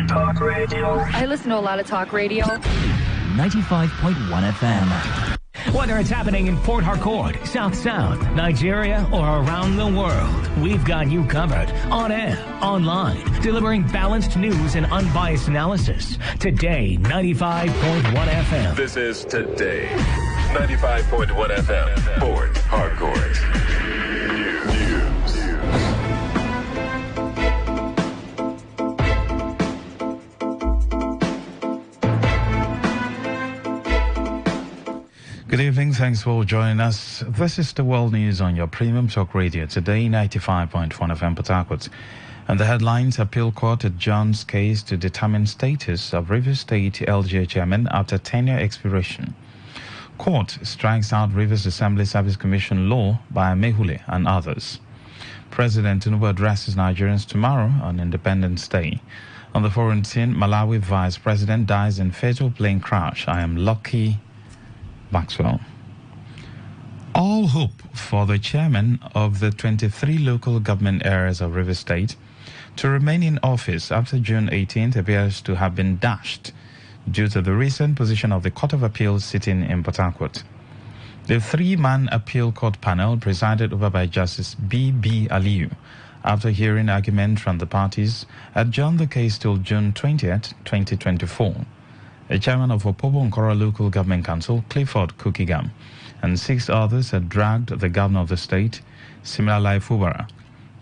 Talk radio. I listen to a lot of talk radio. 95.1 FM. Whether it's happening in Port Harcourt, South, Nigeria, or around the world, we've got you covered. On air, online, delivering balanced news and unbiased analysis. Today, 95.1 FM. This is Today, 95.1 FM, Port Harcourt. News. Good evening, thanks for joining us. This is the World News on your premium talk radio, Today 95.1 FM Port Harcourt. And the headlines: Appeal Court adjourns case to determine status of Rivers State LGA chairman after tenure expiration. Court strikes out Rivers Assembly Service Commission law by Mehule and others. President Tinubu addresses Nigerians tomorrow on Independence Day. On the foreign scene, Malawi Vice President dies in fatal plane crash. I am lucky. Maxwell. All hope for the chairman of the 23 local government areas of Rivers State to remain in office after June 18th appears to have been dashed due to the recent position of the Court of Appeal sitting in Port Harcourt. The three-man appeal court panel, presided over by Justice B.B. Aliyu, after hearing argument from the parties, adjourned the case till June 20th, 2024. The chairman of Opobo Nkora Local Government Council, Clifford Kukigam, and 6 others had dragged the governor of the state, Siminalayi Fubara,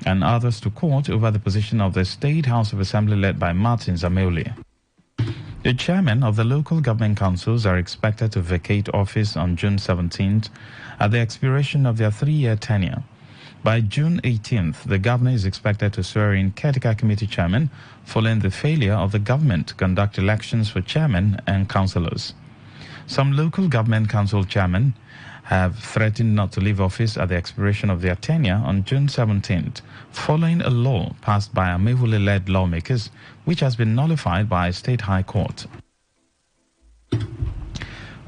and others to court over the position of the State House of Assembly led by Martin Zameuli. The chairman of the local government councils are expected to vacate office on June 17th at the expiration of their 3-year tenure. By June 18th, the governor is expected to swear in caretaker committee chairman following the failure of the government to conduct elections for chairman and councillors. Some local government council chairmen have threatened not to leave office at the expiration of their tenure on June 17th, following a law passed by Amehule-led lawmakers, which has been nullified by a state high court.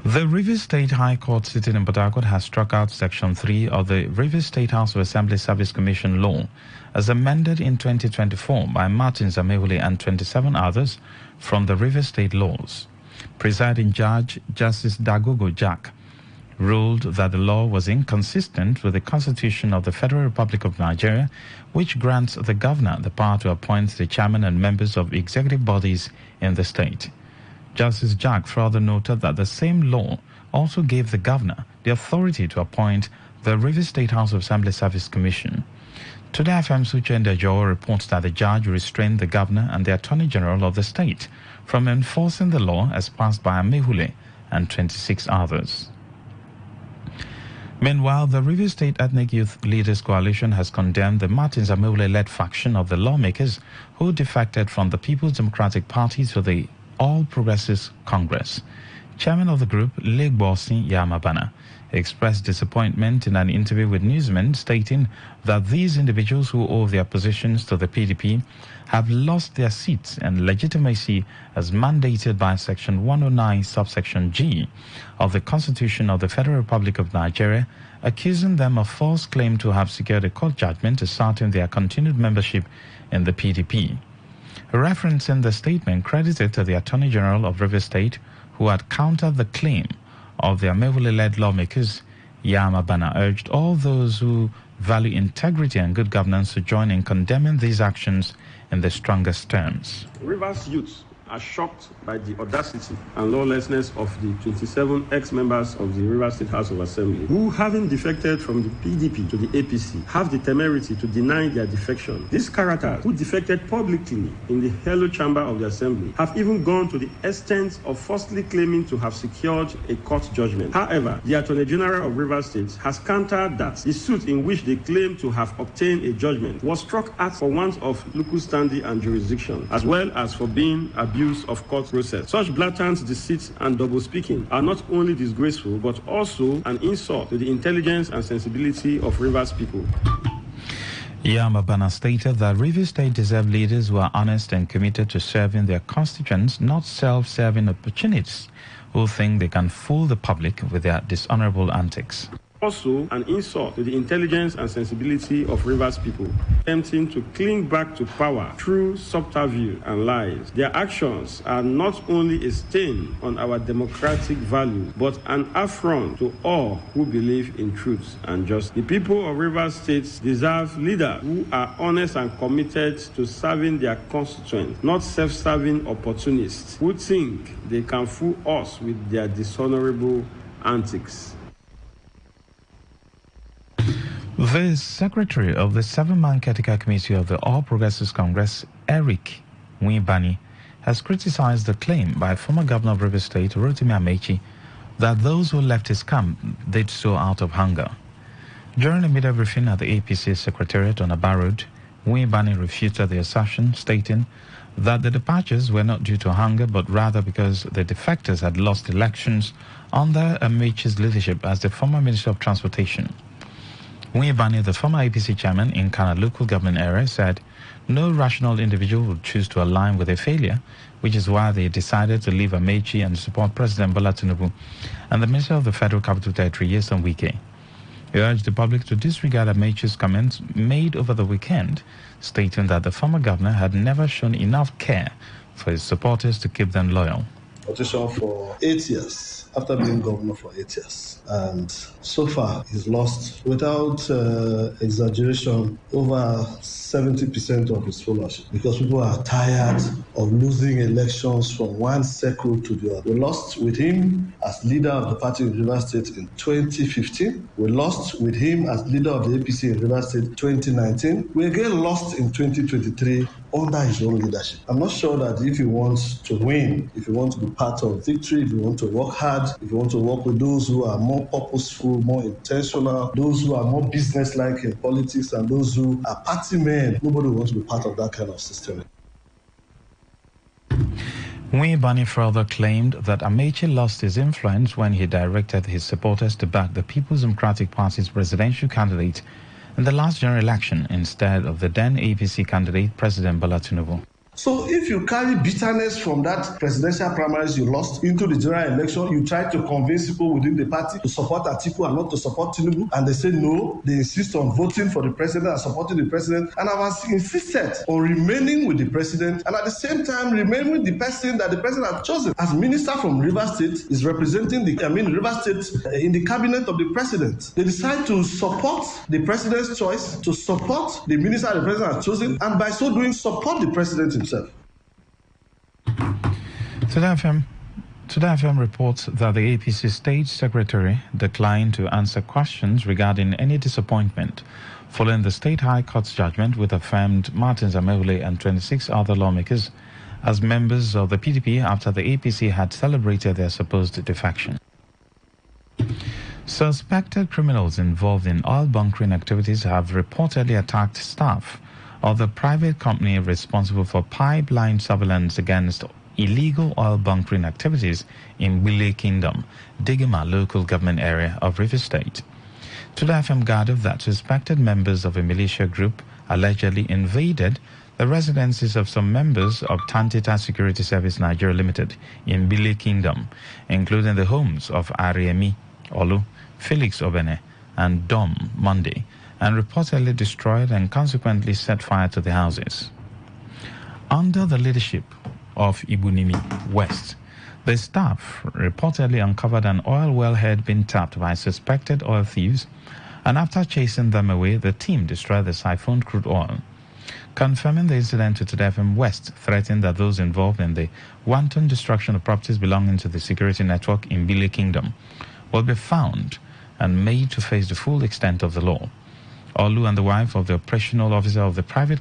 The Rivers State High Court sitting in Port Harcourt has struck out Section 3 of the Rivers State House of Assembly Service Commission law as amended in 2024 by Martin Zameuli and 27 others from the Rivers State laws. Presiding Judge Justice Dagogo Jack ruled that the law was inconsistent with the Constitution of the Federal Republic of Nigeria, which grants the governor the power to appoint the chairman and members of executive bodies in the state. Justice Jack further noted that the same law also gave the governor the authority to appoint the Rivers State House of Assembly Service Commission. Today FM Suchenda Joe reports that the judge restrained the governor and the Attorney General of the state from enforcing the law as passed by Amehule and 26 others. Meanwhile, the Rivers State Ethnic Youth Leaders Coalition has condemned the Martin Zameuli-led faction of the lawmakers who defected from the People's Democratic Party to the All Progressives Congress. Chairman of the group, Legbosin Yamabana, expressed disappointment in an interview with newsmen, stating that these individuals who owe their positions to the PDP have lost their seats and legitimacy as mandated by Section 109, subsection G of the Constitution of the Federal Republic of Nigeria, accusing them of false claim to have secured a court judgment asserting their continued membership in the PDP. Referencing the statement credited to the Attorney General of Rivers State, who had countered the claim of the Amehule-led lawmakers, Yamabana urged all those who value integrity and good governance to join in condemning these actions in the strongest terms. Rivers youths are shocked by the audacity and lawlessness of the 27 ex-members of the Rivers State House of Assembly, who, having defected from the PDP to the APC, have the temerity to deny their defection. These characters, who defected publicly in the Hello Chamber of the Assembly, have even gone to the extent of falsely claiming to have secured a court judgment. However, the Attorney General of Rivers State has countered that the suit in which they claim to have obtained a judgment was struck at for want of local standing and jurisdiction, as well as for being abused of court process. Such blatant deceit and double-speaking are not only disgraceful, but also an insult to the intelligence and sensibility of Rivers people. Yamabana stated that Rivers State deserve leaders who are honest and committed to serving their constituents, not self-serving opportunists who think they can fool the public with their dishonorable antics. Also, an insult to the intelligence and sensibility of Rivers people, attempting to cling back to power through subterfuge and lies. Their actions are not only a stain on our democratic values, but an affront to all who believe in truth and justice. The people of Rivers State deserve leaders who are honest and committed to serving their constituents, not self-serving opportunists who think they can fool us with their dishonorable antics. The secretary of the 7-man caretaker committee of the All Progressives Congress, Eric Nwibani, has criticized the claim by former governor of Rivers State, Rotimi Amechi, that those who left his camp did so out of hunger. During a media briefing at the APC Secretariat on Aba Road, Nwibani refuted the assertion, stating that the departures were not due to hunger, but rather because the defectors had lost elections under Amechi's leadership as the former Minister of Transportation. Nwibani, the former APC chairman in Kana local government area, said no rational individual would choose to align with a failure, which is why they decided to leave Amechi and support President Bola Tinubu and the Minister of the Federal Capital Territory, Nyesom Wike. He urged the public to disregard Amechi's comments made over the weekend, stating that the former governor had never shown enough care for his supporters to keep them loyal. Politician for 8 years, after being governor for 8 years. And so far, he's lost, without exaggeration, over 70% of his followership, because people are tired of losing elections from one circle to the other. We lost with him as leader of the party in Rivers State in 2015. We lost with him as leader of the APC in Rivers State 2019. We again lost in 2023 under his own leadership. I'm not sure that if you want to win, if you want to be part of victory, if you want to work hard, if you want to work with those who are more purposeful, more intentional, those who are more business-like in politics, and those who are party men, nobody wants to be part of that kind of system. Nwibani further claimed that Amechi lost his influence when he directed his supporters to back the People's Democratic Party's presidential candidate in the last general election instead of the then APC candidate, President Bola Tinubu. So if you carry bitterness from that presidential primaries you lost into the general election, you try to convince people within the party to support Atiku and not to support Tinubu, and they say no, they insist on voting for the president and supporting the president, and I've insisted on remaining with the president and at the same time remaining with the person that the president has chosen as minister from Rivers State is representing Rivers State in the cabinet of the president. They decide to support the president's choice, to support the minister the president has chosen, and by so doing support the president himself. Today FM reports that the APC State Secretary declined to answer questions regarding any disappointment following the State High Court's judgment, which affirmed Martin Zamewule and 26 other lawmakers as members of the PDP after the APC had celebrated their supposed defection. Suspected criminals involved in oil bunkering activities have reportedly attacked staff of the private company responsible for pipeline surveillance against illegal oil bunkering activities in Wile Kingdom, Digima local government area of Rivers State. Today FM gathered that suspected members of a militia group allegedly invaded the residences of some members of Tantita Security Service Nigeria Limited in Wile Kingdom, including the homes of Ariemi Olu, Felix Obene, and Dom Monday, and reportedly destroyed and consequently set fire to the houses. Under the leadership of Ibunimi West, the staff reportedly uncovered an oil wellhead being tapped by suspected oil thieves, and after chasing them away, the team destroyed the siphoned crude oil. Confirming the incident to Today FM West, threatened that those involved in the wanton destruction of properties belonging to the security network in Wile Kingdom will be found and made to face the full extent of the law. Olu and the wife of the operational officer of the private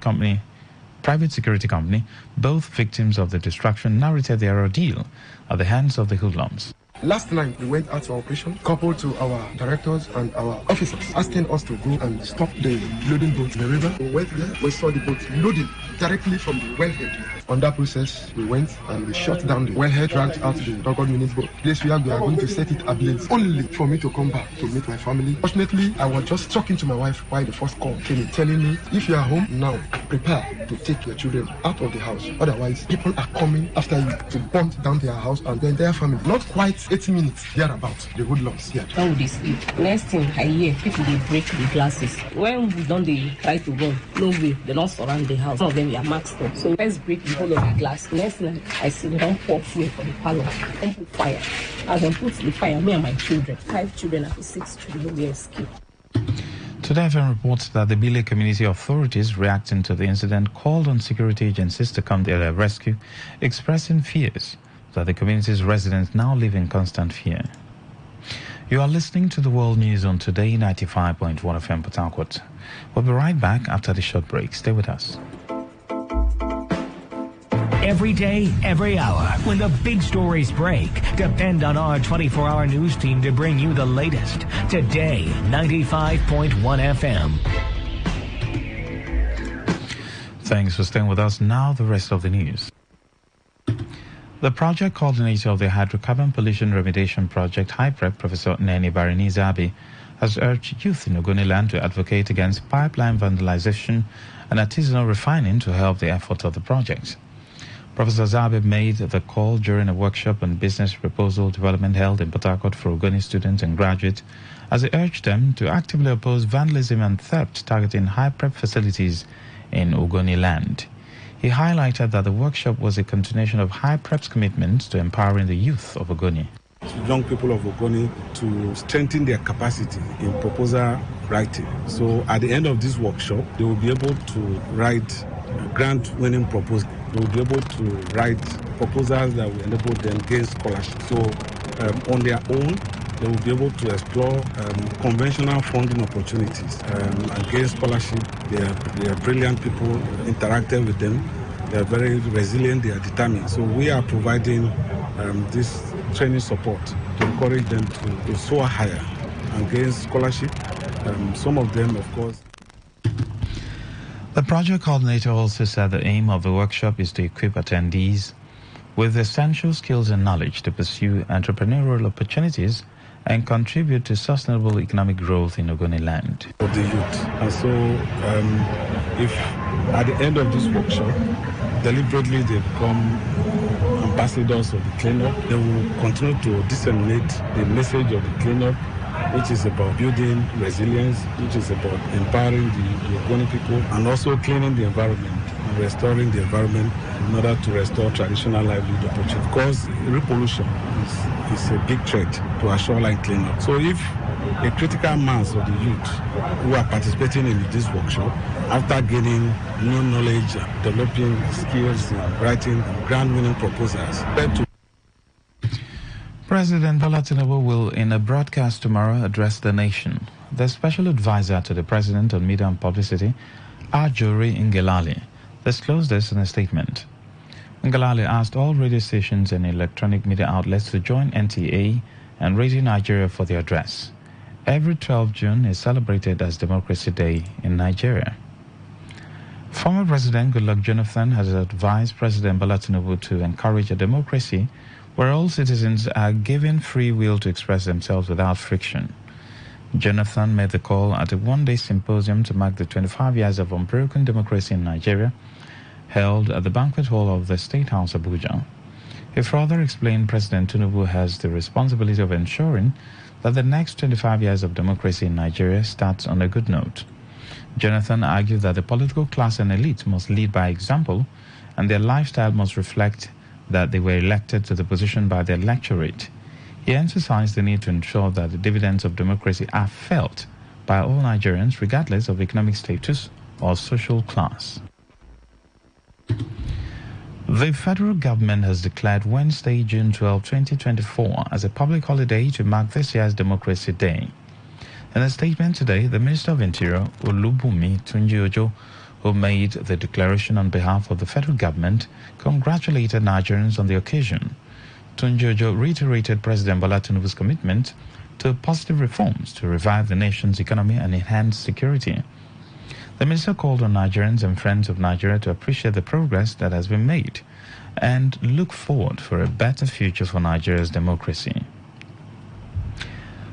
security company, both victims of the destruction, narrated their ordeal at the hands of the hoodlums. Last night, we went out to operation, coupled to our directors and our officers, asking us to go and stop the loading boat in the river. We went there, we saw the boat loading directly from the wellhead. On that process, we went and we shut down the wellhead, dragged out the doggone minute boat, place where we are going to set it ablaze, only for me to come back to meet my family. Fortunately, I was just talking to my wife while the first call came in, telling me, if you are home now, prepare to take your children out of the house. Otherwise, people are coming after you to burn down their house and the entire family. Not quite 80 minutes thereabouts, the hoodlums here. How would they sleep? Next thing I hear, people they break the glasses. When we don't they try to run, no way, they don't surround the house. Some of them are maxed up. So let's break the whole of the glass. Next thing I see, they don't pour fuel for the parlor. Don't put fire. As I put the fire, me and my children, 5 children and 6 children, they escape. Today FM reports that the Bile community authorities reacting to the incident called on security agencies to come to their rescue, expressing fears that the community's residents now live in constant fear. You are listening to the World News on Today 95.1 FM Port Harcourt. We'll be right back after the short break. Stay with us. Every day, every hour, when the big stories break, depend on our 24-hour news team to bring you the latest. Today, 95.1 FM. Thanks for staying with us. Now, the rest of the news. The project coordinator of the Hydrocarbon Pollution Remediation Project, HYPREP, Professor Neni Barinizabi, has urged youth in Ogoniland to advocate against pipeline vandalization and artisanal refining to help the effort of the project. Professor Zabe made the call during a workshop on business proposal development held in Port Harcourt for Ogoni students and graduates, as he urged them to actively oppose vandalism and theft targeting HYPREP facilities in Ogoniland. He highlighted that the workshop was a continuation of HYPREP's commitment to empowering the youth of Ogoni. Young people of Ogoni to strengthen their capacity in proposal writing. So at the end of this workshop, they will be able to write grant-winning proposals. They will be able to write proposals that will enable them gain scholarship. So on their own, they will be able to explore conventional funding opportunities and gain scholarship. They are brilliant people. Interacting with them, they are very resilient. They are determined. So we are providing this training support to encourage them to soar higher and gain scholarship. Some of them, of course. The project coordinator also said the aim of the workshop is to equip attendees with essential skills and knowledge to pursue entrepreneurial opportunities and contribute to sustainable economic growth in Ogoniland. For the youth. And so if at the end of this workshop, deliberately they become ambassadors of the cleanup, they will continue to disseminate the message of the cleanup, which is about building resilience, which is about empowering the Ogoni people, and also cleaning the environment and restoring the environment in order to restore traditional livelihood opportunities. Because repollution is a big threat to our shoreline cleanup. So if a critical mass of the youth who are participating in this workshop, after gaining new knowledge, developing skills in writing grant-winning proposals, President Bola Tinubu will, in a broadcast tomorrow, address the nation. The special advisor to the president on media and publicity, Ajuri Ngelale, disclosed this in a statement. Ngelale asked all radio stations and electronic media outlets to join NTA and Radio Nigeria for the address. Every 12 June is celebrated as Democracy Day in Nigeria. Former President Goodluck Jonathan has advised President Bola Tinubu to encourage a democracy where all citizens are given free will to express themselves without friction. Jonathan made the call at a one-day symposium to mark the 25 years of unbroken democracy in Nigeria, held at the banquet hall of the State House, Abuja. He further explained President Tinubu has the responsibility of ensuring that the next 25 years of democracy in Nigeria starts on a good note. Jonathan argued that the political class and elite must lead by example, and their lifestyle must reflect that they were elected to the position by the electorate. He emphasized the need to ensure that the dividends of democracy are felt by all Nigerians, regardless of economic status or social class. The federal government has declared Wednesday, June 12, 2024 as a public holiday to mark this year's Democracy Day. In a statement today, the Minister of Interior, Olubunmi Tunji-Ojo, who made the declaration on behalf of the federal government, congratulated Nigerians on the occasion. Tunji-Ojo reiterated President Bola Tinubu's commitment to positive reforms to revive the nation's economy and enhance security. The minister called on Nigerians and friends of Nigeria to appreciate the progress that has been made and look forward for a better future for Nigeria's democracy.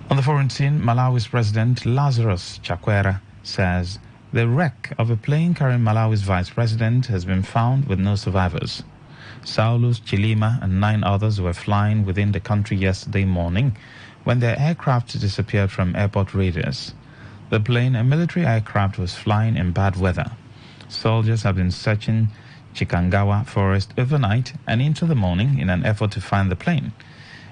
On the foreign scene, Malawi's President Lazarus Chakwera says the wreck of a plane carrying Malawi's vice president has been found with no survivors. Saulus Chilima and 9 others were flying within the country yesterday morning when their aircraft disappeared from airport radars. The plane, a military aircraft, was flying in bad weather. Soldiers have been searching Chikangawa forest overnight and into the morning in an effort to find the plane.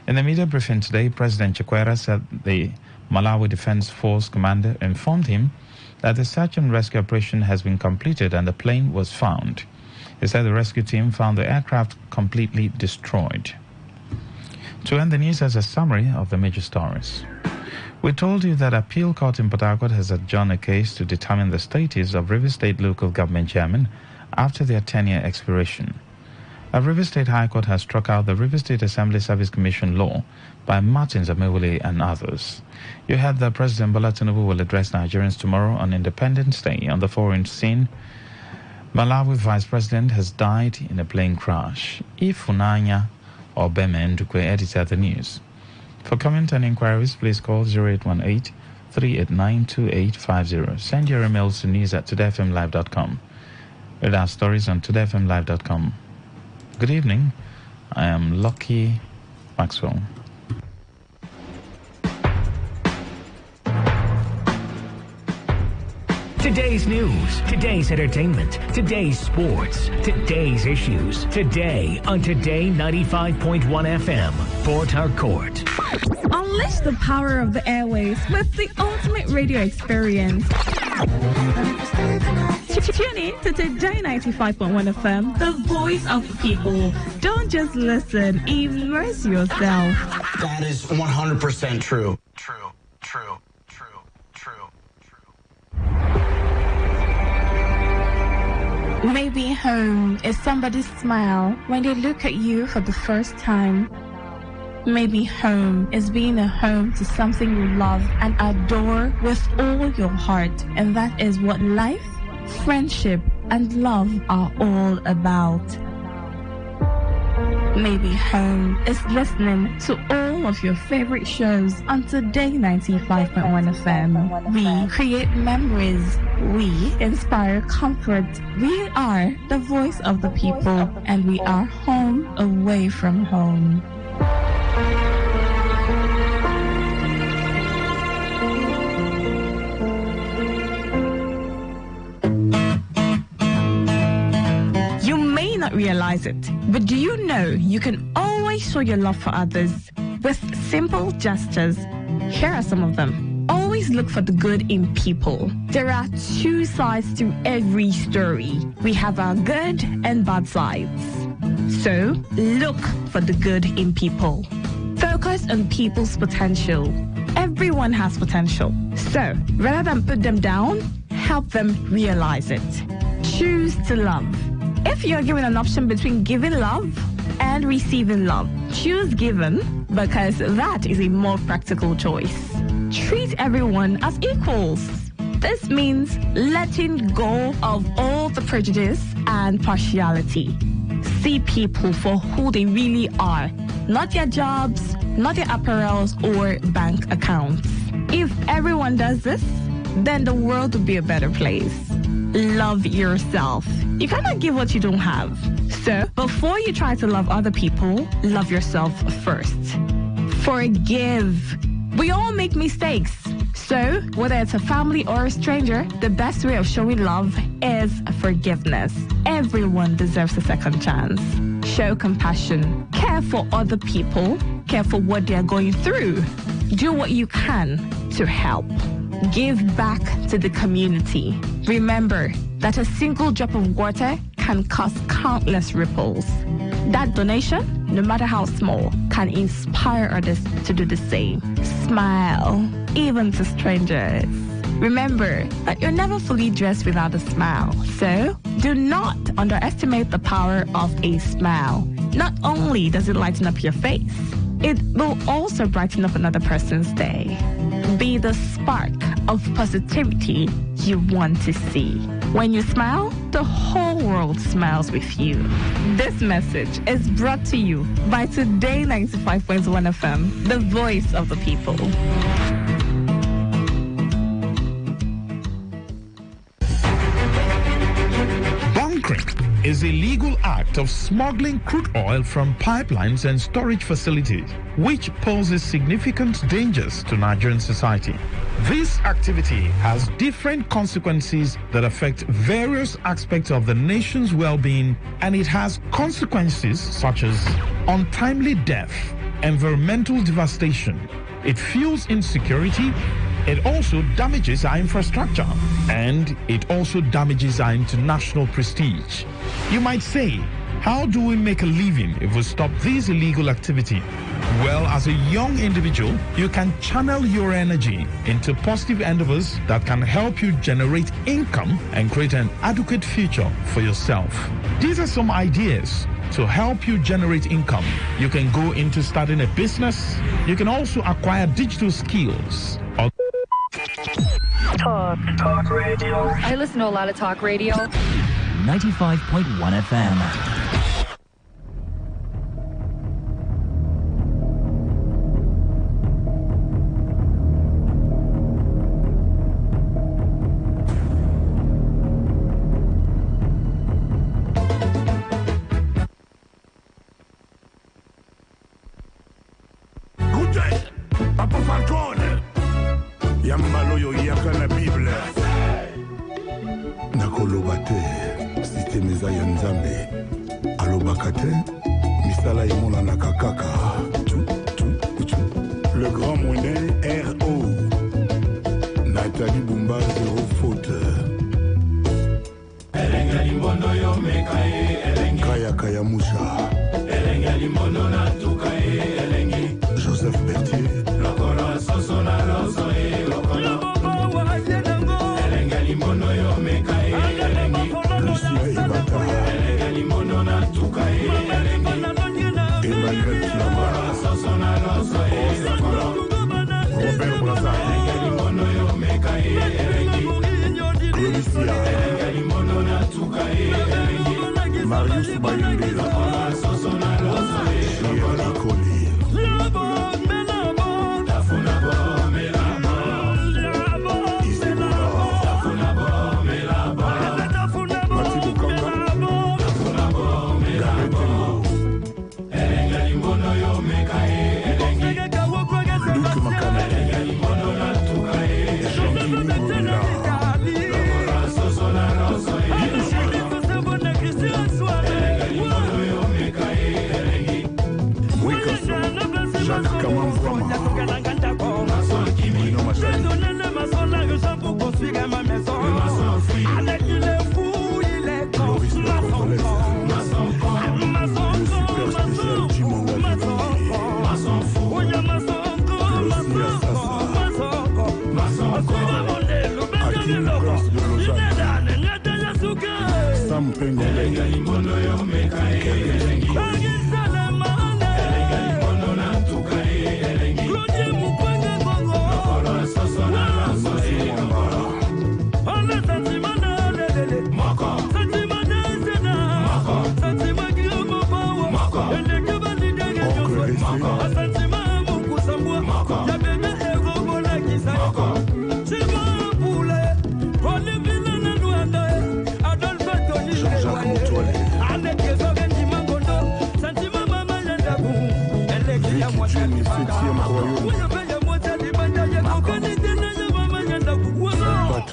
In the media briefing today, President Chakwera said the Malawi Defense Force commander informed him that the search and rescue operation has been completed and the plane was found. He said the rescue team found the aircraft completely destroyed. To end the news as a summary of the major stories. We told you that Appeal Court in Port Harcourt has adjourned a case to determine the status of River State local government chairman after their tenure expiration. A River State High Court has struck out the River State Assembly Service Commission law by Martin Zamewule and others. You heard that President Bola Tinubu will address Nigerians tomorrow on Independence Day. On the foreign scene, Malawi Vice President has died in a plane crash. Ifunanya Obeme Ndukwe edited the news. For comment and inquiries, please call 0818-389-2850. Send your emails to news@todayfmlive.com. Read our stories on todayfmlive.com. Good evening. I am Lucky Maxwell. Today's news, today's entertainment, today's sports, today's issues. Today on Today 95.1 FM, Port Harcourt. Unleash the power of the airwaves with the ultimate radio experience. Tune in to Today 95.1 FM, the voice of the people. Don't just listen, immerse yourself. That is 100% true. True. Maybe home is somebody's smile when they look at you for the first time. Maybe home is being a home to something you love and adore with all your heart. And that is what life, friendship, and love are all about. Maybe home is listening to all of your favorite shows on Today 95.1 FM. We create memories. We inspire comfort. We are the voice of the people, and we are home away from home. Realize it, but do you know you can always show your love for others with simple gestures? Here are some of them. Always look for the good in people. There are 2 sides to every story. We have our good and bad sides. So look for the good in people. Focus on people's potential. Everyone has potential. So rather than put them down, help them realize it. Choose to love. If you're given an option between giving love and receiving love, choose giving because that is a more practical choice. Treat everyone as equals. This means letting go of all the prejudice and partiality. See people for who they really are, not their jobs, not their apparels or bank accounts. If everyone does this, then the world will be a better place. Love yourself. You cannot give what you don't have. So, before you try to love other people, love yourself first. Forgive. We all make mistakes. So, whether it's a family or a stranger, the best way of showing love is forgiveness. Everyone deserves a second chance. Show compassion. Care for other people. Care for what they are going through. Do what you can to help. Give back to the community. Remember that a single drop of water can cause countless ripples. That donation, no matter how small, can inspire others to do the same. Smile, even to strangers. Remember that you're never fully dressed without a smile. So, do not underestimate the power of a smile. Not only does it lighten up your face, it will also brighten up another person's day. Be the spark of positivity you want to see. When you smile, the whole world smiles with you. This message is brought to you by Today95.1 FM, the voice of the people. Bunkering is a legal act of smuggling crude oil from pipelines and storage facilities, which poses significant dangers to Nigerian society. This activity has different consequences that affect various aspects of the nation's well-being, and it has consequences such as untimely death, environmental devastation. It fuels insecurity. It also damages our infrastructure, and it also damages our international prestige. You might say, how do we make a living if we stop this illegal activity? Well, as a young individual, you can channel your energy into positive endeavors that can help you generate income and create an adequate future for yourself. These are some ideas to help you generate income. You can go into starting a business. You can also acquire digital skills. Talk radio. I listen to a lot of talk radio. 95.1 FM. Yambaloyo yaka na Bible nakoloba te systeme eza ya Nzambe alobaka te misala emonanaka kaka le grand moyen R.O. Nathalie Bumba zéro faute Elenga limondo yo mekae elengi Kaya Kaya Musha Elenga limondo natuka elengi Joseph Berthier Lokolo soso na loso Limono yo mekae elengi Lucia Ibata Elenga limono na tuka elengi Emmanuel Kiamba Sosona loso Robert Braza Elenga limono yo mekae elengi Claudicia Elenga limono na tuka elengi Marius Bayunde Sosona loso Shia Nikoli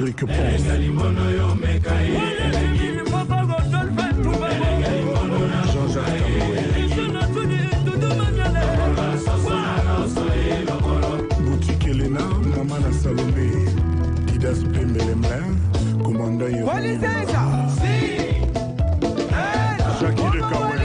Patrick Ponce Jean-Jacques Kamoué Boutique Elena Mamana Salomé Didas Pembelemla Commandant Jacques de Kawé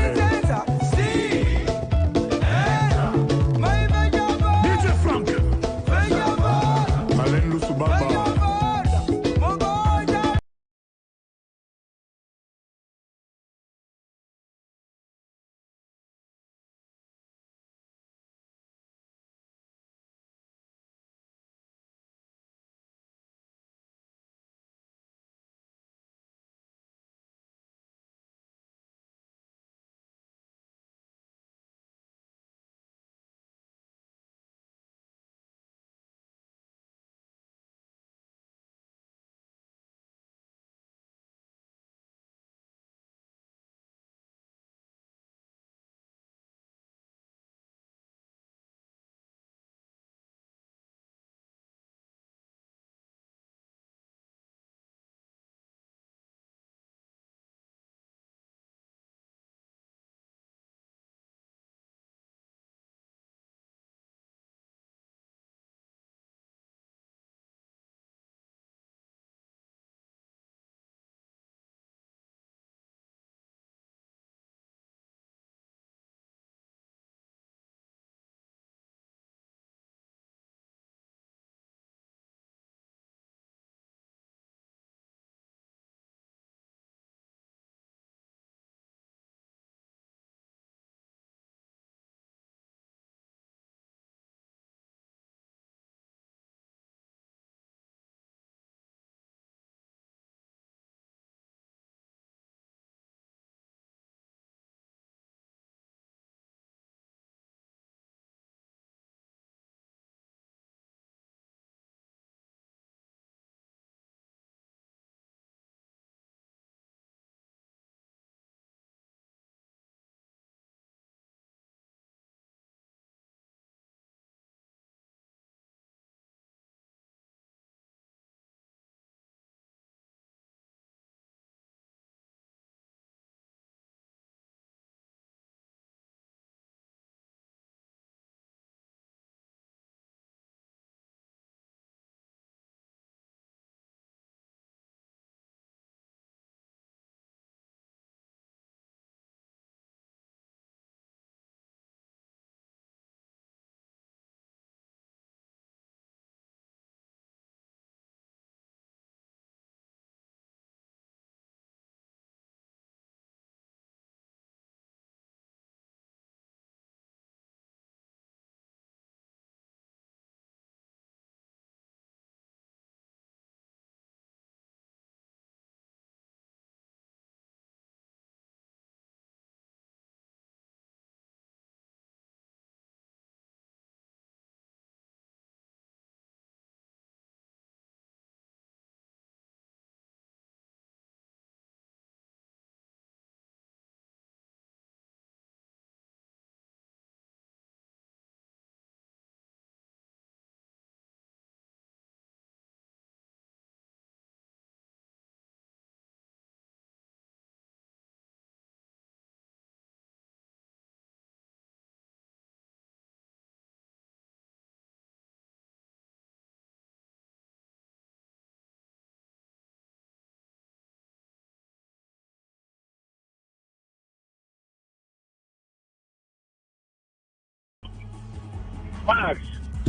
Max.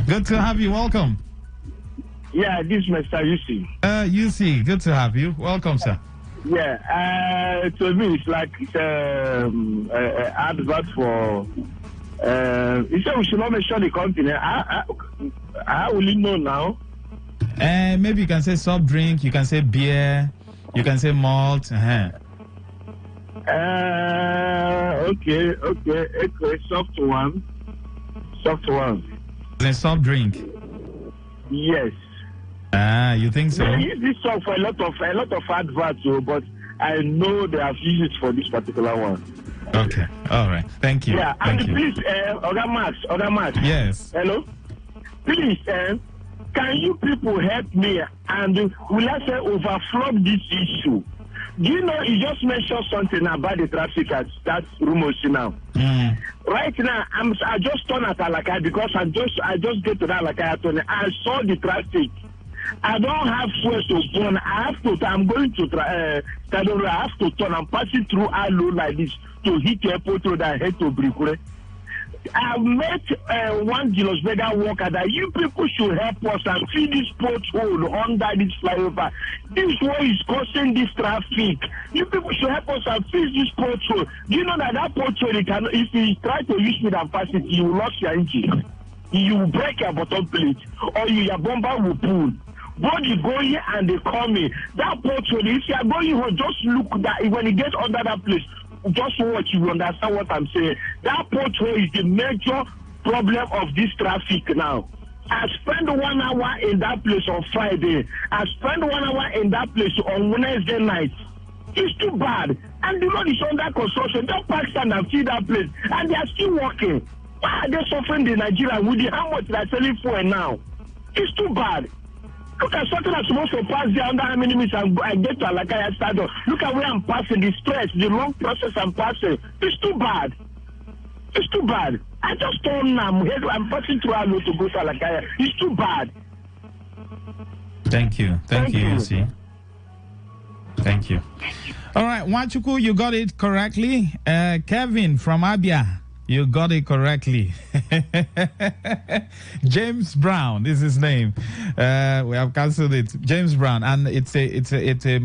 Good to have you. Welcome. Yeah, this is Mr. UC. UC, good to have you. Welcome, sir. Yeah, to me, it's like advert for. You said we should not mention the company. How will you know now? Maybe you can say soft drink, you can say beer, you can say malt. Okay. Soft one. A soft drink. Yes. You think so? They use this song for a lot of adverts, but I know they have used it for this particular one. Okay. All right. Thank you. Yeah. Thank and you. please, Oga Max. Yes. Hello. Please, can you people help me and will I say overflow this issue? Do you know you just mentioned something about the traffic at that Rumosi now? Right now, I just turned at Alakai because I just get to that Alakai. I saw the traffic. I don't have fuel to burn. I'm going to I have to turn. I'm passing through Alo like this to hit the airport road and head to Brikure. I've met one Gilosberger worker that you people should help us and fill this pothole under this flyover. This one is causing this traffic. You people should help us and fill this pothole. Do you know that pothole, if you try to use it and pass it, you will lose your engine. You will break your bottom plate or your bumper will pull. Body going and they call me. That pothole, if you are going home, just look that when you get under that place, just watch, you understand what I'm saying. That pothole is the major problem of this traffic now. I spent 1 hour in that place on Friday. I spent 1 hour in that place on Wednesday night. It's too bad. And the road is under construction. Don't park stand and fill that place. And they are still working. Why are they suffering the Nigeria with the how much they're selling for now? It's too bad. Look at something that's supposed to pass there under how many minutes I get to Alakaya Stadium. Look at where I'm passing, the stress, the long process I'm passing. It's too bad. It's too bad. I just told them I'm passing through Alo to go to Alakaya. It's too bad. Thank you. Thank you, UC. Thank you. All right, Wachuku, you got it correctly. Kevin from Abia, you got it correctly. James Brown is his name. We have cancelled it. James Brown, and it's a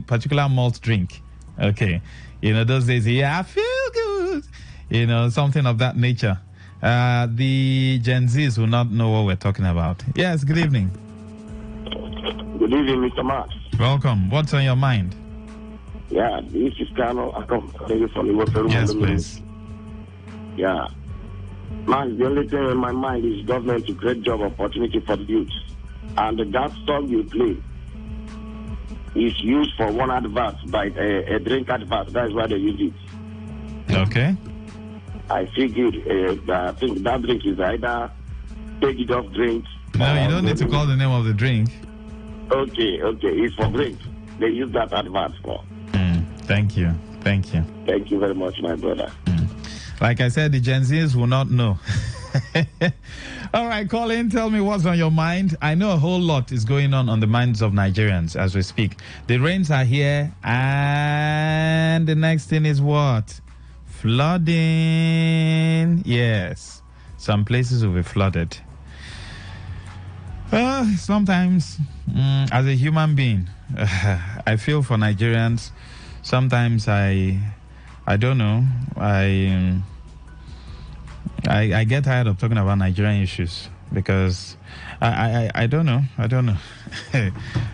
particular malt drink. Okay, those days, yeah, I feel good. Something of that nature. The Gen Zs will not know what we're talking about. Yes, good evening. Good evening, Mr. Max. Welcome. What's on your mind? Yeah, this is Kano. I come from the Yes, please. Yeah. Man, the only thing in my mind is government to create job opportunity for the youth. And that song you play is used for one advert by a drink advert. That's why they use it. Okay. I figured I think that drink is either take it off drink. No, you don't need to call the name of the drink. Okay. It's for drink. They use that advert for. Thank you. Thank you very much, my brother. Like I said, the Gen Zs will not know. All right, call in. Tell me what's on your mind. I know a whole lot is going on the minds of Nigerians as we speak. The rains are here, and the next thing is what? Flooding. Yes, some places will be flooded. Sometimes, as a human being, I feel for Nigerians. Sometimes I don't know. I get tired of talking about Nigerian issues because I don't know.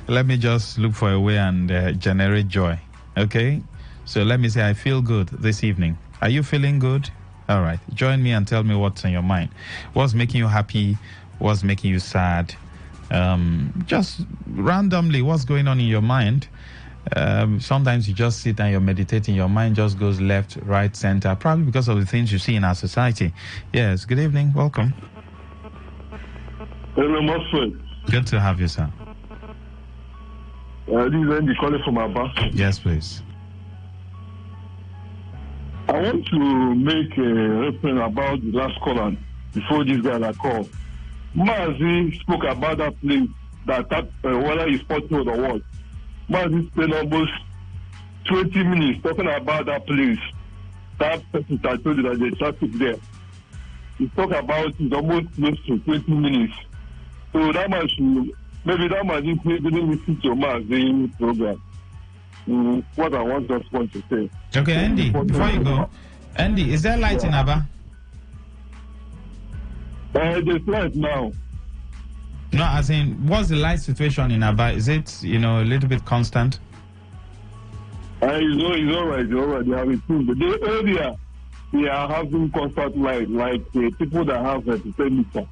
Let me just look for a way and generate joy. Okay? So let me say I feel good this evening. Are you feeling good? All right. Join me and tell me what's on your mind. What's making you happy? What's making you sad? Just randomly, what's going on in your mind? Sometimes you just sit and you're meditating, your mind just goes left, right, center, probably because of the things you see in our society. Yes, good evening, welcome. Hello, my friend. Good to have you, sir. This is Andy calling from Abba. Yes, please. I want to make a reference about the last caller before this guy that called. Mazi spoke about that place, whether it's possible or what. Mazi spent almost 20 minutes talking about that place. That person that told you that there's traffic there. he talk about is almost close to 20 minutes. So that man should, maybe that man didn't listen to Mazi's program. What I want to say. Okay, Andy, before you go, Andy, is there light in Aba? There's light now. No, as in, what's the light situation in Aba? Is it, a little bit constant? It's all right. They have improved. The area, they are having constant light, like the people that have a prepaid meter.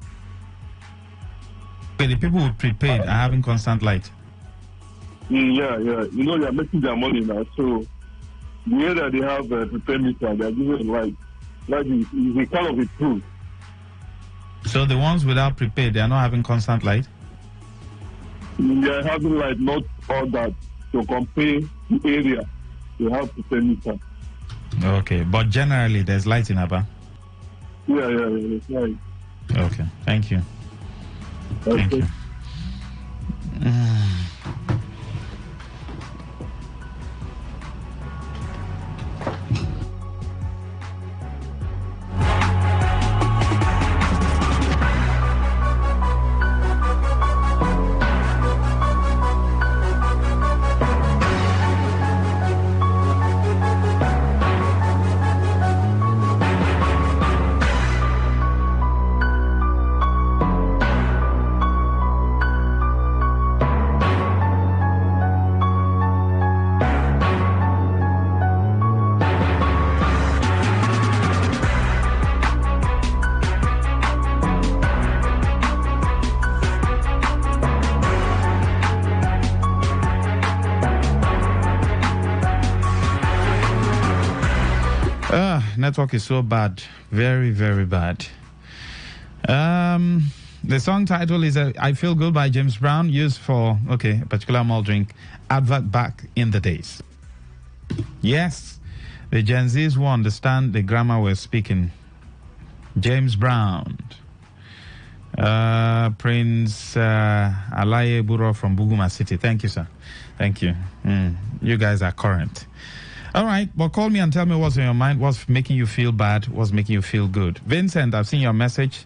Okay, the people who prepaid are having constant light. Yeah. They are making their money now. So the area they have a prepaid meter, they are giving light. Light is a kind of improved. So the ones without prepaid, they are not having constant light? They are having light, not all that. To compare the area, they have prepaid meter. Okay, but generally there's light in Aba? Yeah, it's light. Okay, thank you. Okay. Thank you. Network is so bad, very, very bad. The song title is I Feel Good by James Brown, used for, a particular malt drink advert back in the days. Yes, the Gen Zs will understand the grammar we're speaking. James Brown. Prince Alaye Buro from Buguma City. Thank you, sir. Thank you. You guys are current. All right, but call me and tell me what's on your mind, what's making you feel bad, what's making you feel good. Vincent, I've seen your message,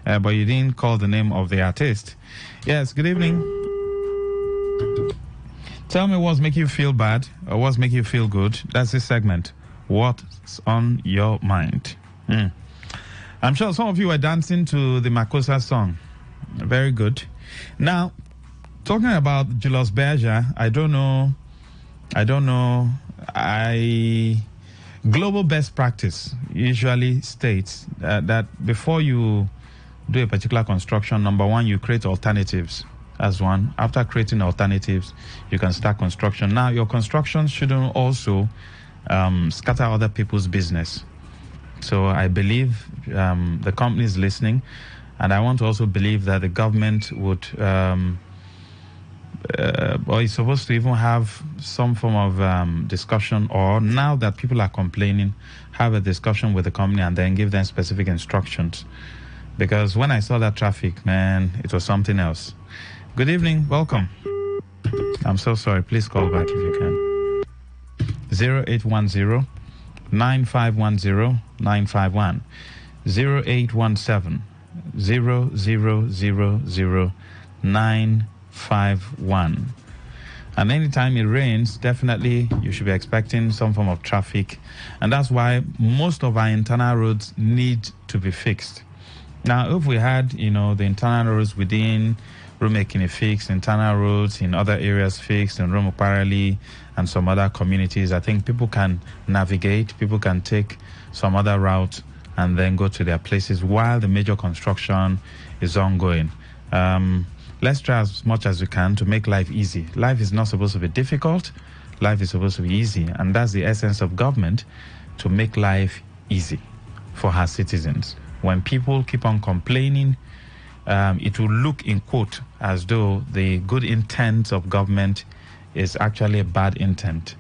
but you didn't call the name of the artist. Yes, good evening. Tell me what's making you feel bad or what's making you feel good. That's this segment. What's on your mind? I'm sure some of you are dancing to the Makosa song. Very good. Now, talking about Julius Berger, I don't know. Global best practice usually states that before you do a particular construction, number one, you create alternatives as one. After creating alternatives, you can start construction. Now, your construction shouldn't also scatter other people's business. So I believe the company is listening, and I want to also believe that the government would or is supposed to even have some form of discussion, or now that people are complaining, have a discussion with the company and then give them specific instructions. Because when I saw that traffic, man, it was something else. Good evening, welcome. I'm so sorry, please call back if you can. 0810 9510 951 0817 0000 951. And anytime it rains, definitely you should be expecting some form of traffic, and that's why most of our internal roads need to be fixed. Now, if we had, the internal roads within Rumekini fixed, internal roads in other areas fixed, in Romoparali and some other communities, I think people can navigate, people can take some other route and then go to their places while the major construction is ongoing. Let's try as much as we can to make life easy. Life is not supposed to be difficult. Life is supposed to be easy. And that's the essence of government, to make life easy for her citizens. When people keep on complaining, it will look, in quote, as though the good intent of government is actually a bad intent.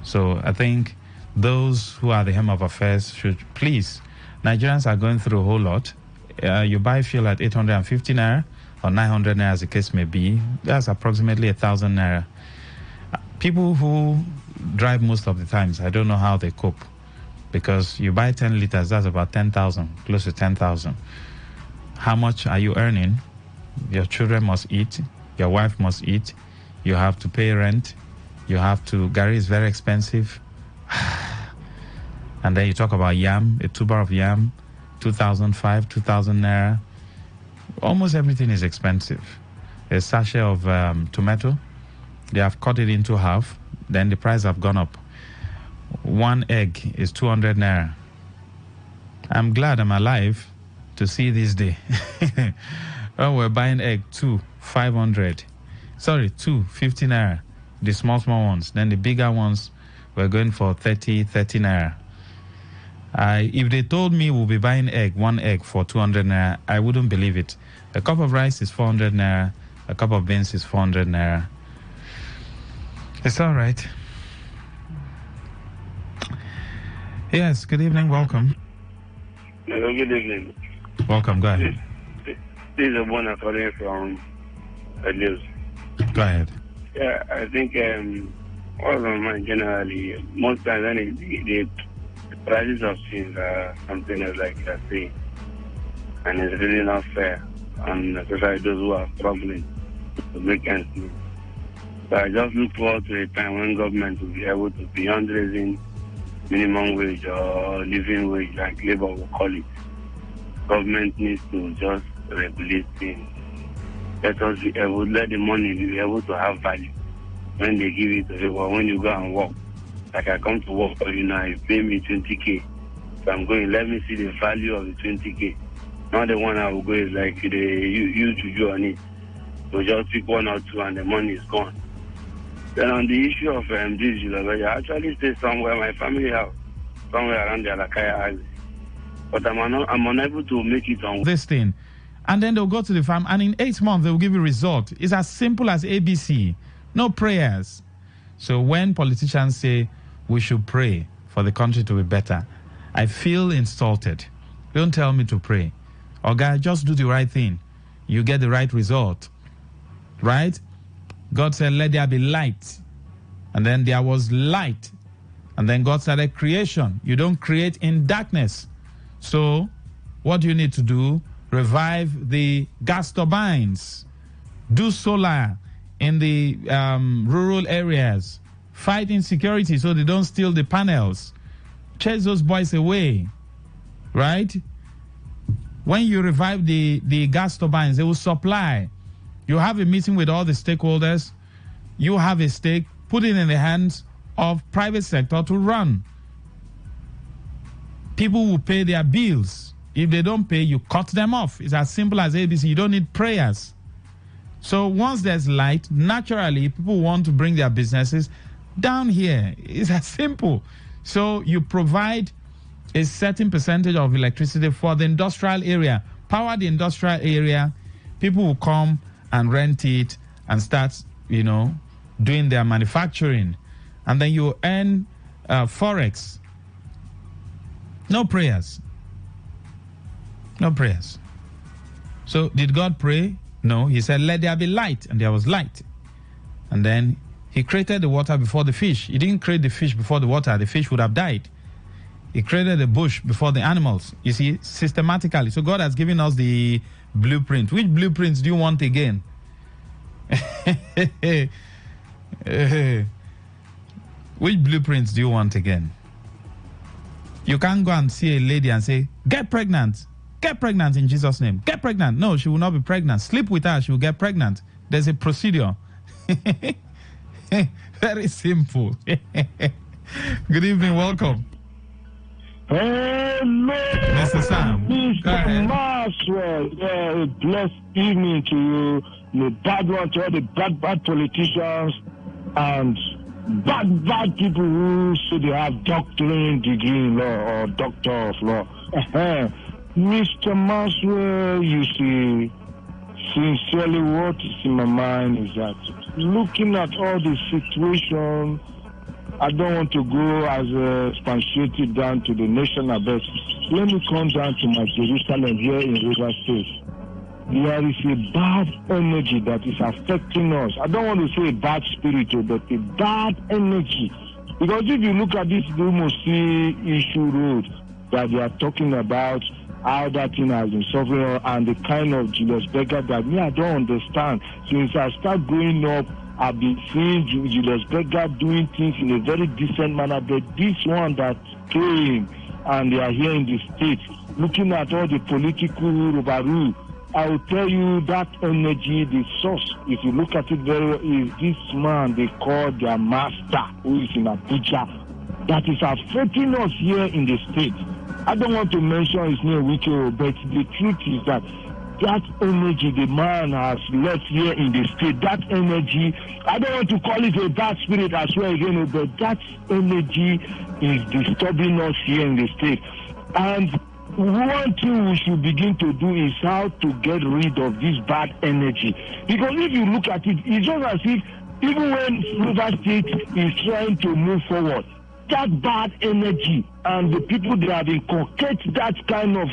So I think those who are the helm of affairs should please. Nigerians are going through a whole lot. You buy fuel at 850 naira or 900 naira, as the case may be. That's approximately 1,000 naira. People who drive most of the times, I don't know how they cope. because you buy 10 liters, that's about 10,000, close to 10,000. How much are you earning? Your children must eat, your wife must eat, you have to pay rent, you have to, Gary is very expensive. And then you talk about yam, a tuber of yam, 2,005, 2,000 naira. Almost everything is expensive. A sachet of tomato, they have cut it into half, then the price have gone up. One egg is 200 naira. I'm glad I'm alive to see this day. When we're buying egg, 500. Sorry, 250 naira. The small ones. Then the bigger ones, we're going for 30 naira. If they told me we'll be buying one egg for 200 naira, I wouldn't believe it. A cup of rice is 400 naira. A cup of beans is 400 naira. It's all right. Yes, good evening. Welcome. Hello, good evening. Welcome. Go ahead. This is a one calling from news. Go ahead. Yeah, I think all of mine generally, most times the prices of things are something else like you're saying. And it's really not fair, and especially those who are struggling to make ends meet. So I just look forward to a time when government will be able to, beyond raising minimum wage or living wage, like labor will call it, government needs to just regulate things. Let us be able, let the money be able to have value when they give it to people. When you go and work, like I come to work for you now, you pay me 20K. So I'm going, let me see the value of the 20K. Not the one I will go is like you to do on it. So just pick one or two and the money is gone. Then on the issue of this, I actually stay somewhere, my family house, somewhere around the Alakaya Island. But I'm unable to make it on this thing. And then they'll go to the farm, and in 8 months, they will give you a result. It's as simple as ABC. No prayers. So when politicians say we should pray for the country to be better, I feel insulted. Don't tell me to pray. Oh, God, just do the right thing. You get the right result. Right? God said, let there be light. And then there was light. And then God started creation. You don't create in darkness. So what do you need to do? Revive the gas turbines. Do solar in the rural areas. Fight insecurity so they don't steal the panels. Chase those boys away. Right? When you revive the gas turbines, they will supply. You have a meeting with all the stakeholders. You have a stake. Put it in the hands of private sector to run. People will pay their bills. If they don't pay, you cut them off. It's as simple as ABC. You don't need prayers. So once there's light, naturally, people want to bring their businesses down here. It's as simple. So you provide a certain percentage of electricity for the industrial area. Power the industrial area. People will come and rent it and start, doing their manufacturing. And then you earn forex. No prayers. No prayers. So did God pray? No. He said, let there be light. And there was light. And then he created the water before the fish. He didn't create the fish before the water. The fish would have died. He created the bush before the animals. You see, systematically. So God has given us the blueprint. Which blueprints do you want again? Which blueprints do you want again? You can't go and see a lady and say, get pregnant. Get pregnant in Jesus' name. Get pregnant. No, she will not be pregnant. Sleep with her, she will get pregnant. There's a procedure. Very simple. Good evening, welcome. Hello, Mr. Sam. Mr. Maxwell. Yeah, a blessed evening to you. The bad one to all the bad politicians and bad people who say they have doctorate degree in law or doctor of law. Mr. Maxwell, you see, sincerely what is in my mind is that looking at all the situation, I don't want to go as expatiated down to the national best. Let me come down to my Jerusalem here in River State. There is a bad energy that is affecting us. I don't want to say a bad spirit, but a bad energy Because if you look at this Rumusi issue road that they are talking about, how that thing has been suffering, and the kind of Julius Berger that me, I don't understand. Since I start growing up, I've been seeing Julius Berger doing things in a very decent manner, but this one that came and they are here in the States, looking at all the political rubaru, I will tell you that energy, the source, if you look at it very well, is this man they call their master, who is in Abuja, that is affecting us here in the States. I don't want to mention his name, Wike, but the truth is that that energy the man has left here in the state, that energy, I don't want to call it a bad spirit as well again, but that energy is disturbing us here in the state. And one thing we should begin to do is how to get rid of this bad energy. Because if you look at it, it's just as if even when River State is trying to move forward, that bad energy and the people that have inculcated that kind of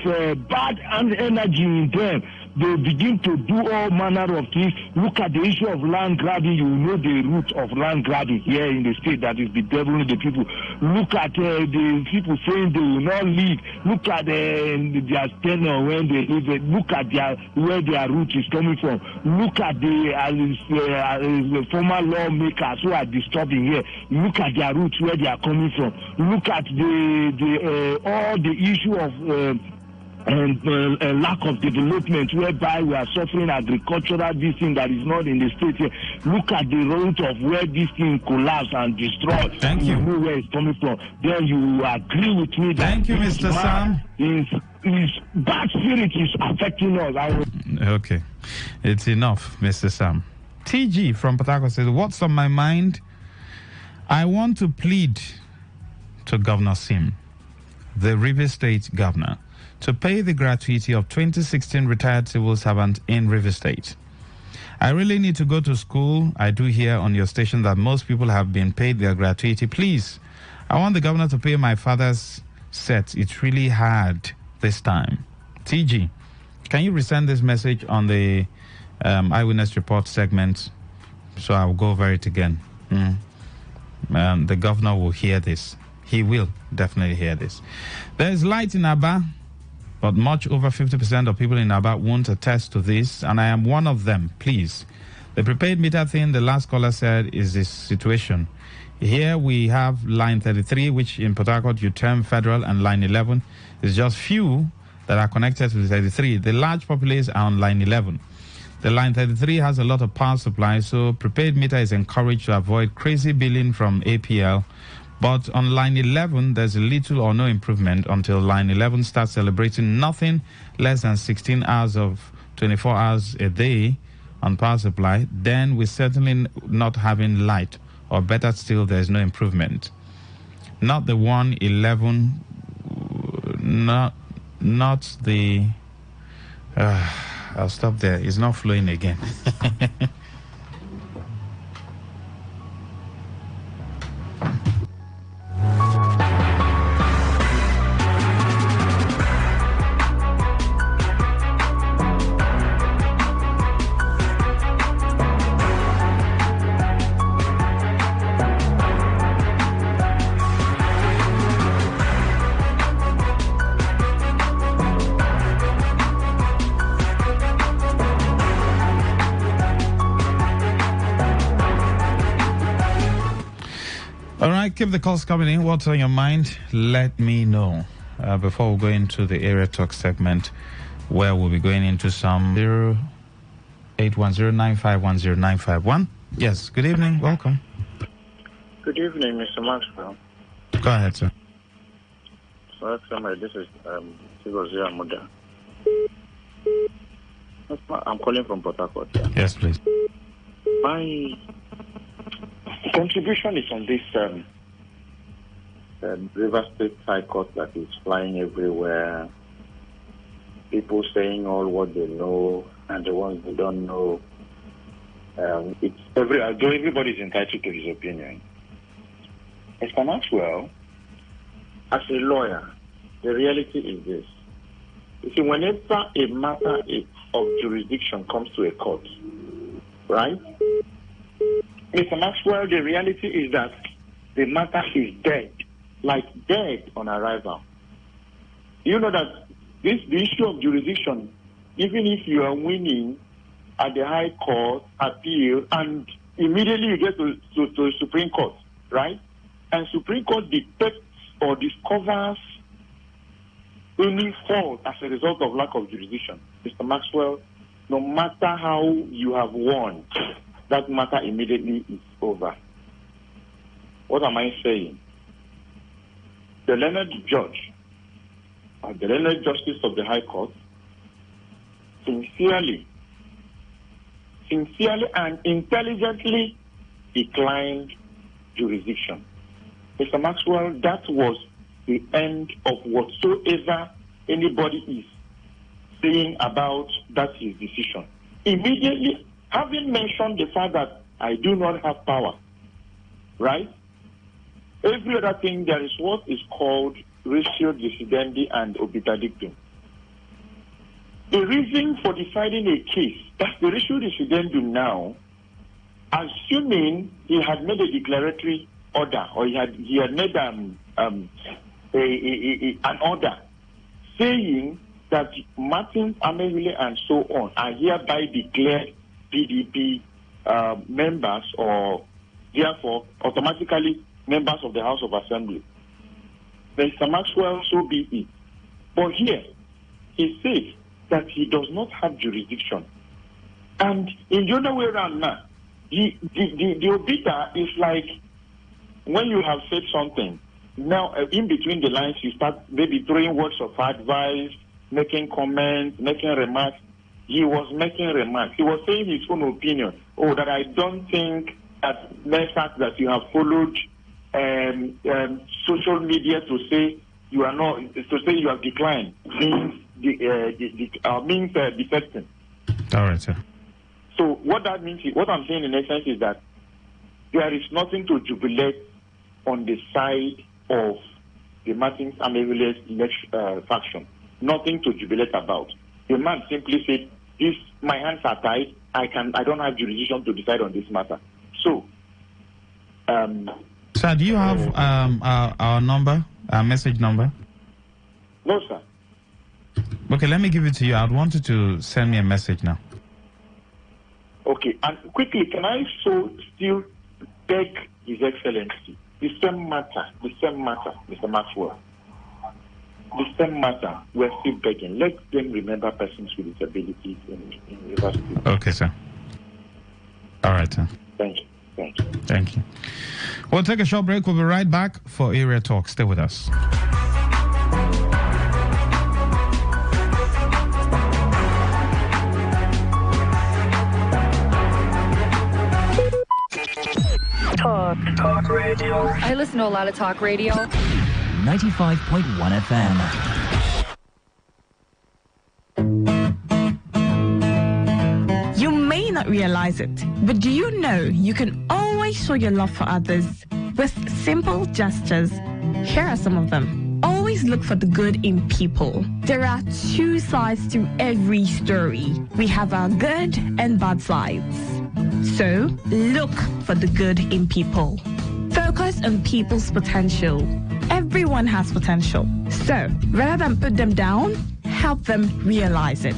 bad energy in them, they begin to do all manner of things. Look at the issue of land grabbing. You know the root of land grabbing here in the state that is bedeviling the people. Look at the people saying they will not leave. Look at their tenure when they leave. Look at where their root is coming from. Look at the former lawmakers who are disturbing here. Look at their roots where they are coming from. Look at all the issue of and lack of development, whereby we are suffering agricultural this thing that is not in the state here. Look at the root of where this thing collapse and destroy. Thank you. Know where it's coming from. Then you agree with me that thank you, Mr. Sam. His bad spirit is affecting us. Okay, it's enough, Mr. Sam. TG from Port Harcourt says, what's on my mind? I want to plead to Governor Sim, the Rivers State governor, to pay the gratuity of 2016 retired civil servant in Rivers State. I really need to go to school. I do hear on your station that most people have been paid their gratuity. Please, I want the governor to pay my father's set. It's really hard this time. TG, can you resend this message on the Eyewitness Report segment? So I'll go over it again. The governor will hear this. He will definitely hear this. There is light in Aba, but much over 50% of people in Aba won't attest to this, and I am one of them. Please. The prepaid meter thing, the last caller said, is this situation. Here we have line 33, which in Port Harcourt you term federal, and line 11. There's just few that are connected to the 33. The large populace are on line 11. The line 33 has a lot of power supply, so prepaid meter is encouraged to avoid crazy billing from APL. But on line 11, there's a little or no improvement until line 11 starts celebrating nothing less than 16 hours of 24 hours a day on power supply. Then we're certainly not having light, or better still, there's no improvement. Not the 111, not the... I'll stop there. It's not flowing again. Keep the calls coming in. What's on your mind? Let me know. Before we go into the area talk segment, where we'll be going into some 0810951091. Yes, good evening. Welcome. Good evening, Mr. Maxwell. Go ahead, sir. So, this is Sigozia Muda. I'm calling from Port Harcourt. Yes, please. My contribution is on this River State High Court that is flying everywhere. People saying all what they know and the ones they don't know. Everybody's entitled to his opinion. Mr. Maxwell, as a lawyer, the reality is this. You see, whenever a matter of jurisdiction comes to a court, right? Mr. Maxwell, the reality is that the matter is dead, like dead on arrival. You know that the issue of jurisdiction, even if you are winning at the High Court, appeal, and immediately you get to Supreme Court, right? And Supreme Court detects or discovers any fault as a result of lack of jurisdiction. Mr. Maxwell, no matter how you have won, that matter immediately is over. What am I saying? The learned judge, the learned justice of the High Court, sincerely and intelligently declined jurisdiction. Mr. Maxwell, that was the end of whatsoever anybody is saying about that his decision. Immediately, having mentioned the fact that I do not have power, right? Every other thing, there is what is called ratio decidendi and obiter dictum. The reason for deciding a case, that's the ratio decidendi now, assuming he had made a declaratory order, or he had made an order saying that Martin, Amewile, and so on are hereby declared PDP members, or therefore automatically members of the House of Assembly. Mr. Maxwell, so be it. But here, he says that he does not have jurisdiction. And in the other way around now, the obiter is like when you have said something, now in between the lines you start maybe throwing words of advice, making comments, making remarks. He was making remarks. He was saying his own opinion. Oh, that I don't think that the fact that you have followed social media to say you are not, to say you have declined means defecting. All right, sir. So what that means, what I'm saying in essence is that there is nothing to jubilate on the side of the Martins Amewile's faction. Nothing to jubilate about. The man simply said, my hands are tied. I don't have jurisdiction to decide on this matter. So, sir, do you have our number, our message number? No, sir. Okay, let me give it to you. I'd want you to send me a message now. Okay, and quickly, can I still beg His Excellency, the same matter, Mr. Maxwell, the same matter, we're still begging. Let them remember persons with disabilities in university. Okay, sir. All right, sir. Thank you. Thank you. We'll take a short break. We'll be right back for Area Talk. Stay with us. Talk radio. I listen to a lot of talk radio. 95.1 FM. You may not realize it, but do you know you can always show your love for others with simple gestures? Here are some of them. Always look for the good in people. There are two sides to every story. We have our good and bad sides. So, look for the good in people. Focus on people's potential. Everyone has potential. So, rather than put them down, help them realize it.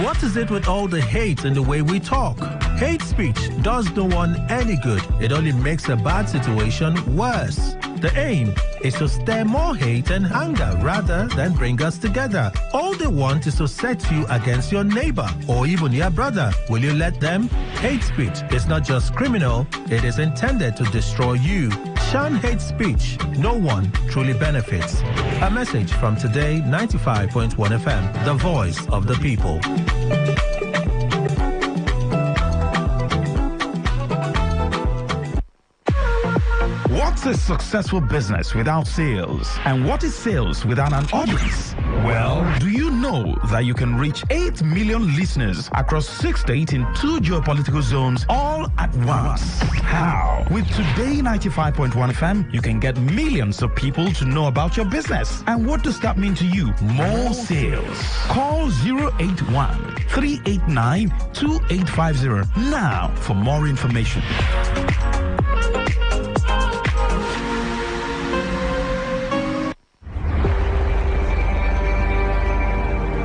What is it with all the hate and the way we talk? Hate speech does no one any good. It only makes a bad situation worse. The aim is to stir more hate and anger rather than bring us together. All they want is to set you against your neighbor or even your brother. Will you let them? Hate speech is not just criminal, it is intended to destroy you. Shun hate speech. No one truly benefits. A message from Today 95.1 FM, the voice of the people. What's a successful business without sales? And what is sales without an audience? Well, do you know that you can reach 8 million listeners across 6 states in 2 geopolitical zones all at once? How? With Today 95.1 FM, you can get millions of people to know about your business. And what does that mean to you? More sales. Call 081-389-2850 now for more information.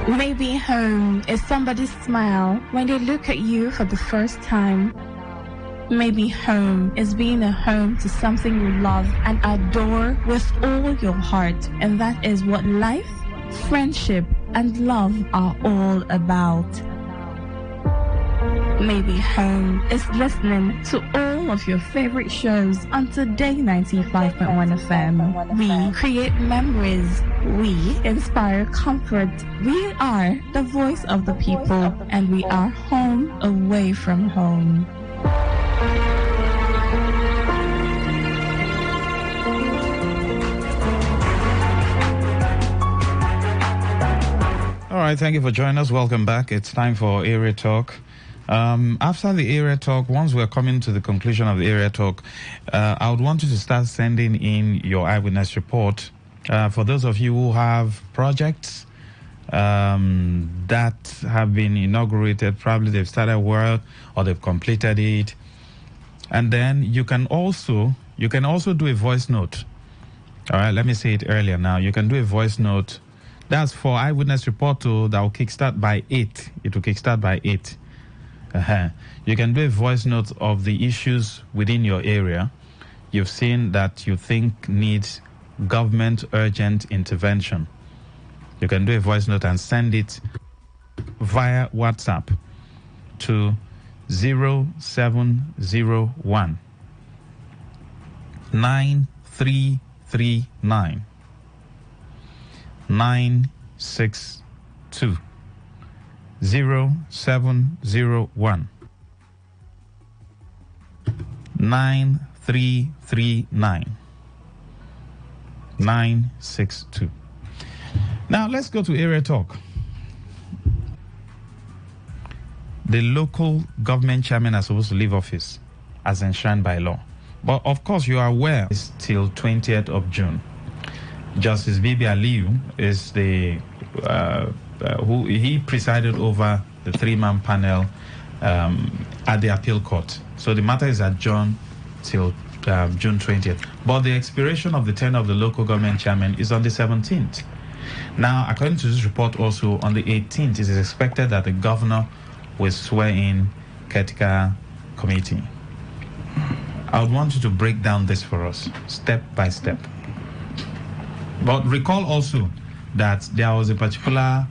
Maybe home is somebody's smile when they look at you for the first time. Maybe home is being a home to something you love and adore with all your heart. And that is what life, friendship, and love are all about. Maybe home is listening to all of your favorite shows on Today95.1 FM. We create memories. We inspire comfort. We are the voice of the people, and we are home away from home. All right, thank you for joining us. Welcome back. It's time for Area Talk. After the area talk, once we're coming to the conclusion of the area talk, I would want you to start sending in your eyewitness report. For those of you who have projects that have been inaugurated, probably they've started work or they've completed it. And then you can also do a voice note. All right, let me say it earlier now. You can do a voice note. That's for eyewitness report that will kickstart by 8. It will kickstart by 8. You can do a voice note of the issues within your area you've seen that you think needs government urgent intervention. You can do a voice note and send it via WhatsApp to 0701 9339 962 0701 9339 962. Now let's go to area talk. The local government chairman are supposed to leave office as enshrined by law. But of course you are aware it's till 20th of June. Justice Bibi Aliyu is the who he presided over the 3-man panel at the appeal court. So the matter is adjourned till June 20th. But the expiration of the term of the local government chairman is on the 17th. Now, according to this report also, on the 18th, it is expected that the governor will swear in caretaker committee. I would want you to break down this for us, step by step. But recall also that there was a particular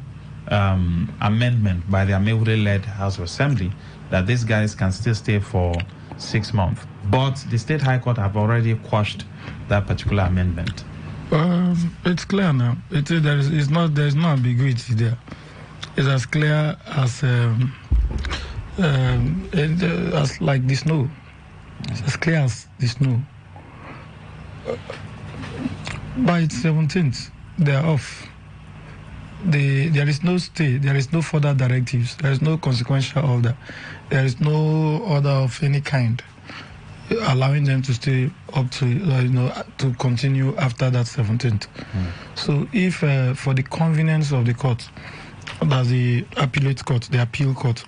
amendment by the Amewure-led House of Assembly that these guys can still stay for 6 months. But the State High Court have already quashed that particular amendment. It's clear now. There's no ambiguity there. It's as clear as like the snow. It's as clear as the snow. By 17th, they are off. There is no stay. There is no further directives. There is no consequential order. There is no order of any kind allowing them to stay up to to continue after that 17th. So if for the convenience of the court, that's the appellate court, the appeal court,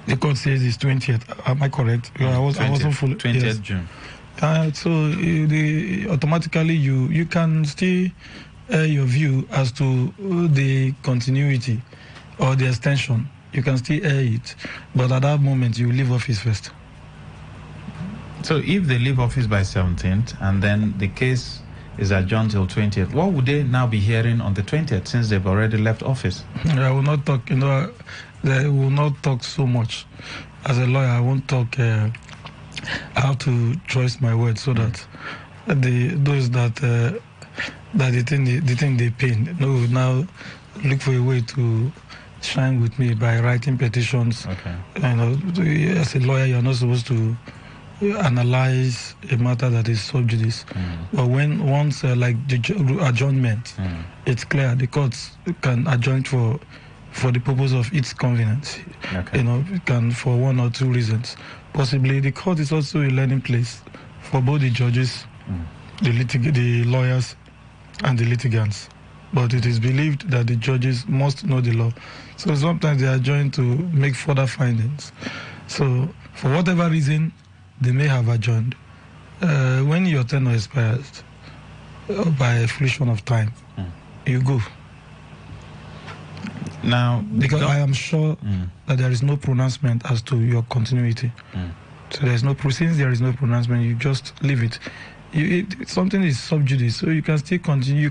the court says it's 20th. Am I correct? I wasn't full. 20th yes. June. So automatically you can still your view as to the continuity or the extension. You can still air it, but at that moment you leave office first. So if they leave office by 17th and then the case is adjourned till 20th, what would they now be hearing on the 20th since they've already left office? I will not talk. They will not talk so much. As a lawyer, I won't talk. I have to choose my words so that those that the thing they pain now look for a way to shine with me by writing petitions. Okay. As a lawyer, you're not supposed to analyze a matter that is sub judice. But once like the adjournment, it's clear the courts can adjourn for the purpose of its convenience. Okay. Can for one or two reasons. Possibly the court is also a learning place for both the judges, the lawyers, and the litigants. But it is believed that the judges must know the law. So sometimes they are joined to make further findings. So for whatever reason, they may have adjourned. When your tenure expires by a fraction of time, you go. Now, because I am sure that there is no pronouncement as to your continuity. So there is no since there is no pronouncement, you just leave it. Something is sub judice, so you can still continue.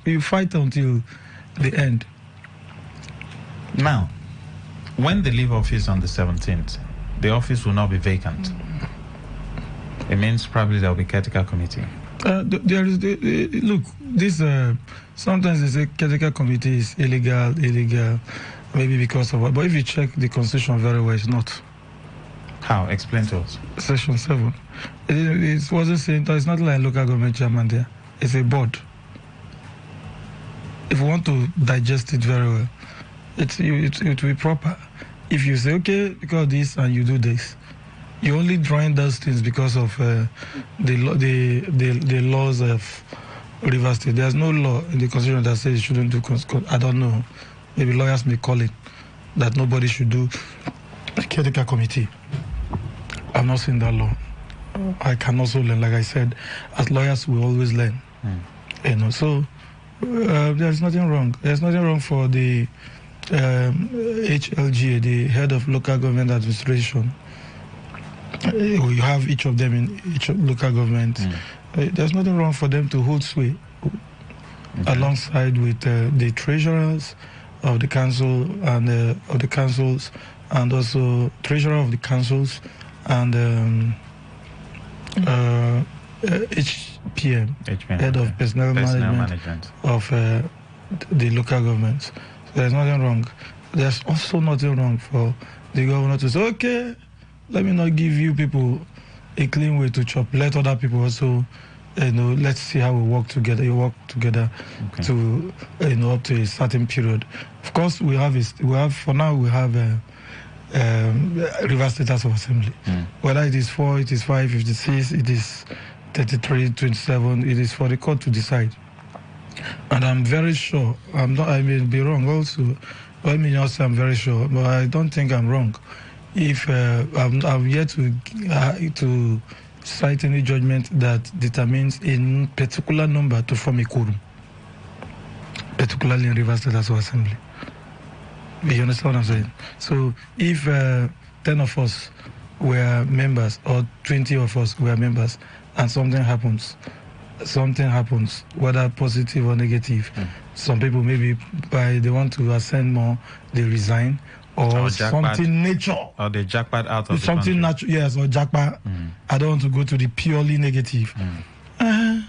You fight until the end. Now, when they leave office on the 17th, the office will not be vacant. It means probably there will be caretaker committee. There is look. This sometimes they say caretaker committee is illegal, maybe because of what. But if you check the constitution very well, it's not. How? Explain to us. Section 7. It wasn't saying it's not like local government chairman there. It's a board. If you want to digest it very well, it will be proper. If you say okay because this and you do this. You're only drawing those things because of the laws of Rivers State. There's no law in the constitution that says you shouldn't do. I don't know. Maybe lawyers may call it that nobody should do a caretaker committee. I've not seen that law. I can also learn. Like I said, as lawyers, we always learn. So there's nothing wrong. There's nothing wrong for the HLGA, the head of local government administration. You have each of them in each local government. There's nothing wrong for them to hold sway alongside with the treasurers of the council and of the councils, and also treasurer of the councils and HPM, head of personnel management of the local governments. So there's nothing wrong. There's also nothing wrong for the governor to say, okay, let me not give you people a clean way to chop. Let other people also, let's see how we work together. You work together to, up to a certain period. Of course, we have for now we have Rivers State House of Assembly. Whether it is 4, it is 5, 56, it is 33, 27, it is for the court to decide. And I'm very sure, I may be wrong also. I mean, also I'm very sure, but I don't think I'm wrong. If I'm yet to cite any judgment that determines a particular number to form a quorum, particularly in Rivers State House of Assembly. You understand what I'm saying? So if 10 of us were members or 20 of us were members and something happens, whether positive or negative, some people maybe they want to ascend more, they resign. Or something nature. Or they jackpot out of something natural, yes, or jackpot. I don't want to go to the purely negative. And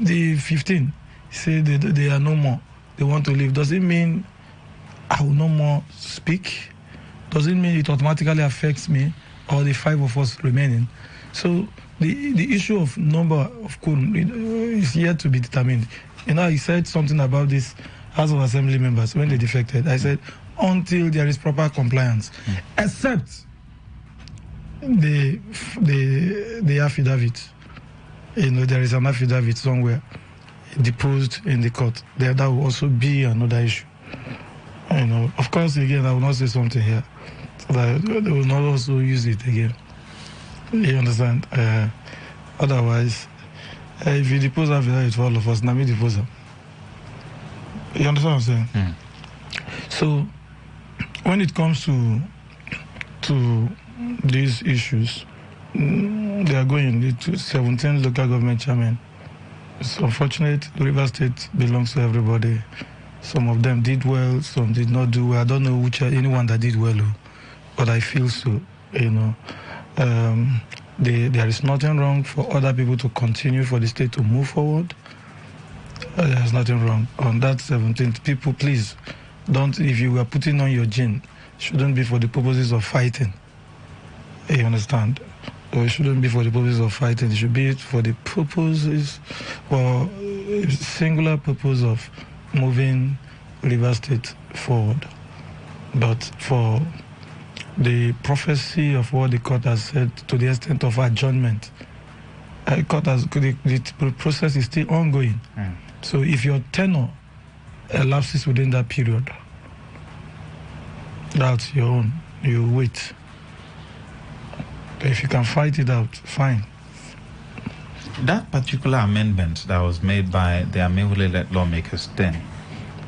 the 15 say they are no more. They want to leave. Does it mean I will no more speak? Does it mean it automatically affects me or the 5 of us remaining? So the issue of number of quorum is yet to be determined. He said something about this House of Assembly members when they defected. I said, until there is proper compliance, except the affidavit. There is an affidavit somewhere deposed in the court. That will also be another issue. Of course, again, I will not say something here, so that they will not also use it again. You understand? Otherwise, if you depose affidavit for all of us, now me depose them. You understand what I'm saying? So, when it comes to these issues, they are going to 17 local government chairmen. It's unfortunate. Rivers State belongs to everybody. Some of them did well, some did not do well. I don't know anyone that did well, but I feel so. There is nothing wrong for other people to continue, for the state to move forward. There's nothing wrong. On that 17th, people, please, don't, if you are putting on your gin, shouldn't be for the purposes of fighting. You understand? Or it shouldn't be for the purposes of fighting. It should be for the purposes, for a singular purpose of moving Rivers State forward. But for the prophecy of what the court has said to the extent of adjournment, the process is still ongoing. So if your tenure elapses within that period, that's your own. You wait. If you can fight it out, fine. That particular amendment that was made by the Amewule lawmakers then,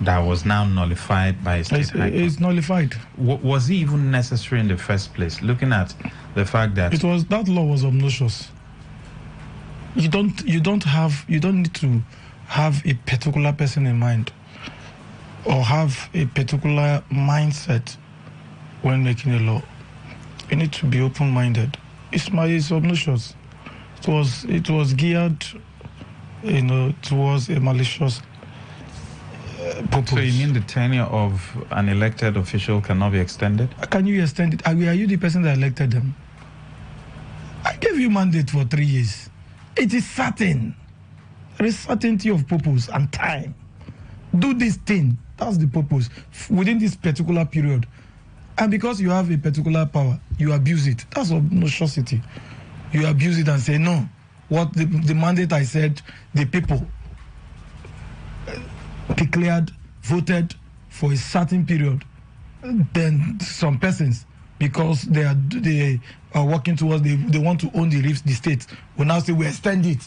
that was now nullified by a state high court. It's nullified. Was it even necessary in the first place? Looking at the fact that that law was obnoxious. You don't need to have a particular person in mind or have a particular mindset when making a law. You need to be open-minded. It's obnoxious. It was geared, towards a malicious purpose. So you mean the tenure of an elected official cannot be extended? Can you extend it? Are you the person that elected them? I gave you mandate for 3 years. It is certain. There is certainty of purpose and time. Do this thing. That's the purpose. Within this particular period. And because you have a particular power, you abuse it. That's obnoxiosity. You abuse it and say, no. What the mandate I said, the people declared, voted for a certain period. Then some persons, because they are working towards, they want to own the state, will now say, we extend it.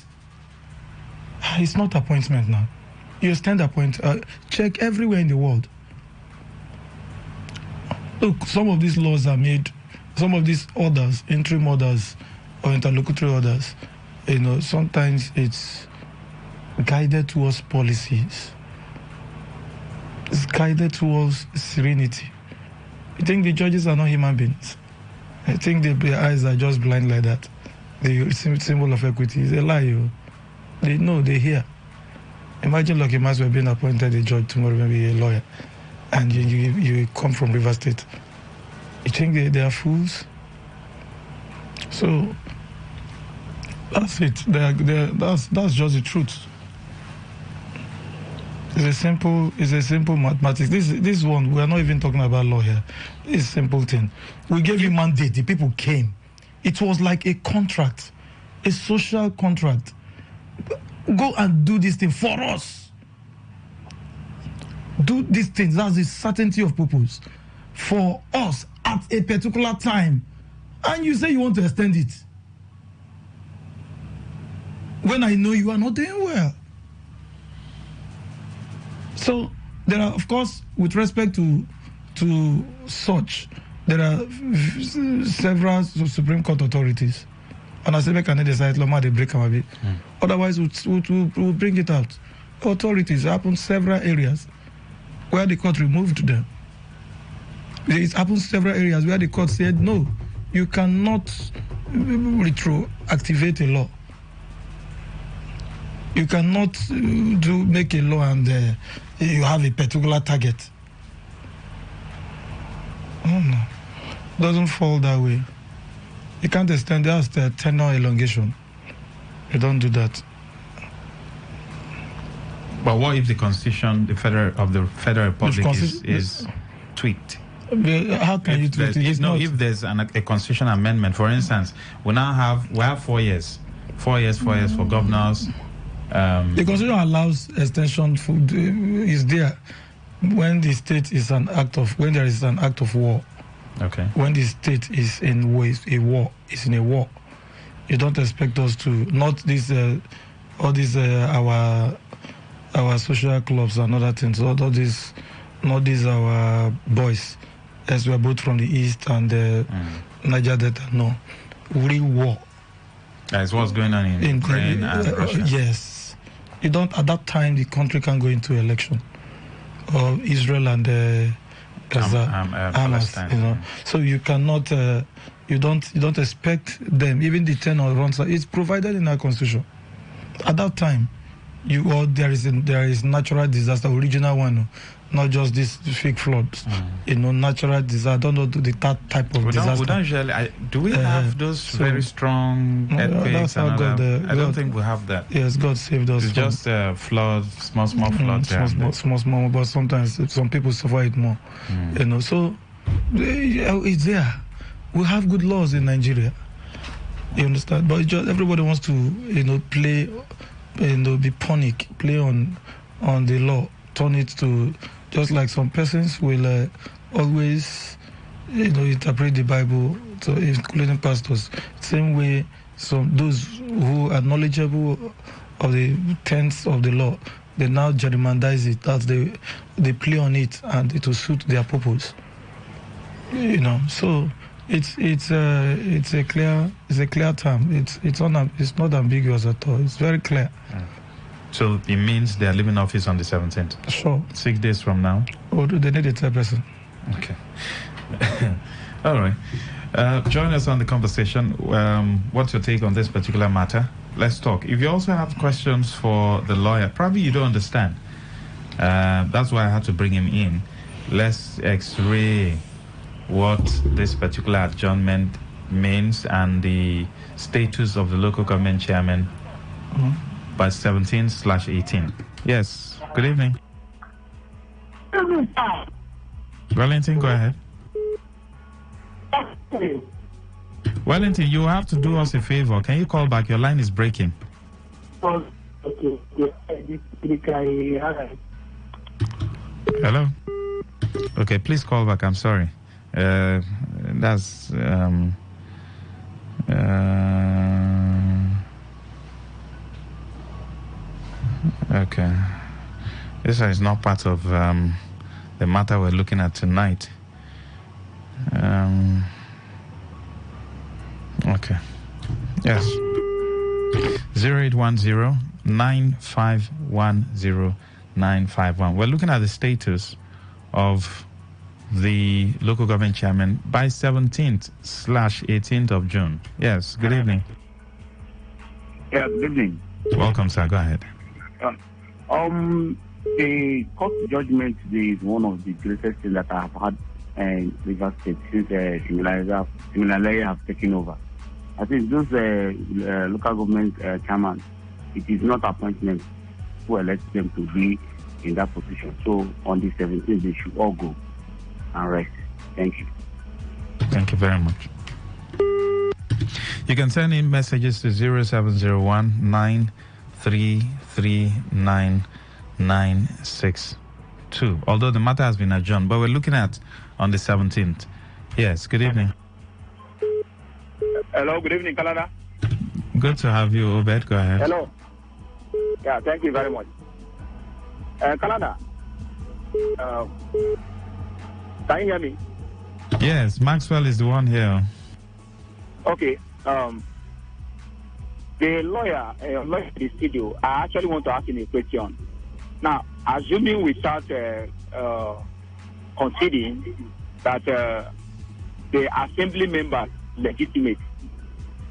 It's not appointment now. You extend appointment. Check everywhere in the world. Look, some of these laws are made, some of these orders, interim orders or interlocutory orders, sometimes it's guided towards policies. It's guided towards serenity. You think the judges are not human beings? I think their eyes are just blind like that. The symbol of equity is a lie. They know, they hear. Imagine Lucky Maxwell being appointed a judge tomorrow, maybe a lawyer, and you come from River State. You think they are fools? So that's it. That's just the truth. It's a simple mathematics. This one, we are not even talking about law here. It's a simple thing. We gave you mandate. The people came. It was like a contract, a social contract. Go and do this thing for us. Do these things. That's the certainty of purpose for us at a particular time. And you say you want to extend it. When I know you are not doing well. So there are, of course, with respect to such, there are several Supreme Court authorities. And I say, make an decide, Loma, they break them a bit. Otherwise, we'll bring it out. Authorities happen several areas where the court removed them. It happens several areas where the court said, no, you cannot retroactivate a law. You cannot make a law and you have a particular target. No. Doesn't fall that way. You can't extend that as the tenure elongation. You don't do that. But what if the Constitution, the Federal Republic is tweaked? How can you tweak it? If there's a constitutional amendment, for instance, we have 4 years. 4 years for governors. The Constitution allows extension is there when the state is when there is an act of war. Okay. When the state is in war, you don't expect us to not this all these our social clubs and other things. All these, not these our boys, as we are both from the east and Niger Delta. No, real war. That's what's going on in Ukraine and Russia. Yes, you don't. At that time, the country can go into election, or Israel and Hamas. So you cannot. You don't expect them. Even the tenor runs. It's provided in our constitution. At that time, there is natural disaster, original one, not just this fake floods. Natural disaster. I don't know that type of disaster. Do we have those very strong earthquakes? I don't think we have that. Yes, God saved us. It's just floods, small floods. Small, but sometimes some people suffer it more. So it's there. We have good laws in Nigeria. You understand? But everybody wants to, play, be panic, play on the law, turn it to, just like some persons will always, interpret the Bible, so including pastors. Same way, those who are knowledgeable of the tenets of the law they now gerrymanderize it, that they play on it and it will suit their purpose. You know, so it's a clear term. It's not ambiguous at all. It's very clear. So it means they are leaving office on the 17th. Sure. 6 days from now. Or do they need a third person? Okay. All right. Join us on the conversation. What's your take on this particular matter? Let's talk. If you also have questions for the lawyer, probably you don't understand. That's why I had to bring him in. Let's x-ray what this particular adjournment means and the status of the local government chairman by 17/18. Yes. Good evening. Wellington, go ahead. Wellington, you have to do us a favor. Can you call back? Your line is breaking. Hello? Okay, please call back. I'm sorry. That's... okay. This is not part of the matter we're looking at tonight. Okay. Yes. 0810-9510951. We're looking at the status of the local government chairman by 17th/18th of June. Yes. Good evening. Yeah, good evening. Welcome, sir. Go ahead. The court judgment today is one of the greatest things that I have had in Rivers State since Siminalayi have taken over. I think those local government chairman, it is not appointment who elect them to be in that position. So on the 17th, they should all go and rest. Thank you. Thank you very much. You can send in messages to 0701-9339-962. Although the matter has been adjourned, but we're looking at on the 17th. Yes, good evening. Hello, good evening, Canada. Good to have you, Obed. Go ahead. Hello. Yeah, thank you very much. Canada, can you hear me? Yes, Maxwell is the one here. Okay. The lawyer in the studio, I actually want to ask him a question. Now, assuming we start conceding that the assembly members legitimate,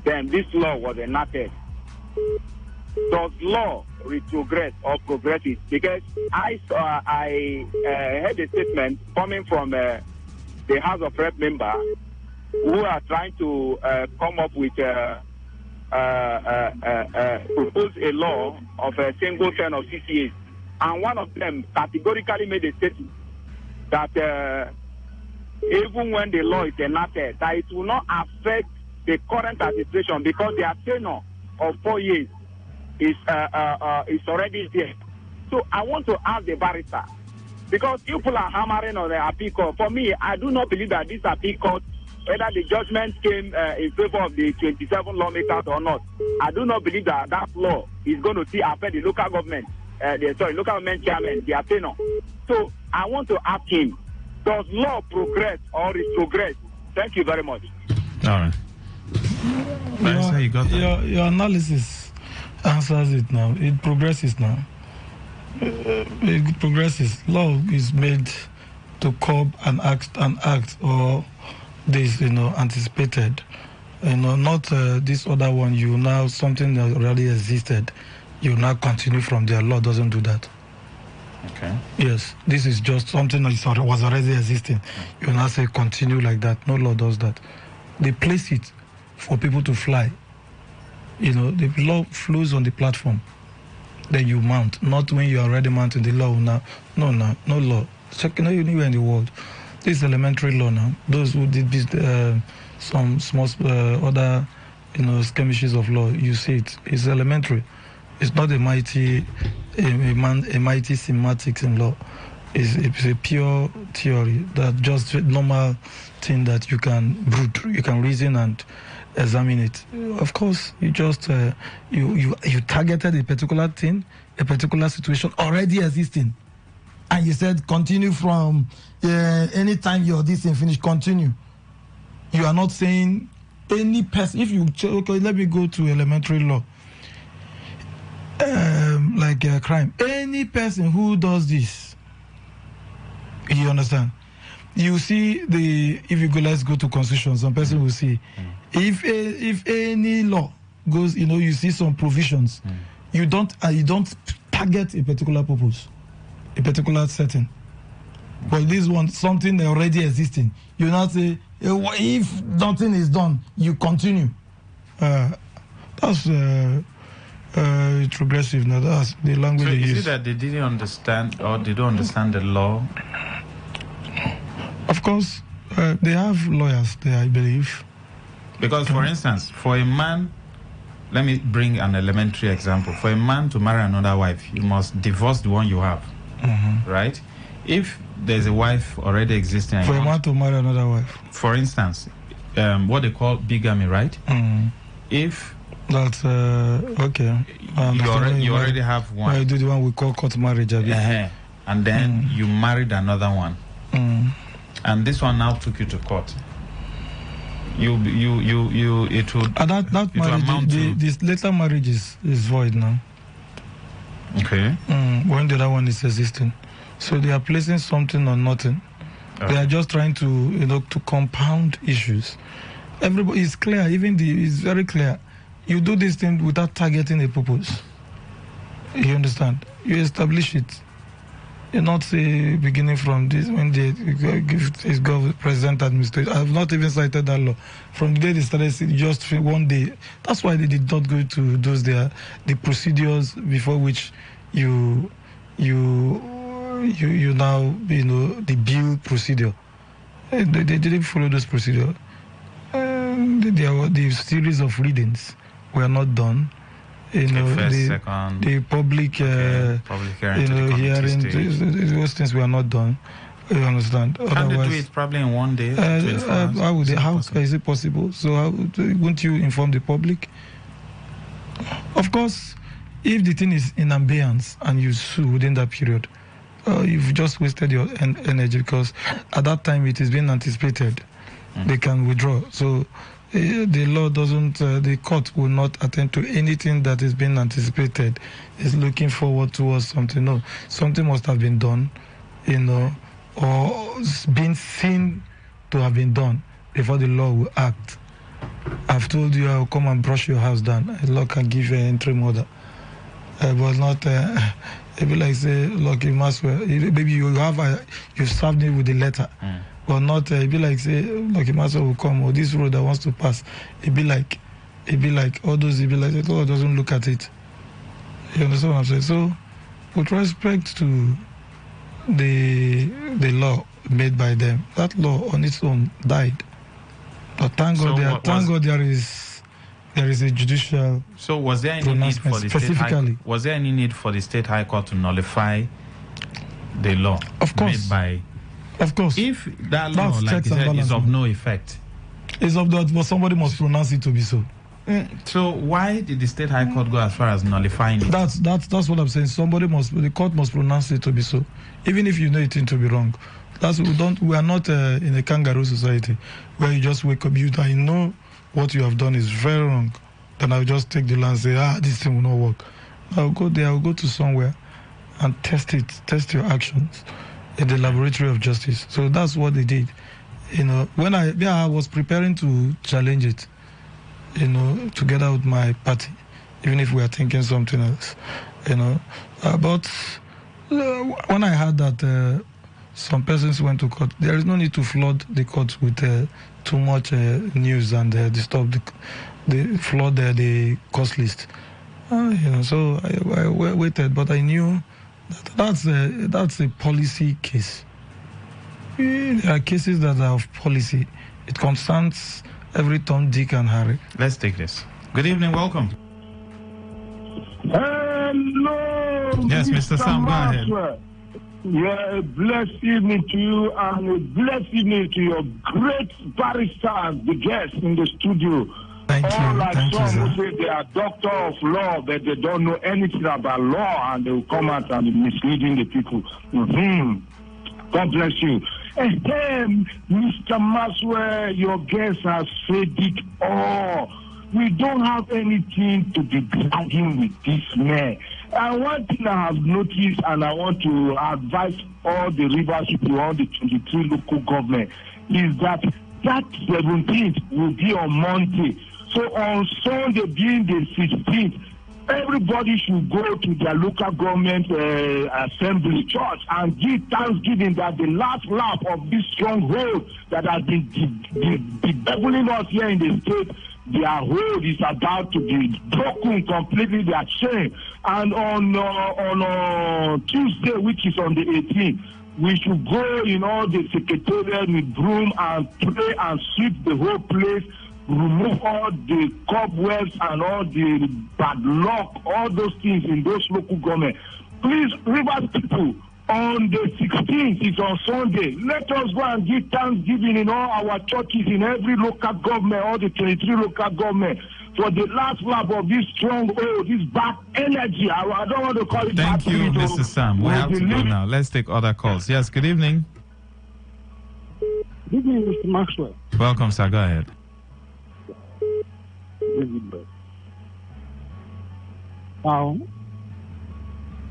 then this law was enacted. Does law retrogress or progresses? Because I heard a statement coming from the House of Rep member who are trying to come up with propose a law of a single term of 6 years. And one of them categorically made a statement that even when the law is enacted, that it will not affect the current administration because their tenure of 4 years is already there. So I want to ask the barrister, because people are hammering on the appeal court. For me, I do not believe that this appeal court, whether the judgment came in favor of the 27 lawmakers or not, I do not believe that that law is going to see affect the local government, local government chairman, their tenure. So I want to ask him, does law progress or retrogress? Thank you very much. All right. Your analysis answers it now. It progresses now. It progresses. Law is made to curb an act or this, anticipated. Not this other one. You now something that already existed. You now continue from there. Law doesn't do that. Okay. Yes, this is just something that was already existing. You now say continue like that. No law does that. They place it for people to fly. The law flows on the platform. Then you mount. Not when you are already mounting the law now. No law. Check anywhere in the world. This is elementary law now. Those who did this, some small other skirmishes of law, you see it. It's elementary. It's not a mighty semantics in law. It's a pure theory, that just normal thing that you can reason and examine it. Of course, you just you targeted a particular thing, a particular situation already existing, and you said continue from anytime your this thing finish, continue. You are not saying any person. If you okay, let me go to elementary law, like a crime. Any person who does this, you understand? You see if you go, let's go to constitution. Some person will see if any law goes, you see some provisions. You don't target a particular purpose, a particular setting. But this one, something already existing. You not say if nothing is done, you continue. That's regressive. Now that's the language. So they is use. it that they didn't understand or they don't understand the law? Of course, they have lawyers there, I believe. Because, for instance, for a man, let me bring an elementary example. For a man to marry another wife, you must divorce the one you have, right? If there's a wife already existing, for a man to marry another wife, for instance, what they call bigamy, right? If that's okay, you already have one. I do the one we call court marriage, and then you married another one. And this one now took you to court. It would that marriage, this later marriage is void now. Okay. When the other one is existing, so they are placing something on nothing. Okay. They are just trying to to compound issues. Everybody is clear. Even it's very clear. You do this thing without targeting a purpose. You understand? You establish it. You not say beginning from this when they give president administration. I have not even cited that law. From the day they started, just one day. That's why they did not go to those the procedures before which you now the bill procedure. They didn't follow those procedures. The series of readings were not done. The public hearing, those things were not done. You understand? Can they do it probably in one day? How is it possible? So won't you inform the public? Of course, if the thing is in abeyance and you sue within that period, you've just wasted your energy, because at that time it is being anticipated. They can withdraw. So the law doesn't, the court will not attend to anything that is being anticipated. It's looking forward towards something. No, something must have been done, or been seen to have been done before the law will act. I've told you I'll come and brush your house down. The law can give you an interim order. But not, it be like say, look, you must, maybe you served me with the letter. But not, it be like say, look, you must will come, or this road that wants to pass. It be like all those, it be like, the law doesn't look at it. You understand what I'm saying? So, with respect to the law made by them, that law on its own died. But thank God there is a judicial. So was there any need for the state high court to nullify the law? Of course. Made by? Of course. If that law, like you said, is of no effect, it's of that, but somebody must pronounce it to be so. So why did the state high court go as far as nullifying it? That's what I'm saying. The court must pronounce it to be so, even if you know it to be wrong. We are not in a kangaroo society where you just wake up, I know what you have done is very wrong, then I'll just take the law and say, this thing will not work. I'll go there, I'll go to somewhere and test your actions in the laboratory of justice. So that's what they did. When I was preparing to challenge it, together with my party, even if we are thinking something else, but when I heard that some persons went to court, there is no need to flood the court with too much news and disturb flood the cost list. So I waited, but I knew that's a policy case. There are cases that are of policy. It concerns every Tom, Dick, and Harry. Let's take this. Good evening, welcome. Hello. Yes, Mr. Sam, go ahead. Yeah, a blessed evening to you, and a blessed evening to your great barrister, the guest in the studio. Thank you. Like Thank some you, who say they are doctor of law, but they don't know anything about law, and they will come out and be misleading the people. God bless you. Mr. Maxwell, your guest has said it all. We don't have anything to be dragging with this man. And one thing I have noticed, and I want to advise all the Rivers people, all the 23 local government, is that 17th will be on Monday. So on Sunday, being the 16th, everybody should go to their local government assembly church and give thanksgiving that the last lap of this stronghold that has been bedeviling us here in the state, their hold is about to be broken completely, their chain. And on Tuesday, which is on the 18th, we should go in all the secretariat with broom and pray and sweep the whole place, remove all the cobwebs and all the bad luck, all those things in those local government. Please, Rivers people, on the 16th, it's on Sunday, let us go and give thanksgiving in all our churches, in every local government, all the 23 local government, for the last lap of this stronghold, this bad energy. I don't want to call it. Thank you, Mr. Sam. We have to go now. Let's take other calls. Yes, good evening. Good evening, Mr. Maxwell. Welcome, sir. Go ahead. Now,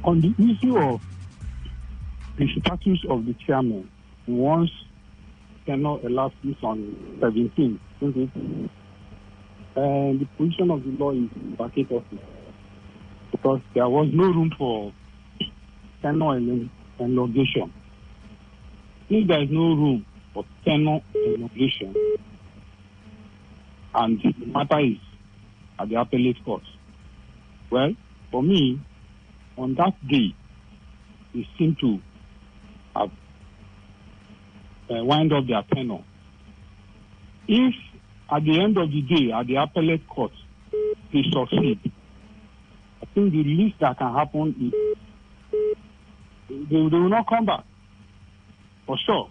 on the issue of the status of the chairman, once cannot elapse this on 17th, and the position of the law is vacate office because there was no room for tenure elongation. If there is no room for tenure elongation, and the matter is at the appellate court, well, for me, on that day, they seem to have wind up their tenure. If at the end of the day, at the appellate court, they succeed, I think the least that can happen is they will not come back. For sure,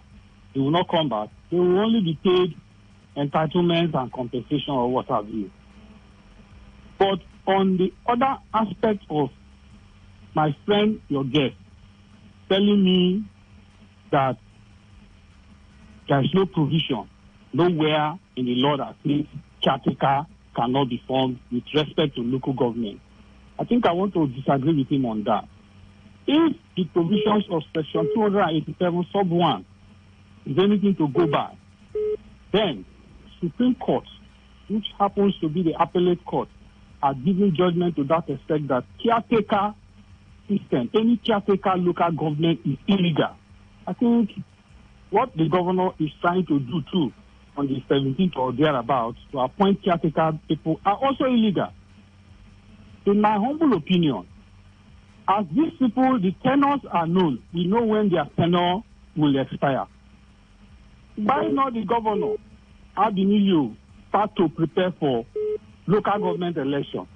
they will not come back. They will only be paid entitlements and compensation or what have you. But on the other aspect of my friend, your guest, telling me that there is no provision, nowhere in the law that says caretaker cannot be formed with respect to local government. I think I want to disagree with him on that. If the provisions of Section 287 sub 1 is anything to go by, then Supreme Court, which happens to be the appellate court, are giving judgment to that effect that caretaker system, any caretaker local government is illegal. I think what the governor is trying to do too on the 17th or thereabouts to appoint caretaker people are also illegal. In my humble opinion, as these people, the tenures are known, we know when their tenure will expire. Why not the governor, Abinilio, start to prepare for local government election?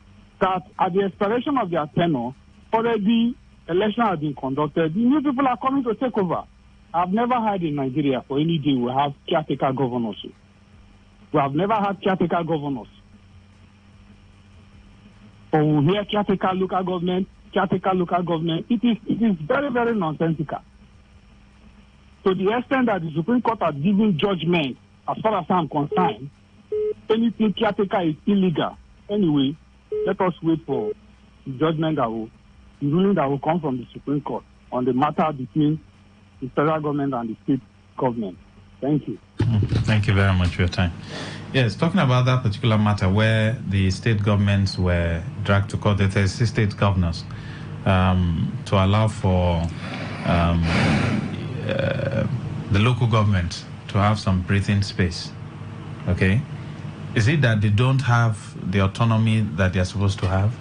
That at the expiration of their tenure, already election has been conducted. The new people are coming to take over. I've never heard in Nigeria for any day we have caretaker governors. We have never had caretaker governors. Or we hear caretaker local government, caretaker local government. It is very, very nonsensical. To the extent that the Supreme Court has given judgment, as far as I'm concerned, anything caretaker is illegal. Anyway, let us wait for the judgment the ruling that will come from the Supreme Court on the matter between the federal government and the state government. Thank you. Thank you very much for your time. Yes, talking about that particular matter where the state governments were dragged to court, the 36 state governors, to allow for the local government to have some breathing space. Okay? Is it that they don't have the autonomy that they are supposed to have?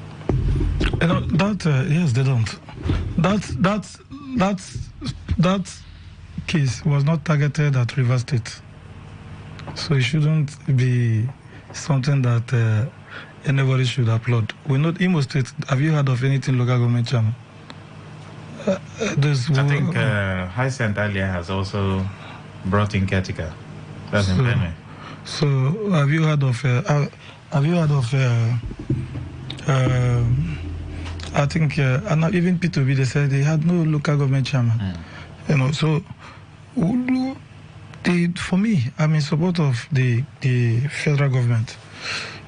Yes, they don't. That case was not targeted at Rivers State, so it shouldn't be something that anybody should applaud. We know Imo State. Have you heard of anything local government chairman? I think Hyacinth earlier has also brought in caretaker. That's in Benue. So have you heard of Have you heard of, I think, and even P2B, they said they had no local government chairman. You know, so for me, I'm in support of the federal government.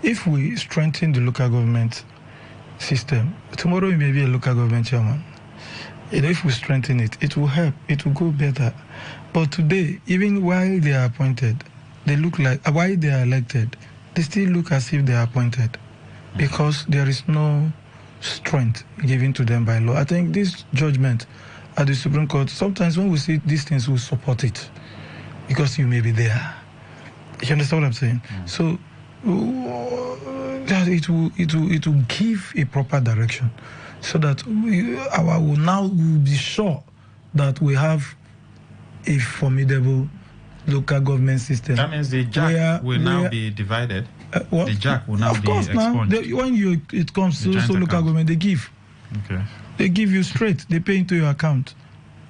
If we strengthen the local government system, tomorrow it may be a local government chairman. You know, if we strengthen it, it will help. It will go better. But today, even while they are appointed, they look like, while they are elected, they still look as if they are appointed because there is no strength given to them by law. I think this judgment at the Supreme Court, sometimes when we see these things, we support it because you may be there. You understand what I'm saying? So it will give a proper direction so that we will now be sure that we have a formidable local government system. That means the jack will now be divided. The jack will now be expunged. Of course, now when it comes to local government, they give. Okay. They give you straight. They pay into your account.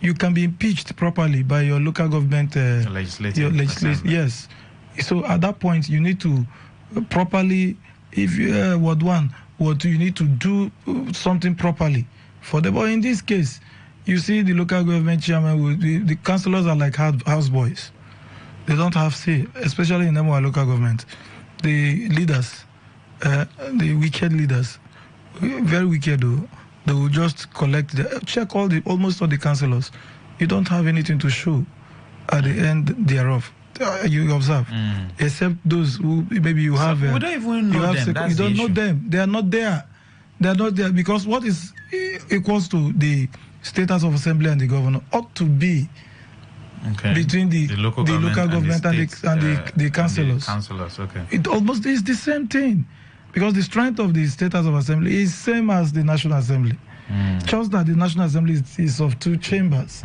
You can be impeached properly by your local government legislative. Yes. So at that point, you need to properly, if you you need to do something properly for them. But in this case, you see the local government chairman, the councillors are like houseboys. They don't have say, especially in our local government. The leaders, the wicked leaders, very wicked though, they will just collect, check almost all the councillors. You don't have anything to show at the end thereof. You observe, except those who maybe you have. We don't even know them. You don't know them. They are not there. They are not there because what is equals to the status of assembly and the governor ought to be between the local government and the councillors. Okay. It almost is the same thing because the strength of the status of assembly is same as the National Assembly. Just that the National Assembly is of two chambers,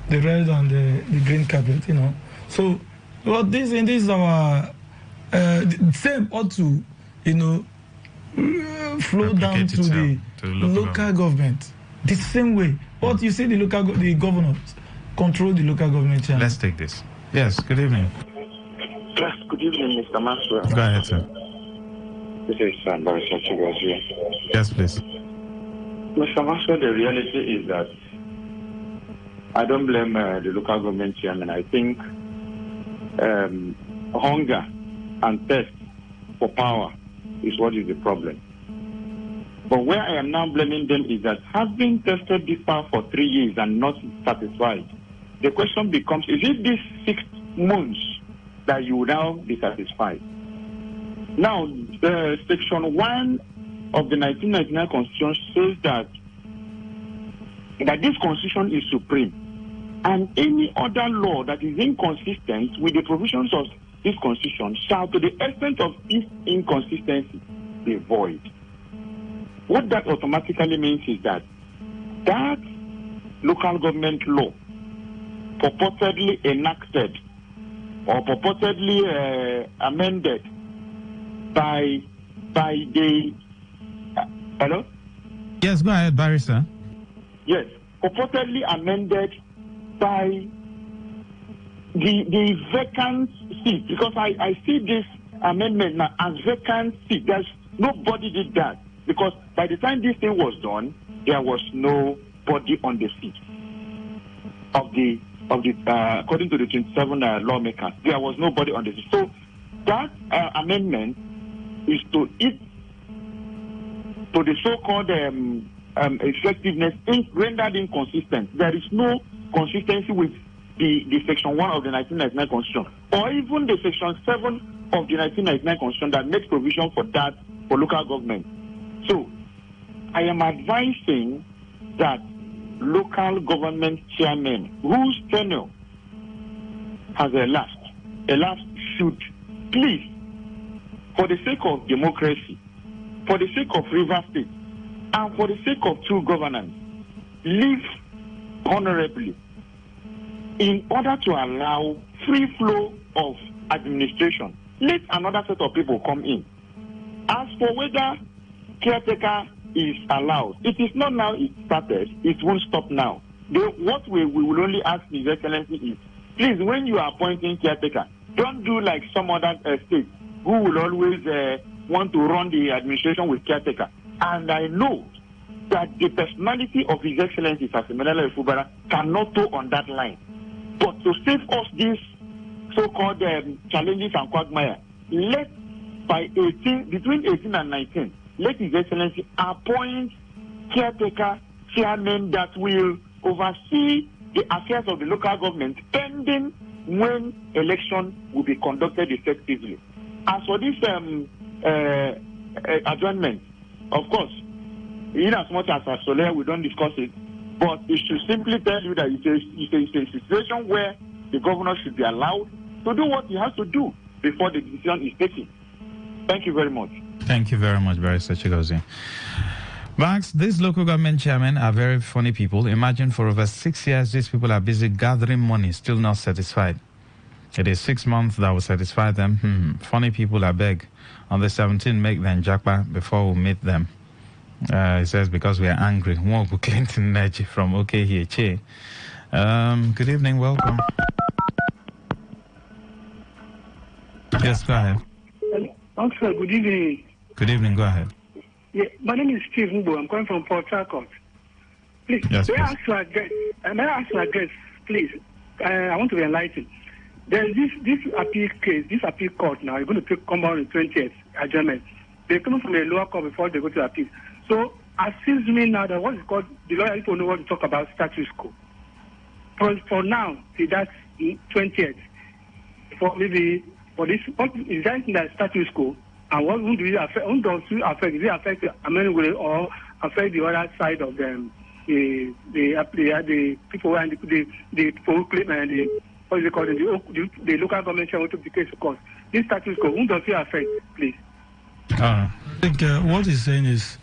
the red and the green carpet. You know, so. Well, this is our same ought to, flow down to the local government the same way. But you see, the governors control the local government channel. Let's take this. Yes. Good evening. Yes. Good evening, Mr. Maxwell. Go ahead, sir. This is Barrister Chigozie. Yes, please. Mr. Maxwell, the reality is that I don't blame the local government chairman. I think hunger and thirst for power is what is the problem. But where I am now blaming them is that having tested this power for 3 years and not satisfied, the question becomes, is it these 6 months that you will now be satisfied? Now, Section 1 of the 1999 Constitution says that this Constitution is supreme. And any other law that is inconsistent with the provisions of this Constitution shall, to the extent of its inconsistency, be void. What that automatically means is that local government law purportedly enacted or purportedly amended by the... hello? Yes, go ahead, Barrister. Yes, purportedly amended by the vacant seat, because I see this amendment now as vacant seat. Nobody did that, because by the time this thing was done, there was nobody on the seat of the according to the 27 lawmakers, there was nobody on the seat. So that amendment is to the so-called effectiveness rendered inconsistent. There is no consistency with the Section 1 of the 1999 Constitution, or even the Section 7 of the 1999 Constitution that makes provision for that for local government. So, I am advising that local government chairmen whose tenure has elapsed should please, for the sake of democracy, for the sake of River State, and for the sake of true governance, live honorably in order to allow free flow of administration. Let another set of people come in. As for whether caretaker is allowed, it is not now it started, it won't stop now. What we will only ask His Excellency is, please, when you are appointing caretaker, don't do like some other states who will always want to run the administration with caretaker. And I know that the personality of His Excellency Sasemenala Ifubara cannot go on that line. But to save us these so-called challenges and quagmire, let between 18 and 19, let His Excellency appoint caretaker chairmen that will oversee the affairs of the local government pending when election will be conducted effectively. As for this adjournment, of course, in as much as Soler, we don't discuss it, but it should simply tell you that it's a situation where the governor should be allowed to do what he has to do before the decision is taken. Thank you very much. Thank you very much, Barrister Chigozie. Max, these local government chairmen are very funny people. Imagine for over 6 years, these people are busy gathering money, still not satisfied. It is 6 months that will satisfy them. Funny people, I beg. On the 17th, make them jackpot before we meet them. He says, because we are angry. Mwogu Clinton Neji from OKHA. Good evening, welcome. Yes, go ahead. Sir, good evening. Good evening, go ahead. Yeah, my name is Steve Mbo. I'm calling from Port Harcourt. Please, yes, may I ask your address, please? I want to be enlightened. There is this appeal case, this appeal court now. You're going to come out on the 20th adjournment. They're coming from a lower court before they go to appeal. So, assist me now that what is called, the lawyer people know what to talk about status quo. For now, see, that's 20th. For maybe, for this, what is that in that status quo? And what who do it affect? Who does it affect? Does it affect America or affect the other side of them? The people and the people who claim and the what is it called? The local government shall take the case of course. This status quo, who does it affect, please? I think what he's saying is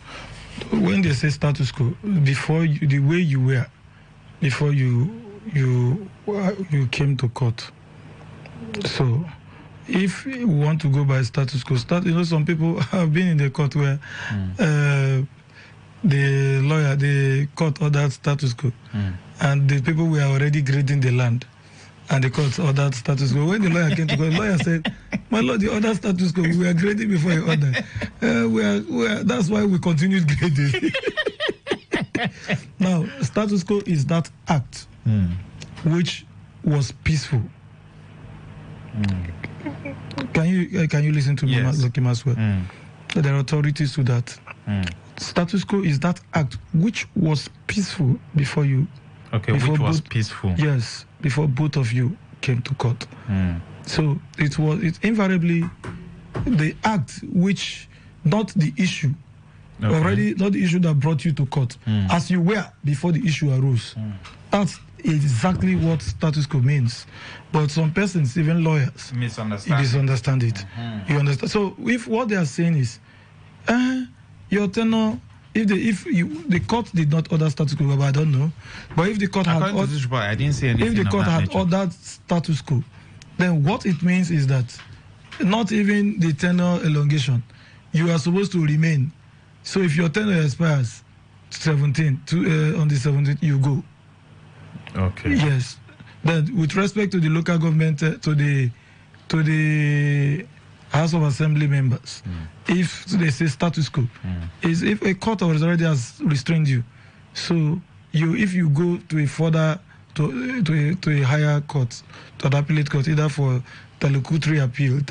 when they say status quo, before you, the way you were, before you came to court. So if you want to go by status quo, some people have been in the court where the court ordered status quo, and the people were already grading the land, and the court ordered status quo. When the lawyer came to court, the lawyer said, "My lord, the order status quo, we were grading before you ordered. That's why we continued grading." Now, status quo is that act which was peaceful. Can you listen to me, Lokim, as well? There are authorities to that. Status quo is that act which was peaceful before you. Okay, which was peaceful. Yes, before both of you came to court. So it's invariably the act which, not the issue. Okay. Already not the issue that brought you to court, as you were before the issue arose. That's exactly what status quo means. But some persons, even lawyers, misunderstand it. You understand? So if what they are saying is, your tenor, if the court did not order status quo, but I don't know. But if the court had ordered status quo, then what it means is that not even the tenor elongation, you are supposed to remain. So if your tenure expires on the 17th, you go. Okay. Yes. Then with respect to the local government, to the House of Assembly members, if they say status quo, is if a court already has restrained you, so if you go to a further to a higher court, to an appellate court, either for interlocutory appeal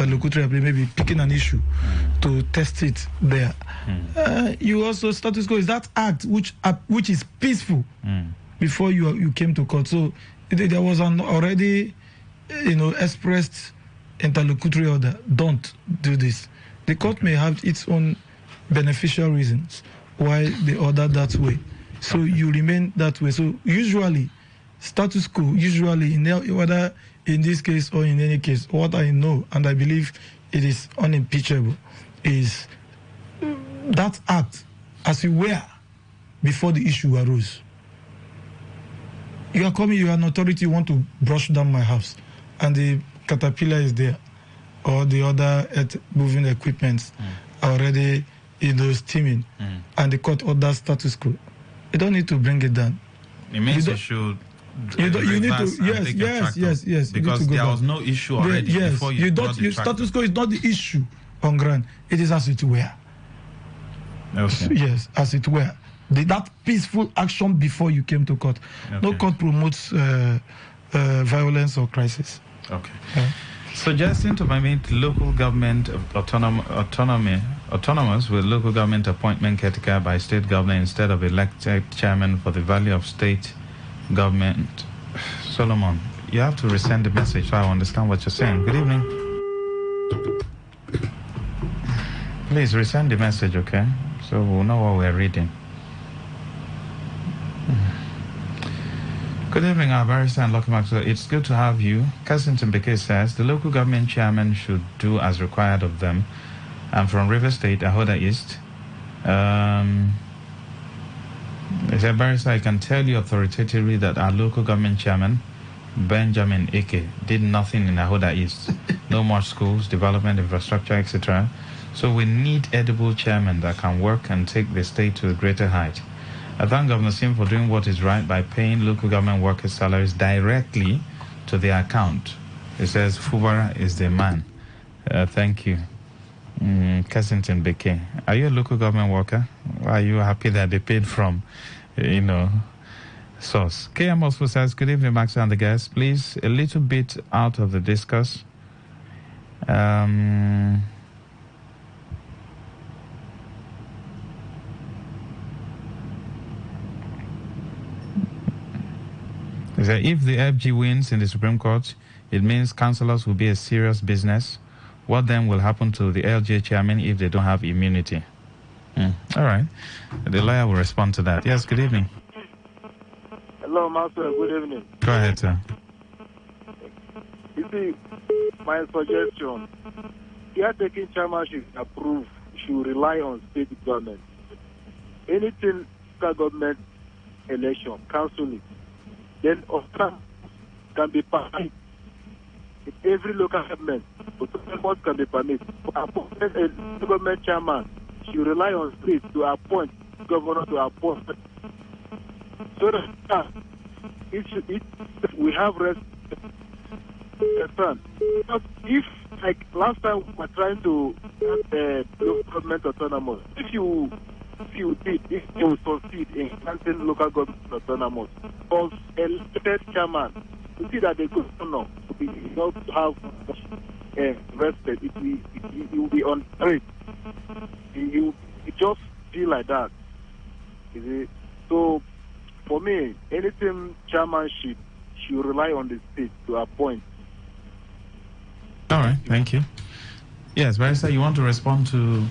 maybe picking an issue to test it there. You also, status quo is that act which is peaceful before you came to court. So there was an already expressed interlocutory order. Don't do this. The court may have its own beneficial reasons why they order that way. So you remain that way. So usually status quo, whether in this case or in any case, what I know and I believe it is unimpeachable is that act as you were before the issue arose. You are coming, you are an authority, you want to brush down my house, and the caterpillar is there, or the other moving equipment already steaming, and the court orders status quo. You don't need to bring it down. It means you should. You need to, yes. Because there was no issue already before you brought the status quo is not the issue on ground. It is as it were. Okay. Yes, as it were. That peaceful action before you came to court. Okay. No court promotes violence or crisis. Okay. Yeah. Suggesting to permit local government autonomous with local government appointment caretaker by state government instead of elected chairman for the value of state government. Solomon, you have to resend the message so I understand what you're saying. Good evening. Please resend the message, okay? So we'll know what we're reading. Good evening, our barrister and Lucky Maxwell. It's good to have you. Cassington Beke says the local government chairman should do as required of them. I'm from River State, Ahoda East. As a barrister, I can tell you authoritatively that our local government chairman, Benjamin Eke, did nothing in Ahoda East. No more schools, development, infrastructure, etc. So we need edible chairmen that can work and take the state to a greater height. I thank Governor Sim for doing what is right by paying local government workers' salaries directly to their account. It says Fubara is the man. Thank you. Cassington Beke. Are you a local government worker? Are you happy that they paid from, source? KM also says, good evening, Max and the guests. Please, a little bit out of the discourse. If the FG wins in the Supreme Court, it means councillors will be a serious business. What then will happen to the LGA chairman if they don't have immunity? All right. The lawyer will respond to that. Yes, good evening. Hello, Master. Good evening. Go ahead, sir. You see, my suggestion, caretaking chairmanship approved should rely on state government. Anything government election, council, then autonomous can be permitted. In every local government, autonomous can be permitted. Appointment a government chairman should rely on state to appoint governor to appoint. So that if we have rest, if like last time we were trying to have local government autonomous, if you succeed in granting local government autonomous, because elected chairman, you see that the governor will not have respect. It will be on trade. You just feel like that. So for me, anything chairmanship should rely on the state to appoint. All right, thank you. Yes, Barrister, you want to respond to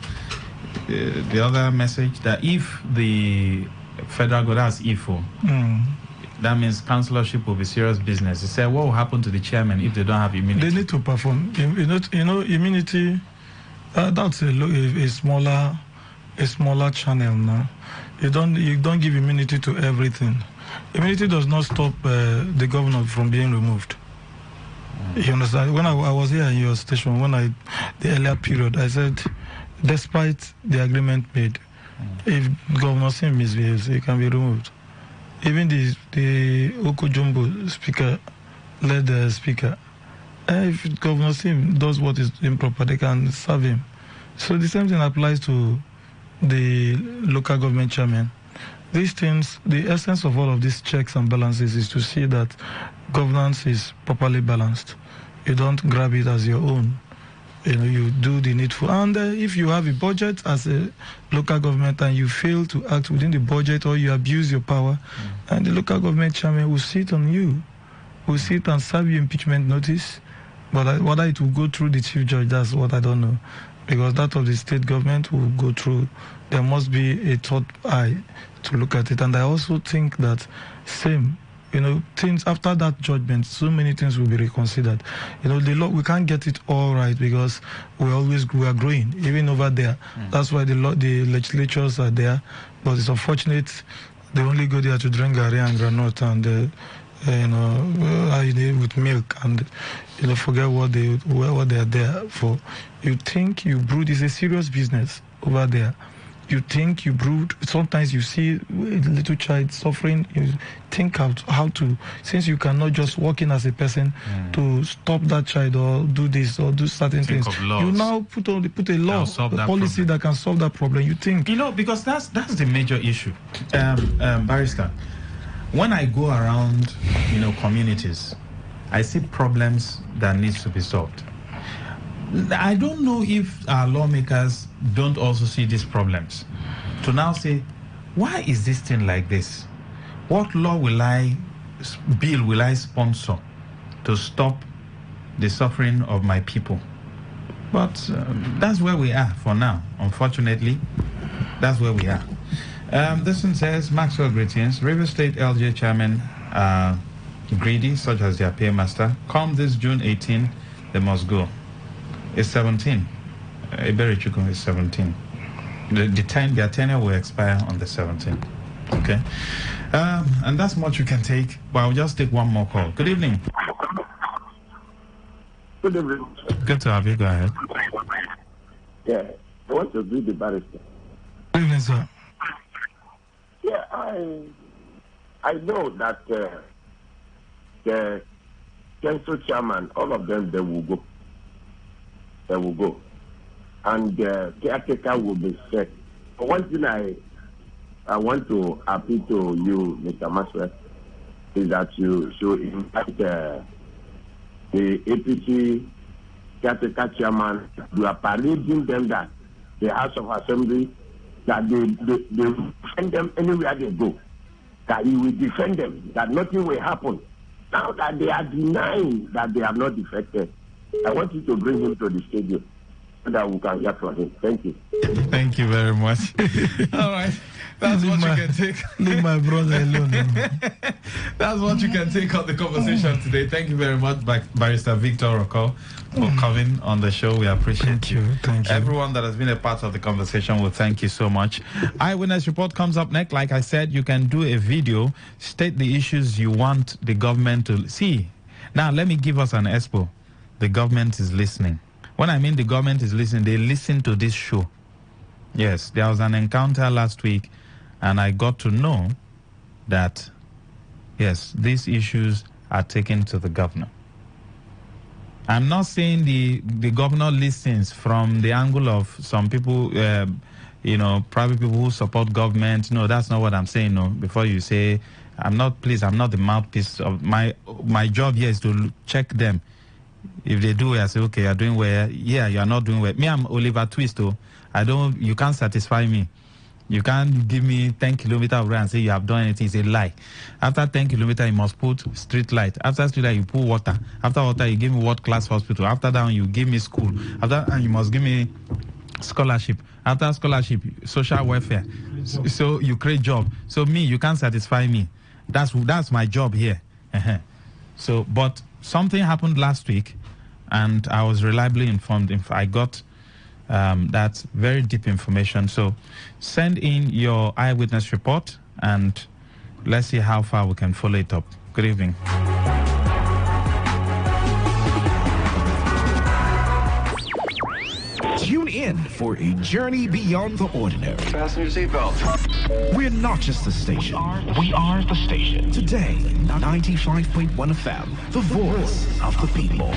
the other message that if the federal government has IFO, that means councillorship will be serious business. He said, what will happen to the chairman if they don't have immunity? They need to perform. Immunity. That's a smaller channel now. You don't give immunity to everything. Immunity does not stop the governor from being removed. You understand? When I was here in your station, the earlier period, I said, despite the agreement made, if Governor Sim misbehaves, he can be removed. Even the Okojumbo speaker, led the speaker, if Governor Sim does what is improper, they can serve him. So the same thing applies to the local government chairman. These things, the essence of all of these checks and balances is to see that governance is properly balanced. You don't grab it as your own. You do the needful. And if you have a budget as a local government and you fail to act within the budget or you abuse your power, and the local government chairman will sit on you, will sit and serve you impeachment notice. But whether it will go through the chief judge, that's what I don't know. Because that of the state government will go through. There must be a third eye to look at it. And I also think that things after that judgment, so many things will be reconsidered. The law, we can't get it all right because we are growing, even over there. That's why the legislatures are there. But it's unfortunate they only go there to drink garri and granite and with milk and forget what they are there for. You think you brood is a serious business over there. you think, you brood. Sometimes you see a little child suffering, you think how to, since you cannot just walk in as a person to stop that child or do this or do certain things. You now put a law, a policy that can solve that problem. You think, because that's the major issue, Barrister. When I go around, communities, I see problems that needs to be solved. I don't know if our lawmakers don't also see these problems. To now say, why is this thing like this? What bill will I sponsor to stop the suffering of my people? But that's where we are for now. Unfortunately, that's where we are. This one says, Maxwell greetings. River State LJ chairman greedy, such as their paymaster. Come this June 18, they must go. It's 17. Iberichuku is 17. Their tenure will expire on the 17th. Okay. And that's much you can take, but I'll just take one more call. Good evening. Good evening. Good to have you. Go ahead. Yeah, I want to be the barrister. Good evening, sir. Yeah, I know that the council chairman, all of them, they will go. They will go. And the caretaker will be set. But one thing I want to appeal to you, Mr. Maxwell, is that you should invite the APC caretaker chairman. You are parading them that the House of Assembly, that they defend them anywhere they go. That he will defend them, that nothing will happen. Now that they are denying that they have not defected, I want you to bring him to the stadium so that we can hear from him. Thank you. Thank you very much. All right. That's what you can take. Leave my brother alone. That's what you can take on the conversation today. Thank you very much, Barrister Victor Rocco, for coming on the show. We appreciate you. Thank you. Everyone that has been a part of the conversation will thank you so much. Eyewitness Report comes up next. Like I said, you can do a video, state the issues you want the government to see. Now, let me give us an expo. The government is listening. When I mean the government is listening, they listen to this show. Yes, there was an encounter last week, and I got to know that, yes, these issues are taken to the governor. I'm not saying the governor listens from the angle of some people, private people who support government. No, that's not what I'm saying. No, before you say, I'm not the mouthpiece of my job here is to check them. If they do well, I say, okay, you're doing well. Yeah, you're not doing well. Me, I'm Oliver Twist, though. You can't satisfy me. You can't give me 10 kilometers of road and say you have done anything. It's a lie. After 10 kilometers, you must put street light. After street light, you put water. After water, you give me world-class hospital. After that, you give me school. After that, you must give me scholarship. After scholarship, social welfare. So you create job. So me, you can't satisfy me. That's my job here. So, but something happened last week, and I was reliably informed. If I got that very deep information. So send in your eyewitness report, and let's see how far we can follow it up. Good evening. Tune in for a journey beyond the ordinary. Fasten your seatbelt. We're not just a station. We are the station. Today, 95.1 FM, the voice of the people.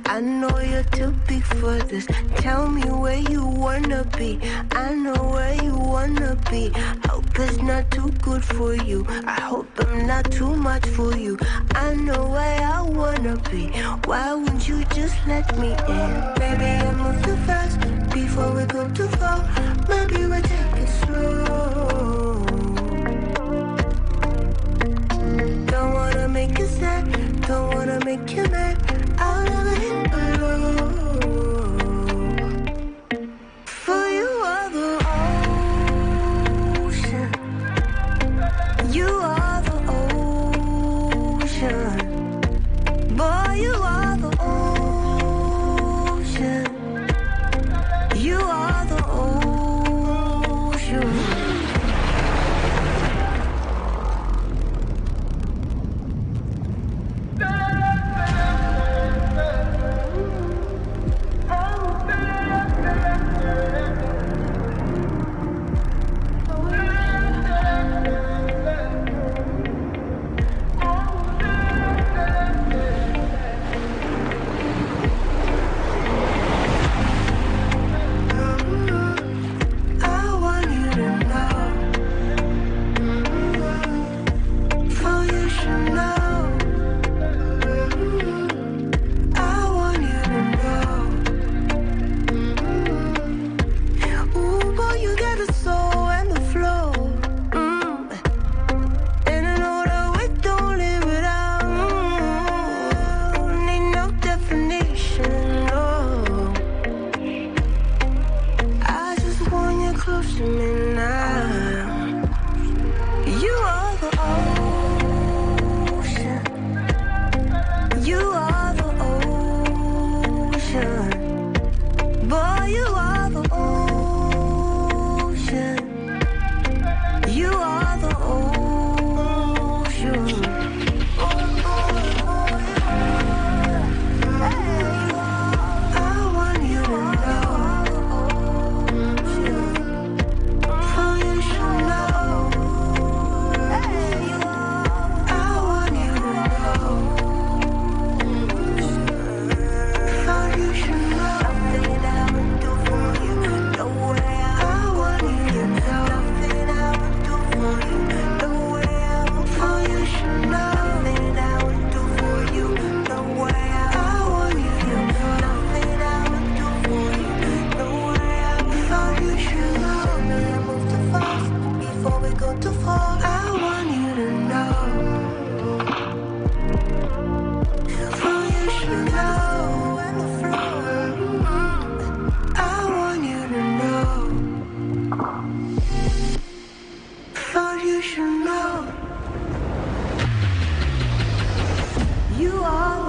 I know you're too big for this. Tell me where you wanna be. I know where you wanna be. Hope it's not too good for you. I hope I'm not too much for you. I know where I wanna be. Why won't you just let me in? Maybe I move too fast before we go too far. Maybe we'll take it slow. Don't wanna make you sad. Don't wanna make you mad. I'll never hit below. For you are the ocean. You are the to me now. You are the ocean. You are the ocean. Boy, you are the ocean. You are the ocean. I want you to know. So you should know. I want you to know. So you should know. Nothing I would do for you. No way I want you to know. Nothing I would do for you. No way I would. So you should know. Nothing I would do for you. No way I want you to know. Nothing I would do for you. No way I would. So you should know. Better move too fast before we go too far. I want you to know. So you should know. When the floor. I want you to know. So you should know. You are the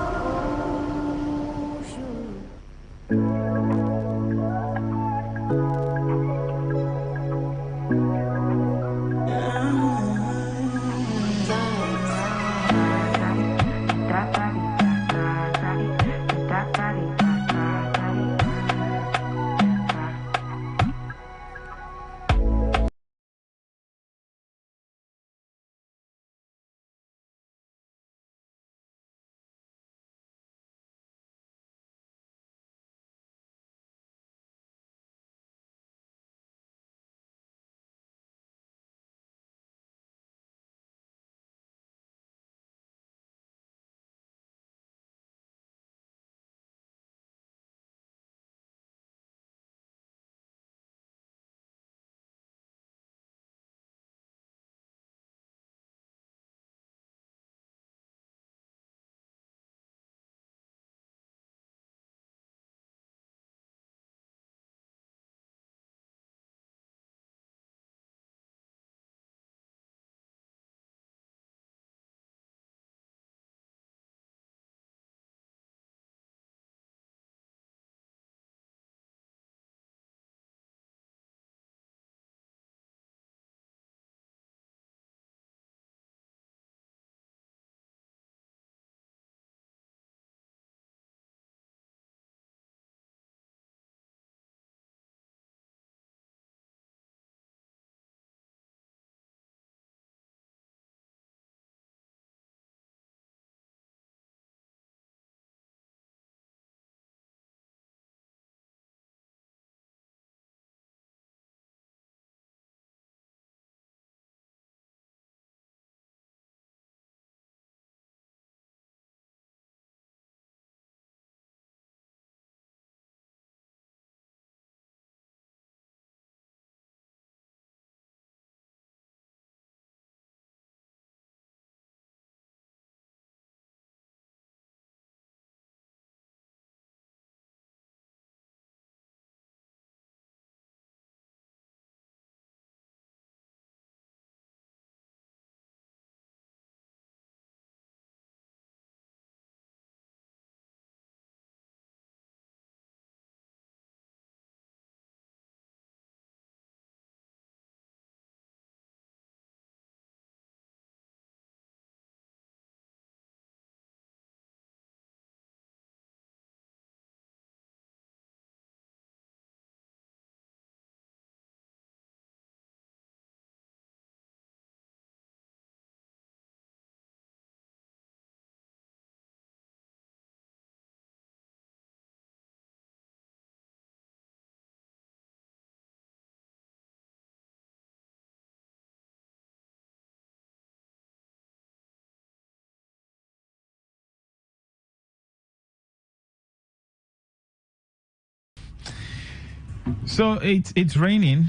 So it's raining,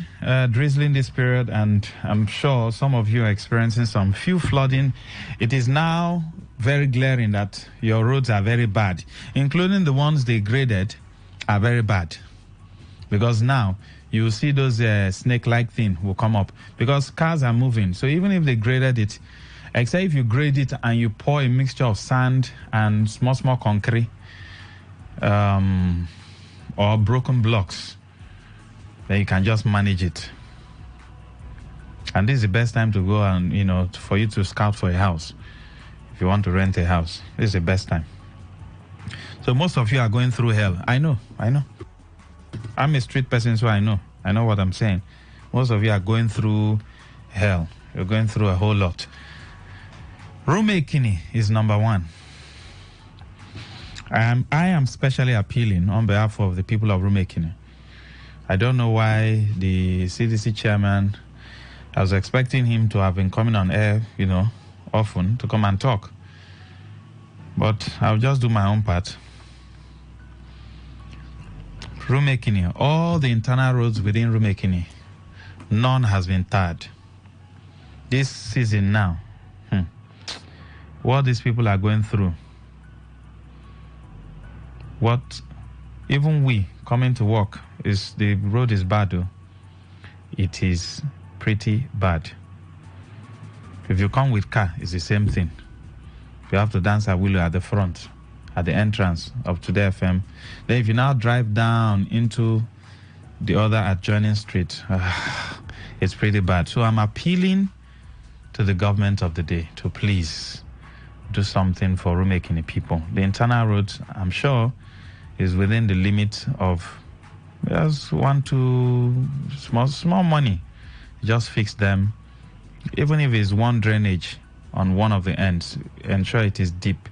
drizzling this period, and I'm sure some of you are experiencing some few flooding. It is now very glaring that your roads are very bad, including the ones they graded are very bad. Because now you see those snake-like thing will come up because cars are moving. So even if they graded it, except if you grade it and you pour a mixture of sand and small concrete or broken blocks, then you can just manage it. And this is the best time to go and, for you to scout for a house. If you want to rent a house, this is the best time. So most of you are going through hell. I know. I'm a street person, so I know what I'm saying. Most of you are going through hell. You're going through a whole lot. Rumekini is number one. I am specially appealing on behalf of the people of Rumekini. I don't know why the CDC chairman, I was expecting him to have been coming on air, often to come and talk. But I'll just do my own part. Rumekini, all the internal roads within Rumekini, none has been tarred. This season now, what these people are going through, what even we coming to work, is the road is bad though. It is pretty bad. If you come with car, it's the same thing. You have to dance a willow at the front, at the entrance of Today FM. Then if you now drive down into the other adjoining street, it's pretty bad. So I'm appealing to the government of the day to please do something for Rumekini people. The internal roads, I'm sure, is within the limit of just small money. Just fix them. Even if it's one drainage on one of the ends, ensure it is deep,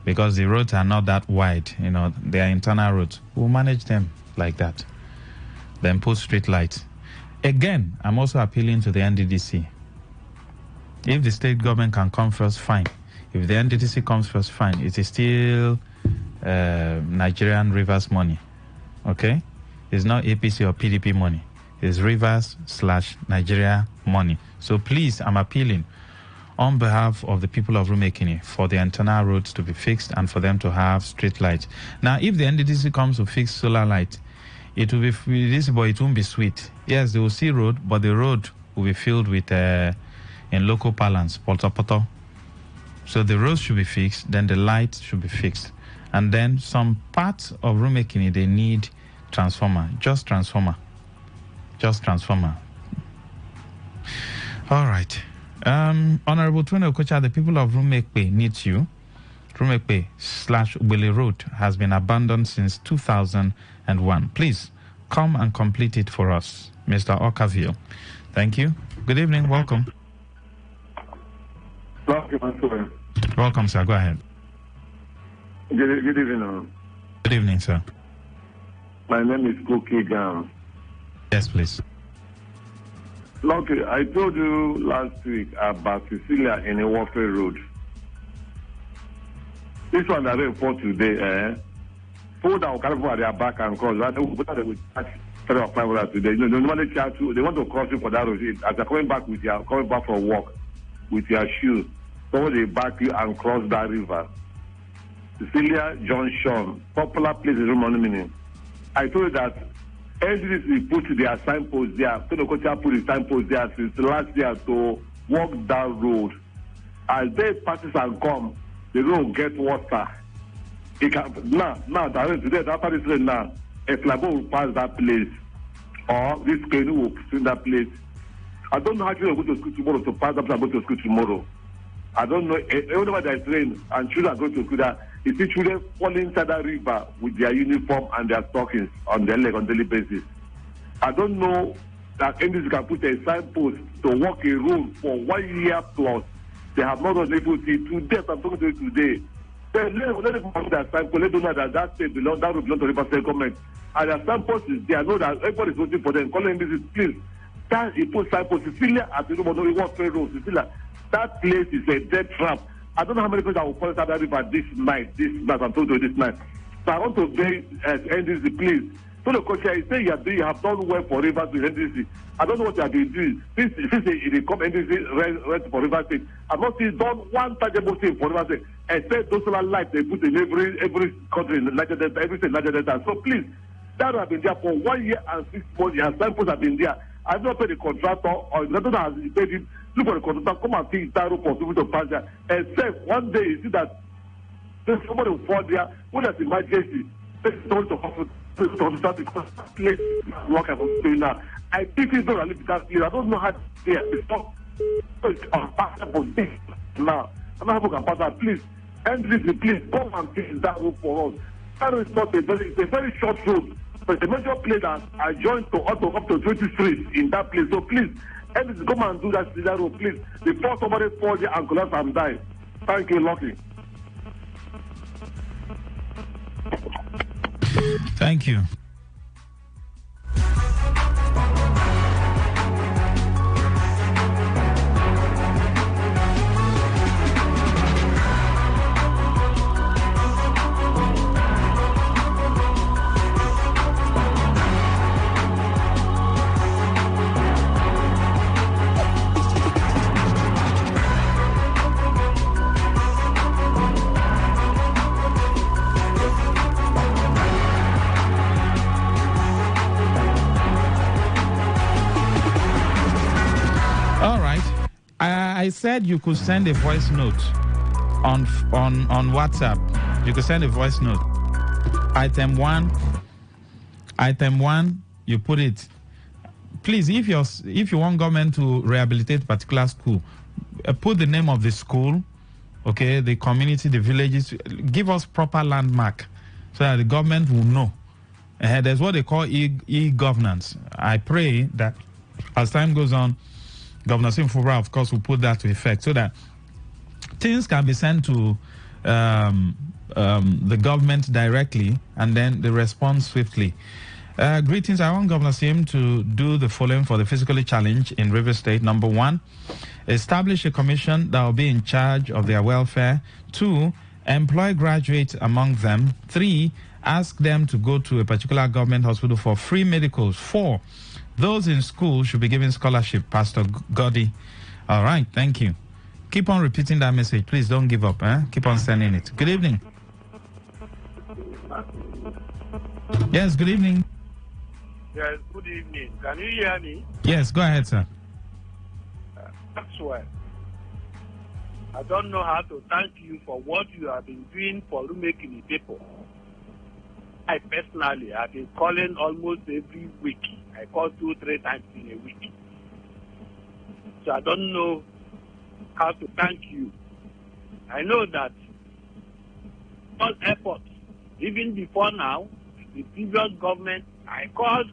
because the roads are not that wide. They are internal roads. We'll manage them like that. Then put street lights. Again, I'm also appealing to the NDDC. If the state government can come first, fine. If the NDDC comes first, fine. It is still Nigerian Rivers money. Okay? It's not APC or PDP money. It's Rivers/Nigeria money. So please, I'm appealing on behalf of the people of Rumekini for the internal roads to be fixed and for them to have street lights. Now, if the NDDC comes to fix solar light, it will be visible, it won't be sweet. Yes, they will see road, but the road will be filled with, in local parlance, poto. So the roads should be fixed, then the lights should be fixed. And then some parts of Rumekini, they need transformer. Just transformer. All right. Honorable Twin Okocha, the people of Rumekpe needs you. Rumekpe/Ubele Road has been abandoned since 2001. Please come and complete it for us, Mr. Okaville. Thank you. Good evening. Welcome. Welcome, sir. Go ahead. Good evening. Good evening, sir. My name is Koki Gam. Yes, please. Look, I told you last week about Cecilia in a Warfare Road. This one that they for today, food that will carry for their back and cross. They will charge 3 or 5 hours today. They normally charge they want to cross you for that road. As they're coming back from work with your shoes, so they back you and cross that river. Cecilia Junction, popular place in Roman. I told you that NDDC put their signpost there. Tonokocha put his signpost there since last year to walk that road. As they passes and come, the road will get water. It can, now, today, after this rain now, a flyboat will pass that place, or this canoe will swim that place. I don't know how children will go to school tomorrow to pass up and go to school tomorrow. I don't know. Whenever there is rain and children are going to school, you see children falling inside that river with their uniform and their stockings on their leg on daily basis. I don't know that NDC can put a signpost to walk a road for 1 year plus. They have not been able to see today. I'm talking to you today. Then let them put that signpost. Let them know that state belongs, that road belongs to the River State government. And the signpost is there. I know that everybody is waiting for them. Calling NDC, please. That he put signpost. Cecilia at the road, no, Warfare Road. Cecilia. That place is a dead trap. I don't know how many people that will fall inside that river this night. I'm told you this night. So I want to beg NDC, please. So the coach here, say you have done well for rivers with NDC. I don't know what you have been doing. Since they come NDC rent for River State, I've not seen done one tangible thing for River State, except those solar lights they put in every country in Nigeria Delta, every state in Nigeria Delta. So please, That have been there for 1 year and 6 months. His signposts have been there. I've not paid the contractor, or the contractor has paid him. Look for the contractor, come and fix that road for people to pass there. Except one day you see that somebody will fall there when there's emergency. Take someone to hospital because that place work I'm doing now. I think it's not really that place. I don't know how to say it. It's unpassable now. I'm not going to pass that. Please, NDC, please come and fix that road for us. That road is not it's a very short road. But the major place that I joined to up to 20 streets in that place. So please, NDC, come and do that road, please. Before somebody falls there and collapse and die. Thank you, Lucky. Thank you. I said you could send a voice note on WhatsApp. You could send a voice note. Item one, you put it. Please, if you want government to rehabilitate a particular school, put the name of the school, okay, the community, the villages. Give us proper landmark so that the government will know. There's what they call e-governance. I pray that as time goes on, Governor Simfura, of course, will put that to effect so that things can be sent to the government directly and then they respond swiftly. Greetings. I want Governor Sim to do the following for the physically challenged in River State. Number 1, establish a commission that will be in charge of their welfare. 2, employ graduates among them. 3, ask them to go to a particular government hospital for free medicals. 4, those in school should be given scholarship. Pastor Godi. All right, thank you. Keep on repeating that message. Please don't give up. Keep on sending it. Good evening. Yes, good evening. Yes, good evening. Can you hear me? Yes, go ahead, sir. Maxwell, I don't know how to thank you for what you have been doing for remaking the people. I personally have been calling almost every week. I call 2-3 times in a week. So I don't know how to thank you. I know that all efforts, even before now, the previous government, I called,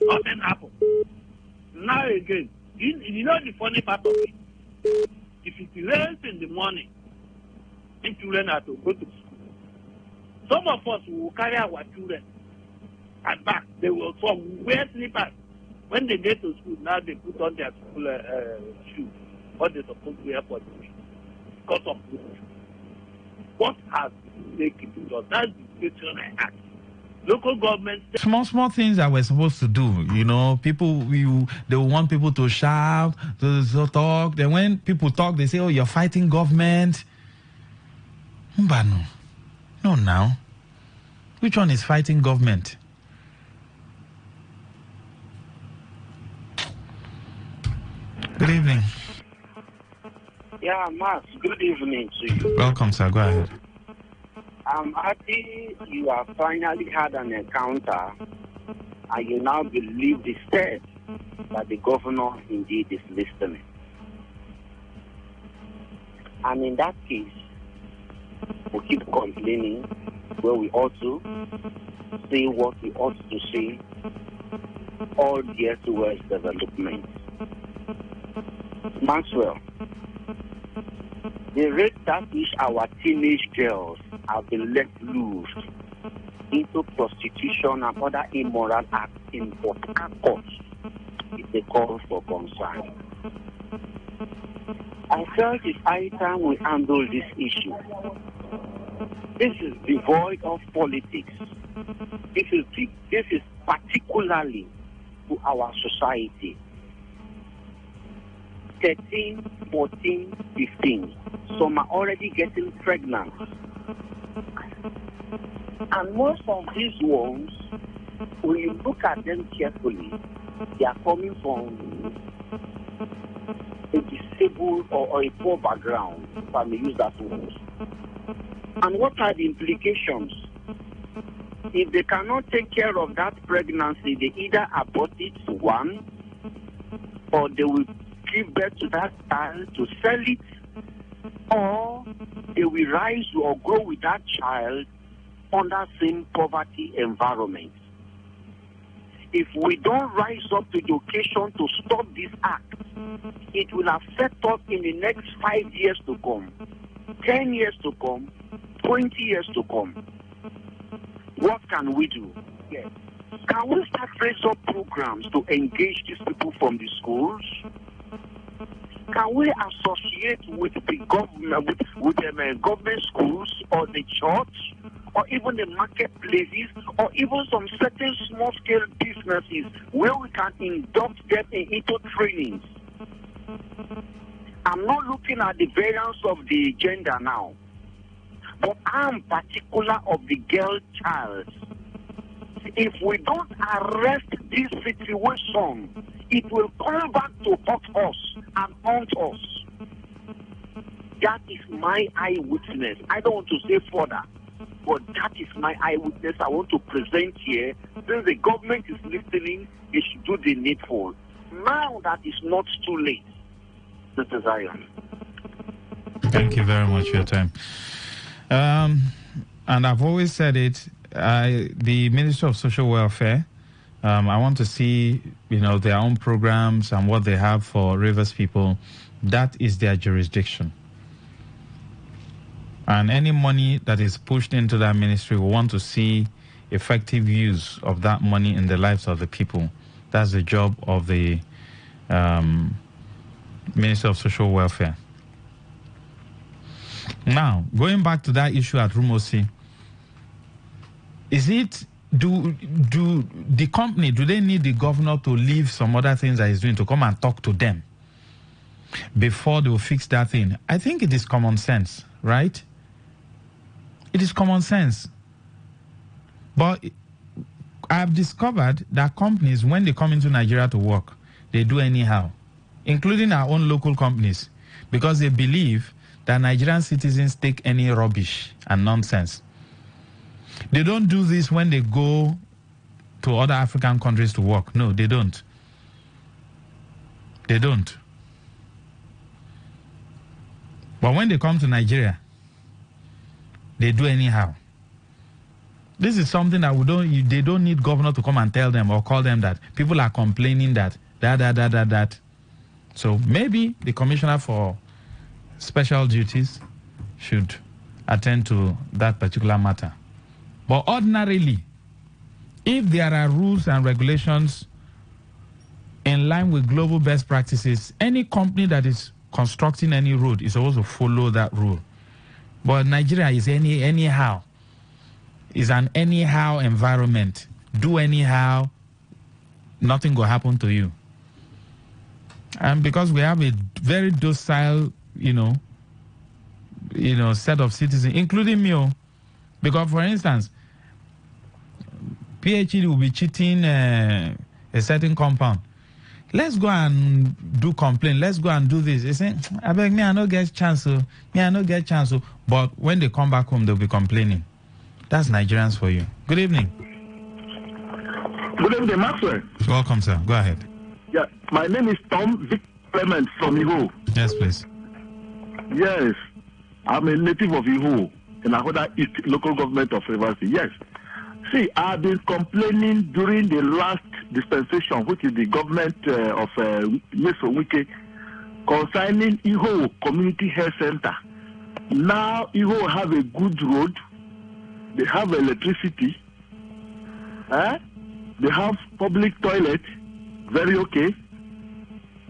nothing happened. Now again, you know the funny part of it? If it rains in the morning, the children have to go to school. Some of us will carry our children at back. They will wear slippers. When they get to school, now they put on their school shoes. What they're supposed to wear for the week. Because of this. What has been taken? Because that's the question I ask. Local government. Small things that we're supposed to do. You know, people, they want people to shout, to talk. Then when people talk, they say, oh, you're fighting government. Mbano. No, now. Which one is fighting government? Good evening. Yeah, Max, good evening to you. Welcome, sir. Go ahead. I'm happy you have finally had an encounter and you now believe the steps that the governor indeed is listening. And in that case, we keep complaining where we ought to say what we ought to say, all geared towards development. Maxwell, the rate at which our teenage girls have been let loose into prostitution and other immoral acts in Port Harcourt is a cause for concern. I felt it's high time we handle this issue. This is devoid of politics. This is particularly to our society. 13, 14, 15. Some are already getting pregnant. And most of these ones, when you look at them carefully, they are coming from a disabled or a poor background, if I may use that word. And what are the implications? If they cannot take care of that pregnancy, they either abort it, one, or they will give birth to that child to sell it, or they will rise or grow with that child under same poverty environment. If we don't rise up to the occasion to stop this act, it will affect us in the next 5 years to come, 10 years to come, 20 years to come. What can we do? Yes. Can we start raise up programs to engage these people from the schools? Can we associate with the government, with the government schools or the church, or even the marketplaces, or even some certain small-scale businesses where we can induct them into trainings? I'm not looking at the variance of the gender now, but I'm particular of the girl child. If we don't arrest this situation, it will come back to haunt us and haunt us. That is my eyewitness. I don't want to say further, but that is my eyewitness I want to present here. Since the government is listening, they should do the needful. Now that is not too late, Mr. Zion. Thank you very much for your time. And I've always said it, the Ministry of Social Welfare, I want to see, their own programs and what they have for Rivers people. That is their jurisdiction. And any money that is pushed into that ministry, we want to see effective use of that money in the lives of the people. That's the job of the Ministry of Social Welfare. Now, going back to that issue at Rumosi, do the company, do they need the governor to leave some other things that he's doing to come and talk to them before they will fix that thing? I think it is common sense, right? It is common sense. But I've discovered that companies, when they come into Nigeria to work, they do anyhow, including our own local companies, because they believe that Nigerian citizens take any rubbish and nonsense. They don't do this when they go to other African countries to work. No, they don't. They don't. But when they come to Nigeria, they do anyhow. This is something that they don't need governor to come and tell them or call them that. People are complaining that. So maybe the commissioner for special duties should attend to that particular matter. But ordinarily, if there are rules and regulations in line with global best practices, any company that is constructing any road is supposed to follow that rule. But Nigeria is anyhow. It's an anyhow environment. Do anyhow, nothing will happen to you. And because we have a very docile, set of citizens, including me. Because, for instance, PhD will be cheating a certain compound. Let's go and do complaint. Let's go and do this. They say, I beg me, I don't get chance. But when they come back home, they'll be complaining. That's Nigerians for you. Good evening. Good evening, Maxwell. Welcome, sir. Go ahead. Yeah, my name is Tom Vic Clement from Iho. Yes, please. Yes, I'm a native of Iho in Ahoda East local government of Rivers. Yes. See, I've been complaining during the last dispensation, which is the government of Meso Wike, concerning Iho Community Health Center. Now, Iho have a good road. They have electricity. They have public toilet. Very okay.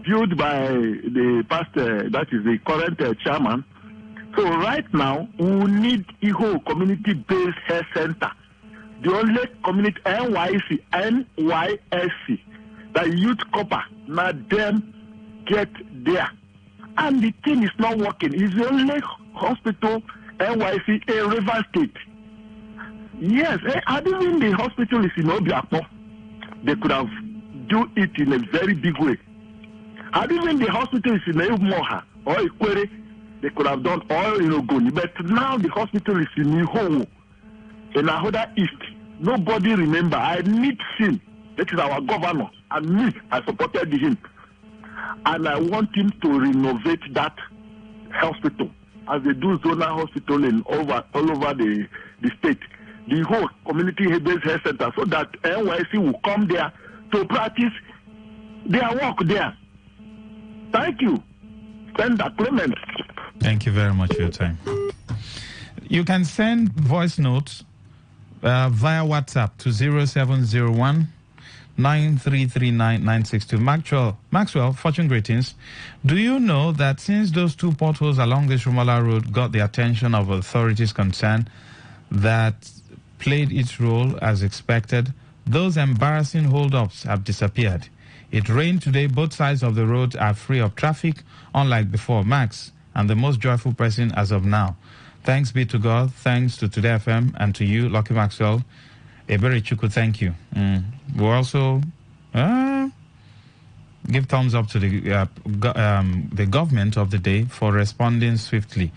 Built by the past, that is the current chairman. So right now, we need Iho Community-Based Health Center. The only community, NYSC, the youth copper, now them get there. And the thing is not working. It's the only hospital, NYSC, in River State. Yes, and even the hospital is in Obiapo. They could have do it in a very big way. And even the hospital is in Moha or Ikwere, they could have done all in Ogoni. But now the hospital is in Ihowo, in Ahoda East. Nobody remember. I meet him. That is our governor. And me, I supported him. And I want him to renovate that hospital as they do zonal hospital all over the state. The whole community-based health center, so that NYC will come there to practice their work there. Thank you. Senator Clement. Thank you very much for your time. You can send voice notes via WhatsApp to 0701 9339962. Maxwell, fortune greetings. Do you know that since those two potholes along this Rumala Road got the attention of authorities concerned that played its role as expected, those embarrassing hold-ups have disappeared? It rained today. Both sides of the road are free of traffic, unlike before. Max, and the most joyful person as of now. Thanks be to God. Thanks to Today FM and to you, Lucky Maxwell. Ebere Chuku, thank you. We'll also give thumbs up to the government of the day for responding swiftly.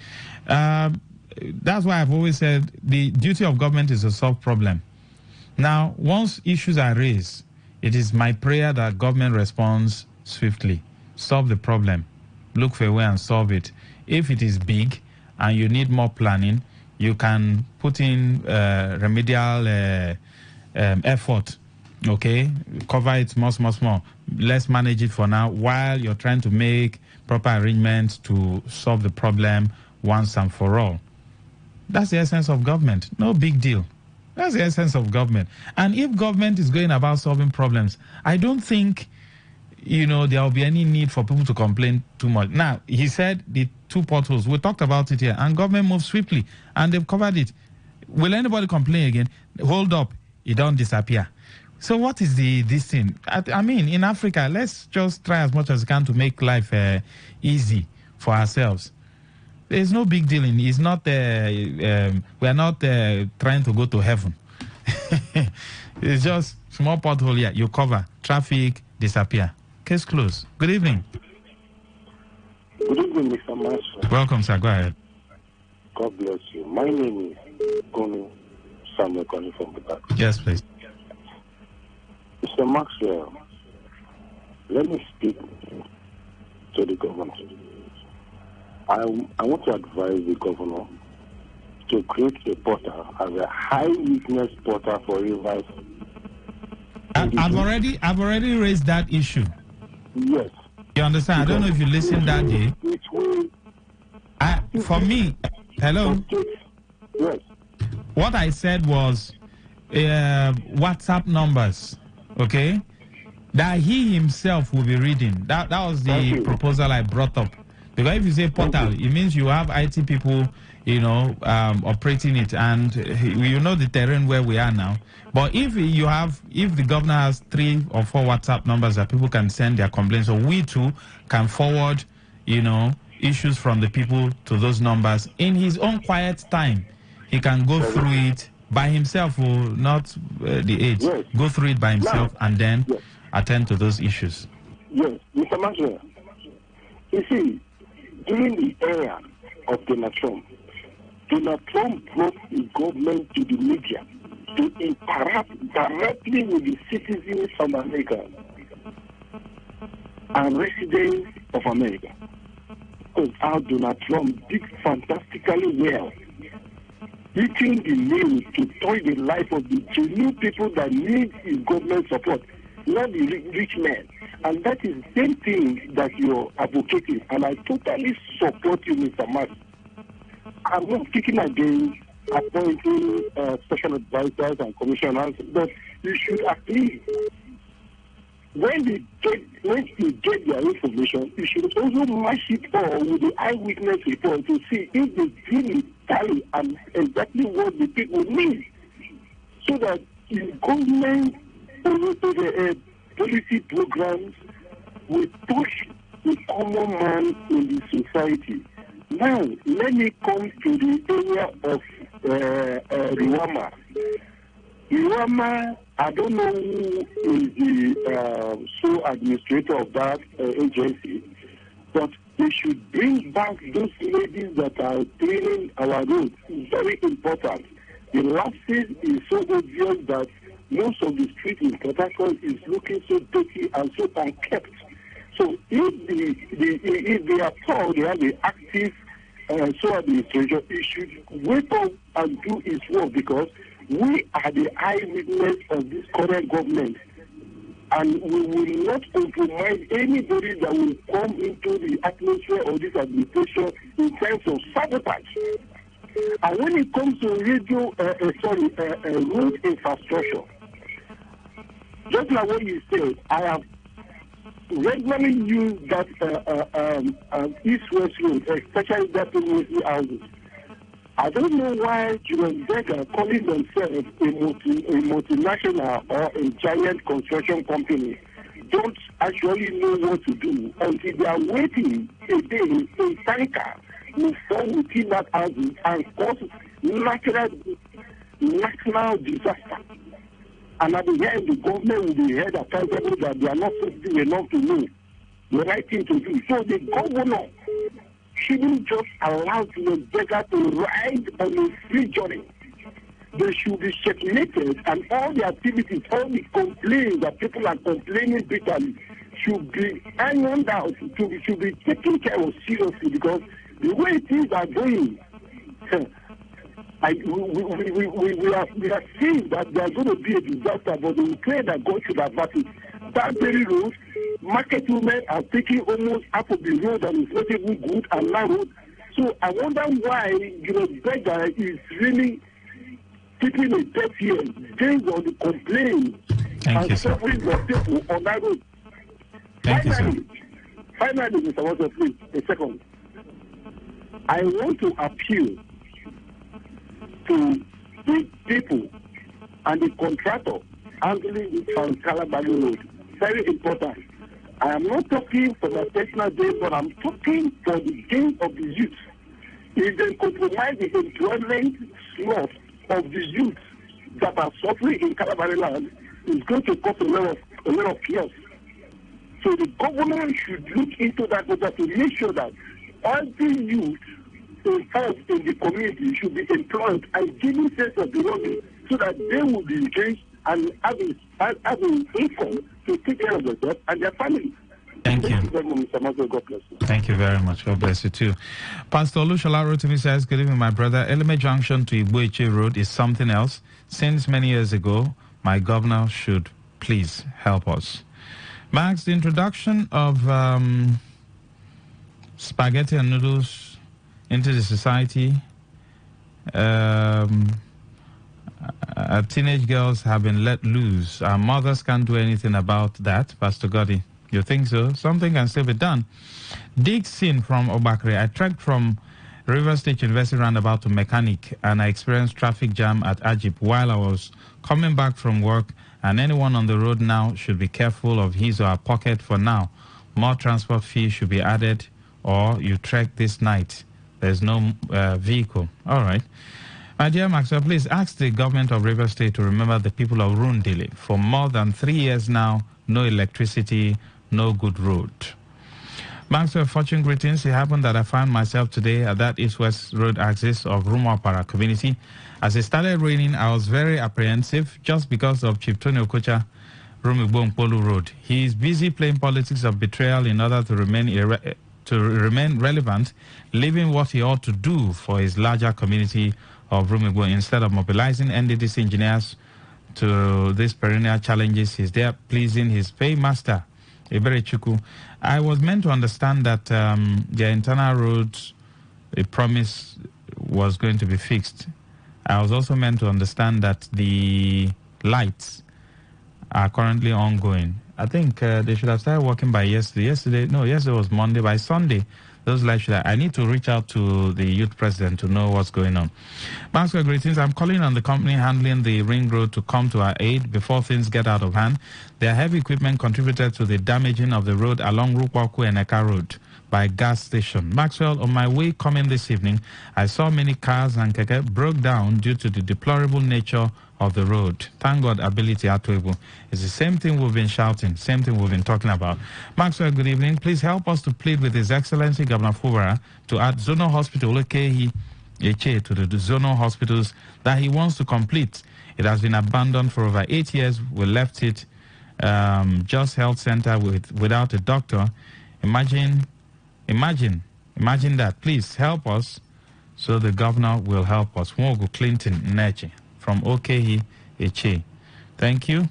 That's why I've always said the duty of government is to solve problem. Now, once issues are raised, it is my prayer that government responds swiftly, solve the problem, look for a way and solve it. If it is big and you need more planning, you can put in remedial effort, okay? Cover it small. Let's manage it for now while you're trying to make proper arrangements to solve the problem once and for all. That's the essence of government. No big deal. That's the essence of government. And if government is going about solving problems, I don't think, there will be any need for people to complain too much. Now, he said the two potholes, we talked about it here, and government moved swiftly, and they've covered it. Will anybody complain again? Hold up, it don't disappear. So what is this thing? I mean, in Africa, let's just try as much as we can to make life easy for ourselves. There's no big deal in it. It's not, we are not trying to go to heaven. It's just small pothole here. You cover, traffic, disappear. Case closed. Good evening. Good evening, Mr. Maxwell. Welcome, sir. Go ahead. God bless you. My name is Gonu Samuel calling from the back. Yes, please. Mr. Maxwell, let me speak to the governor. I want to advise the governor to create a portal as a high witness portal for rivers. I've already raised that issue. Yes. You understand? I don't know if you listened that day. For me, hello? Yes. What I said was WhatsApp numbers, okay? That he himself will be reading. That was the proposal I brought up. Because if you say portal, it means you have IT people, operating it, and you know the terrain where we are now. But if the governor has 3 or 4 WhatsApp numbers that people can send their complaints, so we too can forward, issues from the people to those numbers in his own quiet time. He can go through it by himself, or not the age. Yes. Go through it by himself and then attend to those issues. Yes, Mr. Maxwell. You see, during the era of Donald Trump brought the government to the media to interact directly with the citizens of America and residents of America. Because how Donald Trump did fantastically well, using the news to touch the life of the genuine people that need his government support, not the rich men. And that is the same thing that you're advocating. And I totally support you, Mr. Max. I'm not speaking against appointing special advisors and commissioners, but you should at least, when you get their information, you should also match it all with the eyewitness report to see if they really tally and exactly what the people need, so that in government policy programs will touch the common man in the society. Now, let me come to the area of Riwama. Iwama, I don't know who is the sole administrator of that agency, but they should bring back those ladies that are cleaning our roads. It's very important. The lapses is so obvious that most of the street in Port Harcourt is looking so dirty and so unkept. So if they are told they have the active sole administration, it should wake up and do its work, because we are the eyewitness of this current government, and we will not compromise anybody that will come into the atmosphere of this administration in terms of sabotage. And when it comes to road infrastructure, just like what you said, I have regularly used that east-west road, especially that in houses. I don't know why Julian Berger calling themselves a multinational or a giant construction company don't actually know what to do until they are waiting a day in tanker will fall within that house and cause national disaster. And at the end, the government will be held accountable that they are not sensitive enough to know the right thing to do. So the governor shouldn't just allow the beggar to ride on a free journey. They should be checkmated, and all the activities, all the complaints that people are complaining bitterly should be ironed out, should be taken care of seriously, because the way things are going, we are seeing that there are going to be a disaster, but we pray that God should avert it. That very road, market women are taking almost half of the road that is not even good and narrow. So I wonder why Beggar is really keeping a deaf ear based on the complaints and suffering of people on that road. Finally, Mr. Walter, please, a second. I want to appeal to the people and the contractor handling the Trans-Calabaria Road. Very important. I am not talking for my personal gain, but I'm talking for the gain of the youth. If they compromise the employment slot of the youth that are suffering in Calabaria land, it's going to cause a lot of chaos. So the government should look into that matter to make sure that every youth involved in the community should be employed and given sense of belonging, so that they will be engaged and having income to take care of themselves and their family. Thank you. Thank you very much. God bless you too. Pastor Olushola wrote to me, says, good evening, my brother. Eleme Junction to Igboeche Road is something else. Since many years ago, my governor should please help us. Max, the introduction of spaghetti and noodles into the society, teenage girls have been let loose. Our mothers can't do anything about that, Pastor Gotti. You think so? Something can still be done. Dixon from Obakre. I trekked from River State University roundabout to Mechanic, and I experienced traffic jam at Ajip while I was coming back from work, and anyone on the road now should be careful of his or her pocket for now. More transport fees should be added, or you trek this night. There's no vehicle. All right. My dear Maxwell, please ask the government of River State to remember the people of Rundili. For more than 3 years now, no electricity, no good road. Maxwell, fortune greetings. It happened that I found myself today at that east-west road axis of Rumapara community. As it started raining, I was very apprehensive just because of Chief Tony Okocha, Rumigbo Polu Road. He is busy playing politics of betrayal in order to remain relevant, leaving what he ought to do for his larger community of Rumigbo. Instead of mobilizing NDDC engineers to these perennial challenges, he's there pleasing his paymaster, Ebere Chuku. I was meant to understand that their internal roads, a promise was going to be fixed. I was also meant to understand that the lights are currently ongoing. I think they should have started working by yesterday. Yesterday was Monday. By Sunday, those lights should have. I need to reach out to the youth president to know what's going on. Maxwell, greetings. I'm calling on the company handling the ring road to come to our aid before things get out of hand. Their heavy equipment contributed to the damaging of the road along Rukwaku and Eka Road. by a gas station. Maxwell, on my way coming this evening, I saw many cars and keke broke down due to the deplorable nature of the road. Thank God, ability Atwebu. It's the same thing we've been shouting, same thing we've been talking about. Maxwell, good evening. Please help us to plead with His Excellency Governor Fubara to add zonal hospital Okehi Eche to the zonal hospitals that he wants to complete. It has been abandoned for over 8 years. We left it just health center without a doctor. Imagine that. Please help us so the governor will help us. Mwogo Clinton Neche from Okehi Eche. Thank you.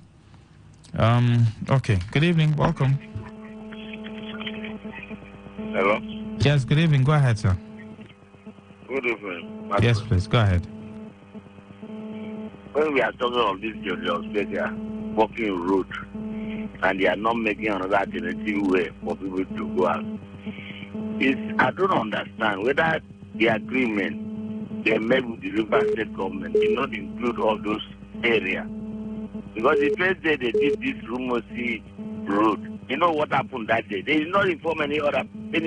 Okay. Good evening. Welcome. Hello? Yes, good evening. Go ahead, sir. Good evening. Yes, please. Go ahead. When we are talking of this Jolly they are walking road and they are not making another alternative way for people to go out. I don't understand whether the agreement they made with the River State government did not include all those areas. Because the first day they did this Rumosi road, you know what happened that day? They did not inform any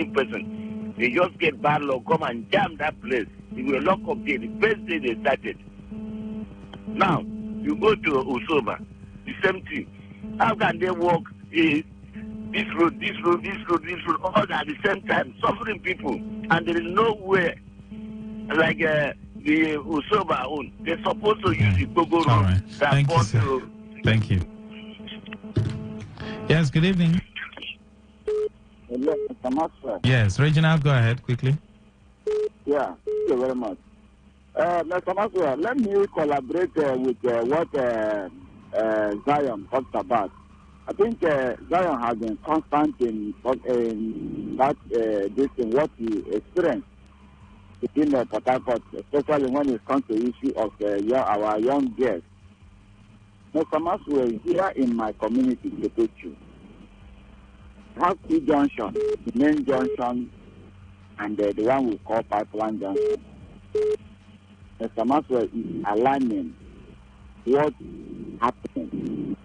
person. They just get bad luck, come and jam that place. They will lock up there the first day they started. Now, you go to Usoba, the same thing. How can they walk this road, all at the same time, suffering people, and there is nowhere like the Usoba own. They're supposed to use the Gogo road. Right. Thank you, sir. Thank you. Yes, good evening. Hello, Mr. Maxwell. Yes, Reginald, go ahead quickly. Yeah, thank you very much. Mr. Maxwell, let me collaborate with what Zion talked about. I think Zion has been constant in that what he experienced between Port Harcourt, especially when it comes to the issue of our young girls. Mr. Maxwell, here in my community, Kepechu, have two junctions, the main junction and the one we call pipeline junction. Mr. Maxwell is aligning what happened.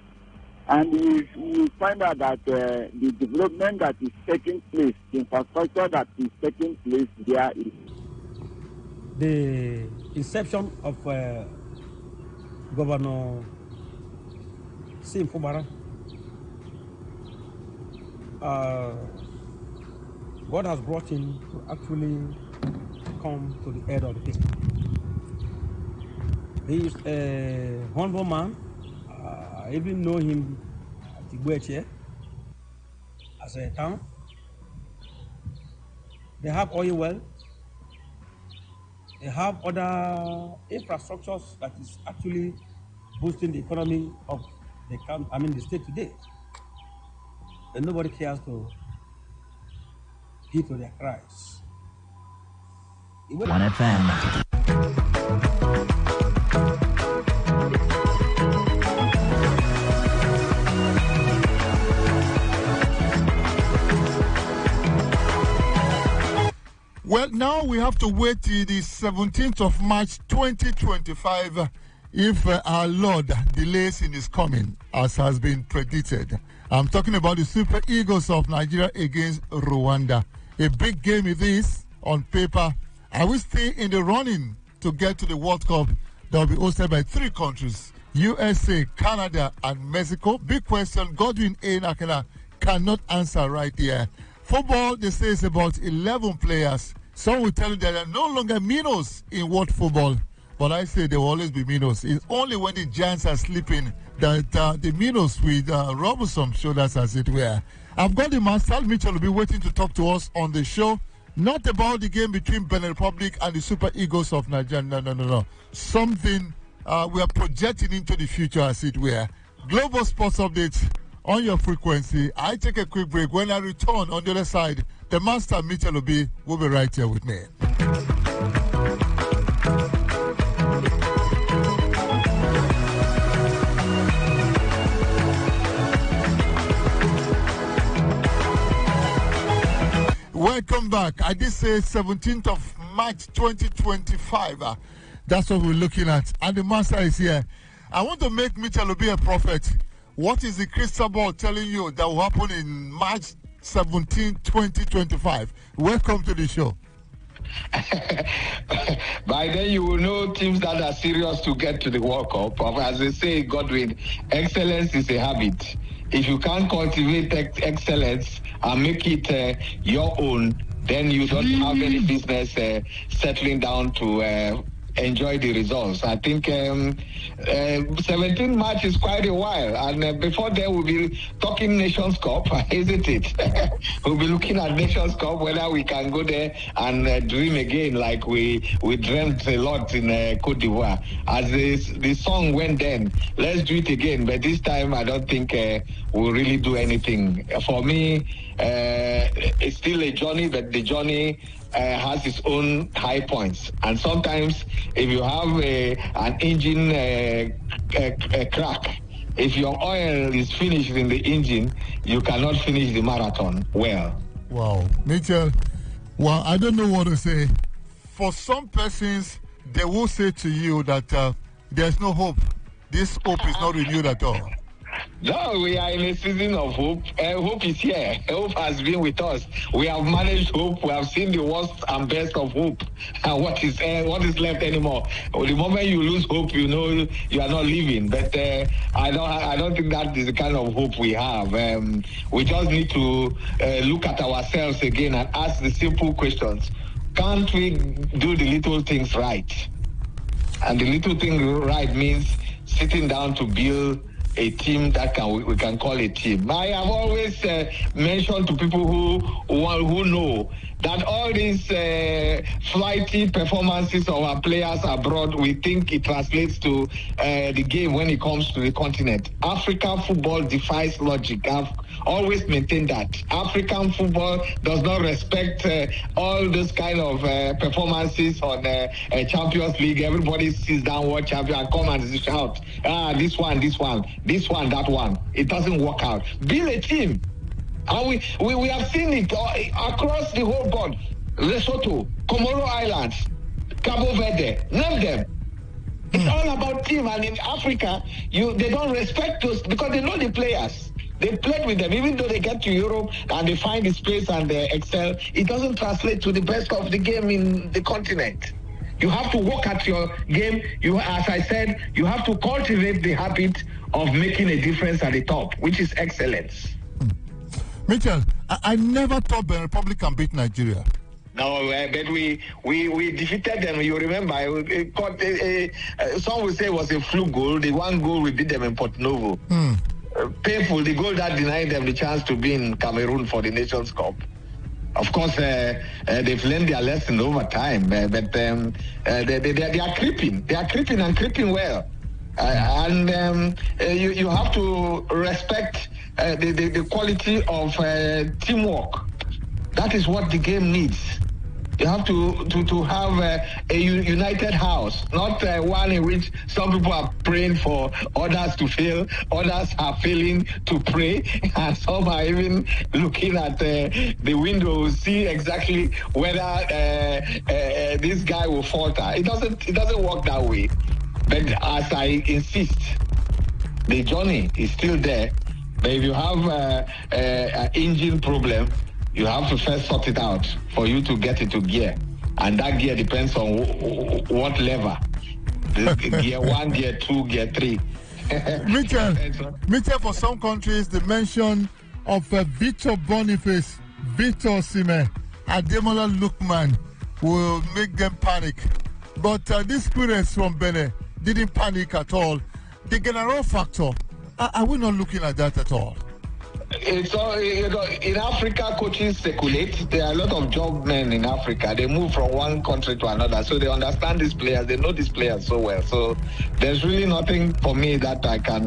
And we find out that the development that is taking place, the infrastructure that is taking place there is the inception of Governor Sim Fubara. God has brought him to actually come to the head of the people. He is a humble man. I even know him at Igweche as a town. They have oil well. They have other infrastructures that is actually boosting the economy of the state today. And nobody cares to heed to their cries. 1FM. Well, now we have to wait till the 17th of March 2025 if our Lord delays in his coming, as has been predicted. I'm talking about the Super Eagles of Nigeria against Rwanda. A big game it is on paper. Are we still in the running to get to the World Cup that will be hosted by 3 countries, USA, Canada, and Mexico? Big question. Godwin A. Nakena cannot answer right here. Football, they say, is about 11 players. Some will tell you there are no longer minnows in world football. But I say there will always be minnows. It's only when the giants are sleeping that the minnows with rub some shoulders, as it were. I've got the man, Sal Mitchell, will be waiting to talk to us on the show. Not about the game between Benin Republic and the Super Eagles of Nigeria. No. Something we are projecting into the future, as it were. Global Sports Updates on your frequency. I take a quick break. When I return on the other side, the master Mitchell will be right here with me. Welcome back. I did say 17th of March 2025. That's what we're looking at. And the master is here. I want to make Mitchell be a prophet. What is the crystal ball telling you that will happen in March 17, 2025. Welcome to the show. By then, you will know teams that are serious to get to the World Cup. As they say, Godwin, excellence is a habit. If you can't cultivate excellence and make it your own, then you don't have any business settling down to enjoy the results. I think 17 March is quite a while, and before then we'll be talking Nations Cup, isn't it? We'll be looking at Nations Cup, whether we can go there and dream again like we dreamt a lot in Cote d'Ivoire. As the song went then, let's do it again, but this time I don't think we'll really do anything. For me, it's still a journey, but the journey has its own high points, and sometimes if you have an engine crack, if your oil is finished in the engine, you cannot finish the marathon well. Wow, Mitchell, well, I don't know what to say. For some persons, they will say to you that there's no hope. This hope is not renewed at all. No, we are in a season of hope. Hope is here. Hope has been with us. We have managed hope. We have seen the worst and best of hope. And what is left anymore? The moment you lose hope, you know you are not living. But I don't think that is the kind of hope we have. We just need to look at ourselves again and ask the simple questions. Can't we do the little things right? And the little thing right means sitting down to build a team that we can call a team. I have always mentioned to people who know that all these flighty performances of our players abroad, we think it translates to the game when it comes to the continent. African football defies logic. I've always maintained that. African football does not respect all those kind of performances on Champions League. Everybody sits down, watch champion, and come and shout, this one, that one. It doesn't work out. Build a team. And we have seen it across the whole board. Lesotho, Comoro Islands, Cabo Verde, name them. It's all about team. And in Africa, they don't respect us because they know the players. They played with them. Even though they get to Europe and they find the space and they excel, it doesn't translate to the best of the game in the continent. You have to work at your game. As I said, you have to cultivate the habit of making a difference at the top, which is excellence. Mitchell, I never thought the Republic can beat Nigeria. No, but we defeated them. You remember, some would say it was a fluke goal. The one goal we beat them in Porto Novo. Painful, the goal that denied them the chance to be in Cameroon for the Nations Cup. Of course, they've learned their lesson over time, but they are creeping. They are creeping and creeping well. You have to respect the quality of teamwork. That is what the game needs. You have to have a united house, not one in which some people are praying for others to fail, others are failing to pray, and some are even looking at the window to see exactly whether this guy will falter. It doesn't work that way. But as I insist, the journey is still there. But if you have an engine problem, you have to first sort it out for you to get into gear. And that gear depends on what lever. Gear 1, gear 2, gear 3. Mitchell, for some countries, the mention of Victor Boniface, Victor Osimhen, Ademola Lookman will make them panic. But these students from Benin didn't panic at all. The general factor, are we not looking at that at all? It's all, in Africa, coaches circulate. There are a lot of job men in Africa. They move from one country to another, so they understand these players. They know these players so well. So there's really nothing for me that I can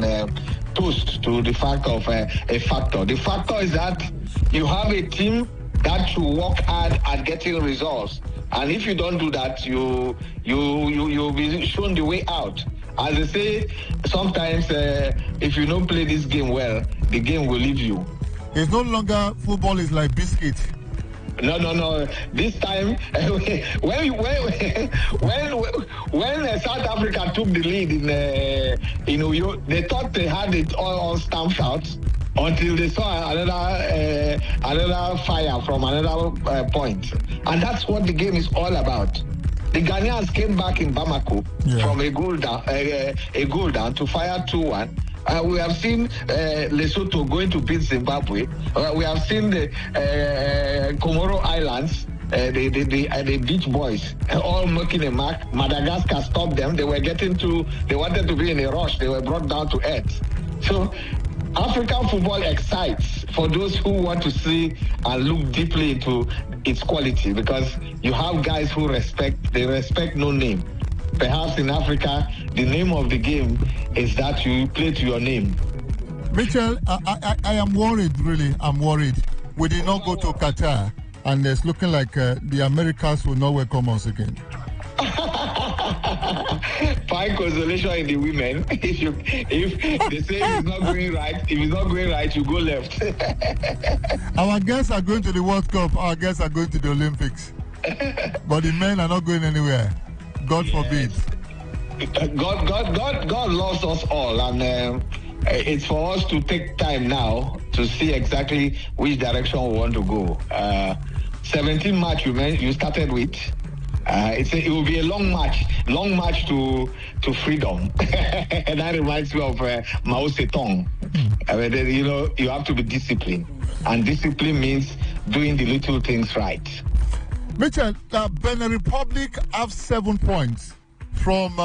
toast to the fact of a factor. The factor is that you have a team that should work hard at getting results, and if you don't do that, you'll be shown the way out. As I say, sometimes if you don't play this game well, the game will leave you. It's no longer football is like biscuit. No. This time, when South Africa took the lead in Uyo, they thought they had it all stamped out. until they saw another fire from another point. And that's what the game is all about. The Ghanaians came back in Bamako from a goal down to fire 2-1. We have seen Lesotho going to beat Zimbabwe. We have seen the Comoro Islands, the beach boys, all making a mark. Madagascar stopped them. They wanted to be in a rush. They were brought down to earth. So African football excites for those who want to see and look deeply into its quality, because you have guys who respect no name. Perhaps in Africa, the name of the game is that you play to your name. Mitchell, I am worried, really. I'm worried. We did not go to Qatar, and it's looking like the Americans will not welcome us again. Find consolation in the women. If they say it's not going right, if it's not going right, you go left. Our guests are going to the World Cup. Our guests are going to the Olympics. But the men are not going anywhere. God forbid. God loves us all, and it's for us to take time now to see exactly which direction we want to go. 17 match you started with. It will be a long march to freedom. And that reminds me of Mao Zedong. You have to be disciplined, and discipline means doing the little things right. Mitchell, Benin Republic have 7 points from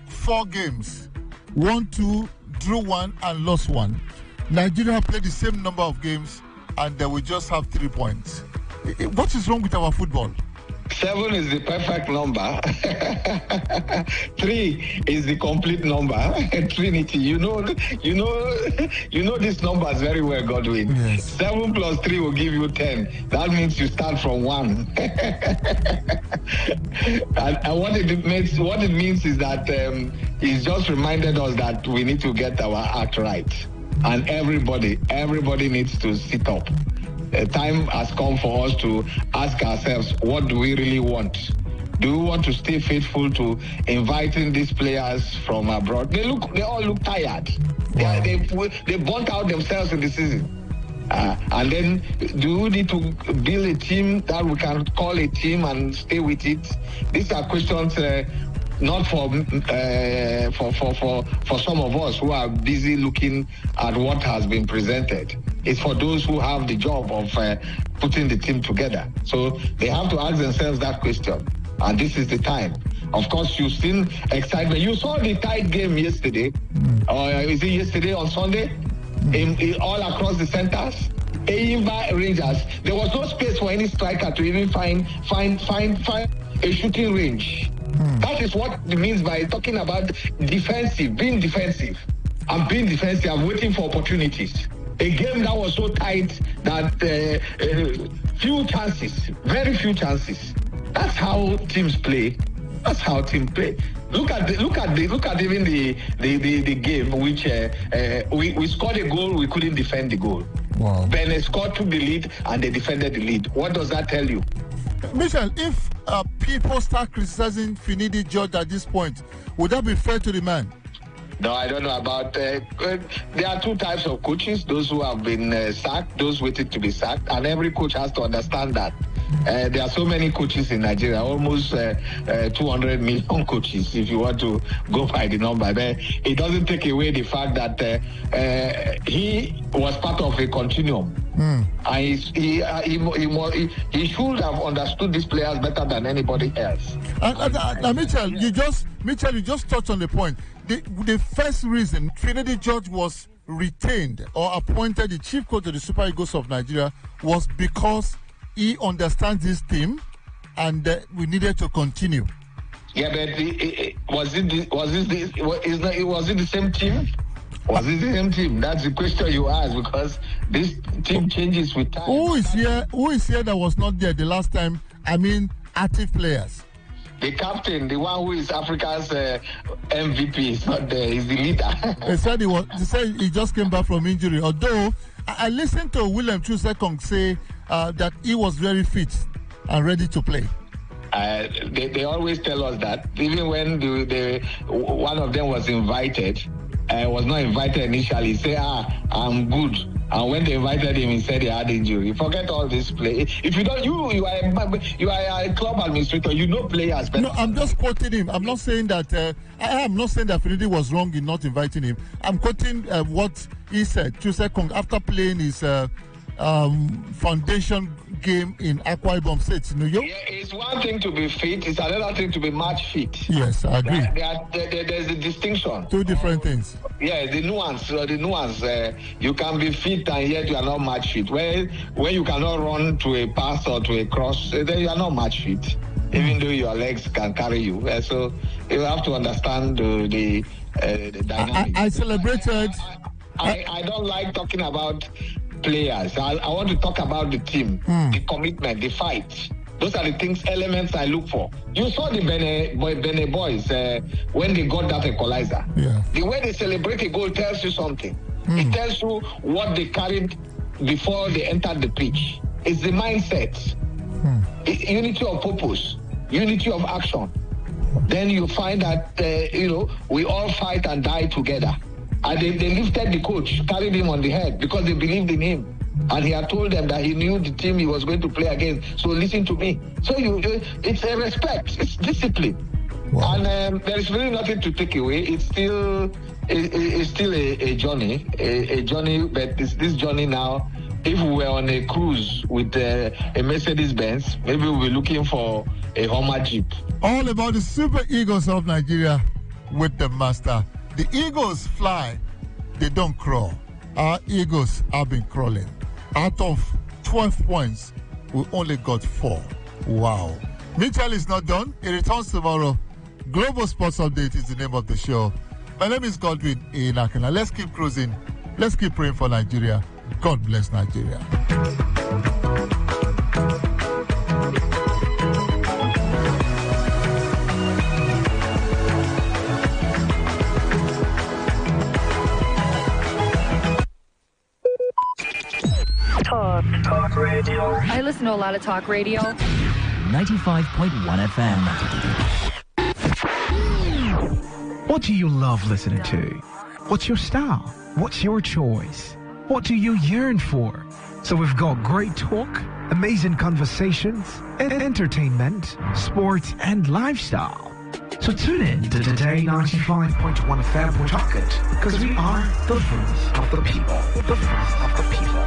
4 games. 1-2, drew 1 and lost 1. Nigeria played the same number of games, and we just have 3 points. What is wrong with our football? 7 is the perfect number. 3 is the complete number. Trinity. You know these numbers very well, Godwin. Yes. 7 plus 3 will give you 10. That means you start from 1. and what it means is that it's just reminded us that we need to get our act right, and everybody needs to sit up. Time has come for us to ask ourselves, what do we really want? Do we want to stay faithful to inviting these players from abroad? They all look tired. Wow. They burnt out themselves in the season. And then do we need to build a team that we can call a team and stay with it? These are questions not for some of us who are busy looking at what has been presented. It's for those who have the job of putting the team together. So they have to ask themselves that question. And this is the time. Of course, you've seen excitement. You saw the tight game yesterday. Or is it yesterday on Sunday? In all across the centers. Eyimba Rangers. There was no space for any striker to even find a shooting range. That is what it means by talking about defensive, being defensive. I'm being defensive. I'm waiting for opportunities. A game that was so tight that few chances, very few chances. That's how teams play. That's how teams play. Look at even the game which we scored a goal, we couldn't defend the goal. Wow. Benin took the lead and they defended the lead. What does that tell you? Michel, if people start criticizing Finidi George at this point, would that be fair to the man? No, I don't know about... there are 2 types of coaches, those who have been sacked, those waiting to be sacked, and every coach has to understand that. There are so many coaches in Nigeria, almost 200 million coaches, if you want to go by the number there. It doesn't take away the fact that he was part of a continuum. And he should have understood these players better than anybody else. Mitchell, you just touched on the point. The first reason Finidi George was retained or appointed the chief coach of the Super Eagles of Nigeria was because he understands this team, and we needed to continue. Yeah, but was it the same team? Was it the same team? That's the question you ask, because this team changes with time. Who is here that was not there the last time? I mean, active players. The captain, the one who is Africa's MVP, is not there. He's the leader. They said he just came back from injury. Although I listened to William Chusekong say that he was very fit and ready to play. They always tell us that. Even when one of them was invited, was not invited initially, he said, I'm good. And when they invited him, he said he had injury. Forget all this play. If you don't, you are a club administrator. You know players better. No, I'm just quoting him. I'm not saying that. I am not saying that Finidi was wrong in not inviting him. I'm quoting what he said. Chusekong, after playing his foundation game in Akwa Ibom State, New York. Yeah, it's one thing to be fit. It's another thing to be match fit. Yes, I agree. There's a distinction. Two different things. Yeah, the nuance. You can be fit and yet you are not match fit. When you cannot run to a pass or to a cross, then you are not match fit, even though your legs can carry you. So you have to understand the dynamics. I celebrated. I don't like talking about players. I want to talk about the team, the commitment, the fight. Those are the elements I look for. You saw the Bene boys when they got that equalizer. Yeah. The way they celebrate a goal tells you something. It tells you what they carried before they entered the pitch. It's the mindset. It's unity of purpose, unity of action. Then you find that, we all fight and die together. And they lifted the coach, carried him on the head because they believed in him. And he had told them that he knew the team he was going to play against. So listen to me. So it's a respect. It's discipline. Wow. And there is really nothing to take away. It's still a journey. A journey, but this journey now, if we were on a cruise with a Mercedes-Benz, maybe we'll be looking for a Hummer Jeep. All about the Super Eagles of Nigeria with the master. The Eagles fly, they don't crawl. Our Eagles have been crawling. Out of 12 points, we only got 4. Wow. Mitchell is not done. He returns tomorrow. Global Sports Update is the name of the show. My name is Godwin Inakina. Let's keep cruising. Let's keep praying for Nigeria. God bless Nigeria. Talk radio. I listen to a lot of talk radio. 95.1 FM. What do you love listening to? What's your style? What's your choice? What do you yearn for? So we've got great talk, amazing conversations, entertainment, sports, and lifestyle. So tune in to Today95.1 FM for Talk It, because we are the voice of the people. The voice of the people.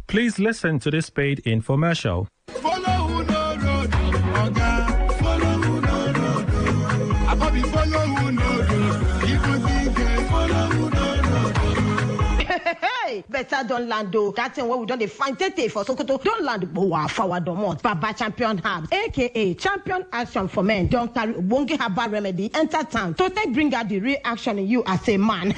Please listen to this paid infomercial. Follow who no road, Oga. Follow who no road. I probably follow who no road. People think follow who no road. Hey, better don't land though. That thing where we don't find Tete for Sokoto. Don't land Boa forward domot. Baba Champion Herbs, aka Champion Action for Men. Don't carry Wongi Haba remedy. Enter town to take bring out the real action in you as a man.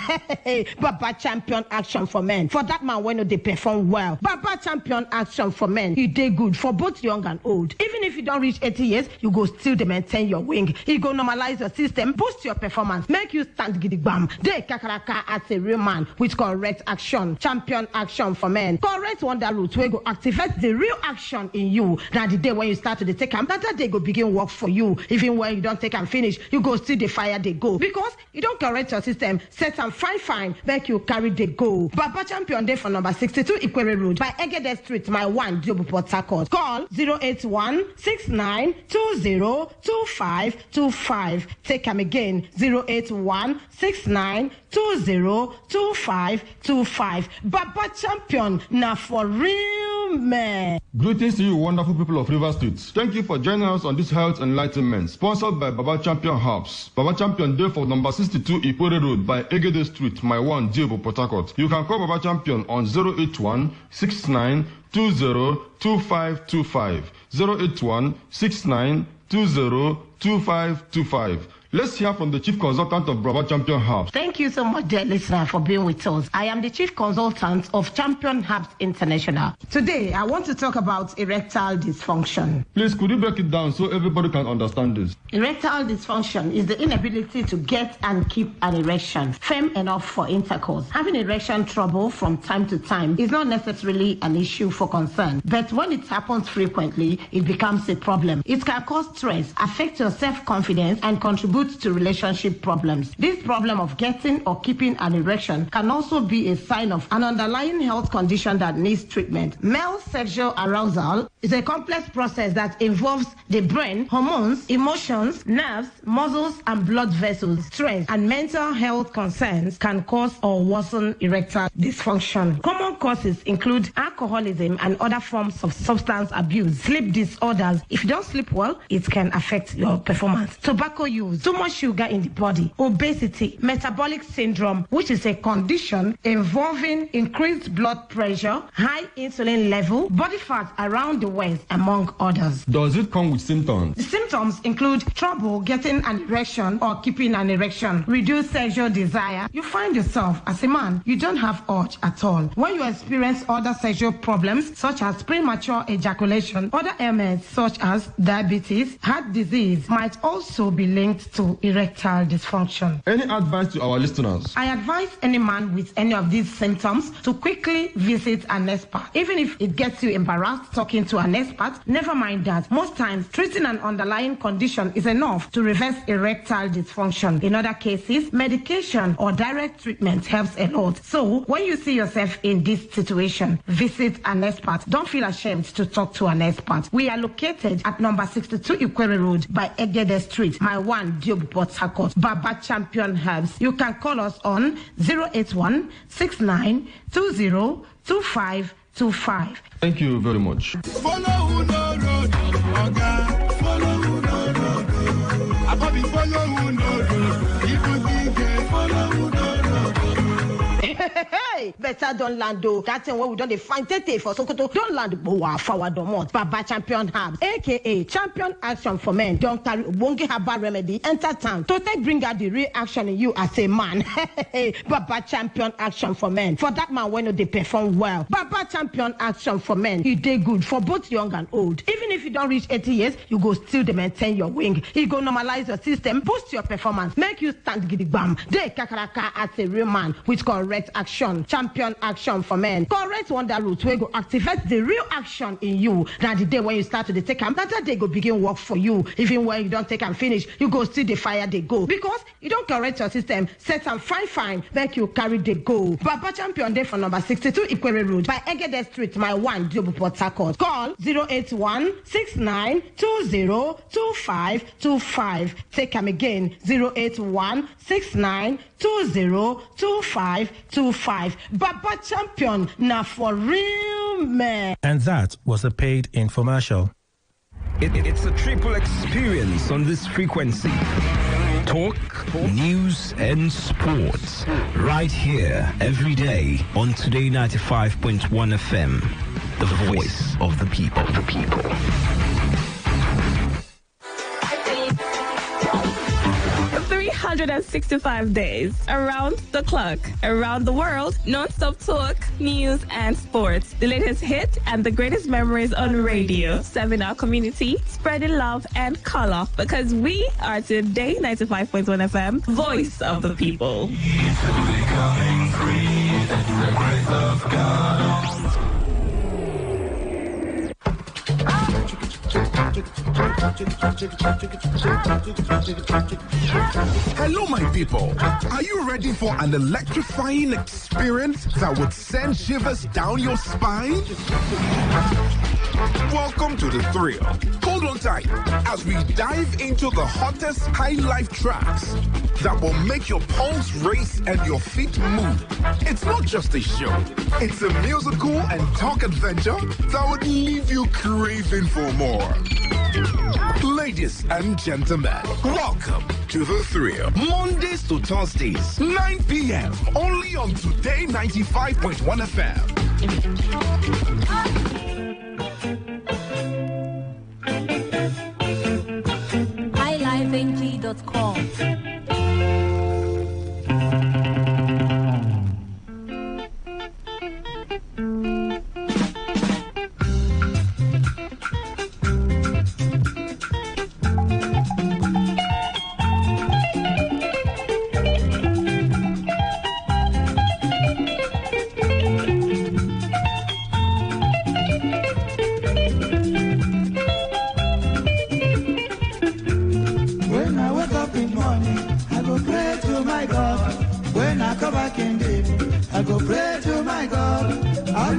Baba Champion Action for Men. For that man when they perform well. Baba Champion Action for Men. He did good for both young and old. Even if you don't reach 80 years, you go still maintain your wing. He go normalize your system, boost your performance, make you stand gidigbam. They kakaraka as a real man with correct action. Champion Action for Men. Correct wonder route where go activate the real action in you. Now the day when you start to take them, that day go begin work for you. Even when you don't take and finish, you go still the fire they go. Because you don't correct your system, set and fine, make you carry the go. Baba Champion Day for number 62 Ikwere Road by Egede Street, my one Jobu Port Harcourt. Call 081-6920-2525. Take them again, 081-6920-2525. Baba Champion, now for real man. Greetings to you, wonderful people of River State. Thank you for joining us on this health enlightenment, sponsored by Baba Champion Herbs. Baba Champion Day for number 62 Ikwere Road by Egede Street, my one Jobu Port Harcourt. You can call Baba Champion on 081-6920-2525. 081-6920-2525. Let's hear from the Chief Consultant of Baba Champion Herbs. Thank you so much, dear listener, for being with us. I am the Chief Consultant of Champion Herbs International. Today, I want to talk about erectile dysfunction. Please, could you break it down so everybody can understand this? Erectile dysfunction is the inability to get and keep an erection firm enough for intercourse. Having erection trouble from time to time is not necessarily an issue for concern, but when it happens frequently, it becomes a problem. It can cause stress, affect your self-confidence, and contribute contribute to relationship problems. This problem of getting or keeping an erection can also be a sign of an underlying health condition that needs treatment. Male sexual arousal is a complex process that involves the brain, hormones, emotions, nerves, muscles, and blood vessels. Stress and mental health concerns can cause or worsen erectile dysfunction. Common causes include alcoholism and other forms of substance abuse, sleep disorders. If you don't sleep well, it can affect your performance. Tobacco use, too much sugar in the body, obesity, metabolic syndrome, which is a condition involving increased blood pressure, high insulin level, body fat around the waist, among others. Does it come with symptoms? The symptoms include trouble getting an erection or keeping an erection, reduced sexual desire. You find yourself as a man, you don't have urge at all. When you experience other sexual problems such as premature ejaculation, other ailments such as diabetes, heart disease might also be linked to erectile dysfunction. Any advice to our listeners? I advise any man with any of these symptoms to quickly visit an expert. Even if it gets you embarrassed talking to an expert, never mind that. Most times, treating an underlying condition is enough to reverse erectile dysfunction. In other cases, medication or direct treatment helps a lot. So, when you see yourself in this situation, visit an expert. Don't feel ashamed to talk to an expert. We are located at number 62 Ikwere Road by Egede Street, My One, Diobu, Port Harcourt, Baba Champion Herbs. You can call us on 081 69 20 2525. Thank you very much. Follow who no road, Oga. Follow who no road. I probably follow who no road. People think follow who no road. Hey, better don't land though. That's where we don't find Tete for Sokoto. Don't land Boa forward domot. Baba Champion Herbs, aka Champion Action for Men. Don't carry Ubongi Haba Remedy. Enter town to take bring out the real action in you as a man. Baba Champion Action for Men. For that man when they perform well. Baba Champion Action for Men. You did good for both young and old. Even if you don't reach 80 years, you go still maintain your wing. He go normalize your system, boost your performance, make you stand gidigbam. They kakaraka as a real man with correct action. Champion Action for Men. Correct wonder route where go activate the real action in you. Now the day when you start to take them, that day go begin work for you. Even when you don't take and finish, you go see the fire they go. Because you don't correct your system, set and fine, make you carry the go. Baba Champion Day for number 62 Ikwere Road by Egede Street, My One, Diobu, Port Harcourt. Call 081 69 20 2525. Take them again 081 69 20 2525. Baba Champion, now for real man. And that was a paid infomercial. It's a triple experience on this frequency. Talk, news, and sports. Right here, every day on Today 95.1 FM. The voice of the people. 365 days around the clock, around the world, non-stop talk, news, and sports. The latest hit and the greatest memories on radio. Serving our community, spreading love and color. Because we are Today 95.1 FM, voice of the people. Becoming free, that's the grace of God. Hello, my people. Are you ready for an electrifying experience that would send shivers down your spine? Welcome to the thrill. Hold on tight as we dive into the hottest high life tracks that will make your pulse race and your feet move. It's not just a show. It's a musical and talk adventure that would leave you craving for more. Ladies and gentlemen, welcome to the thrill. Mondays to Thursdays, 9 p.m. only on Today 95.1 FM. highlifeng.com.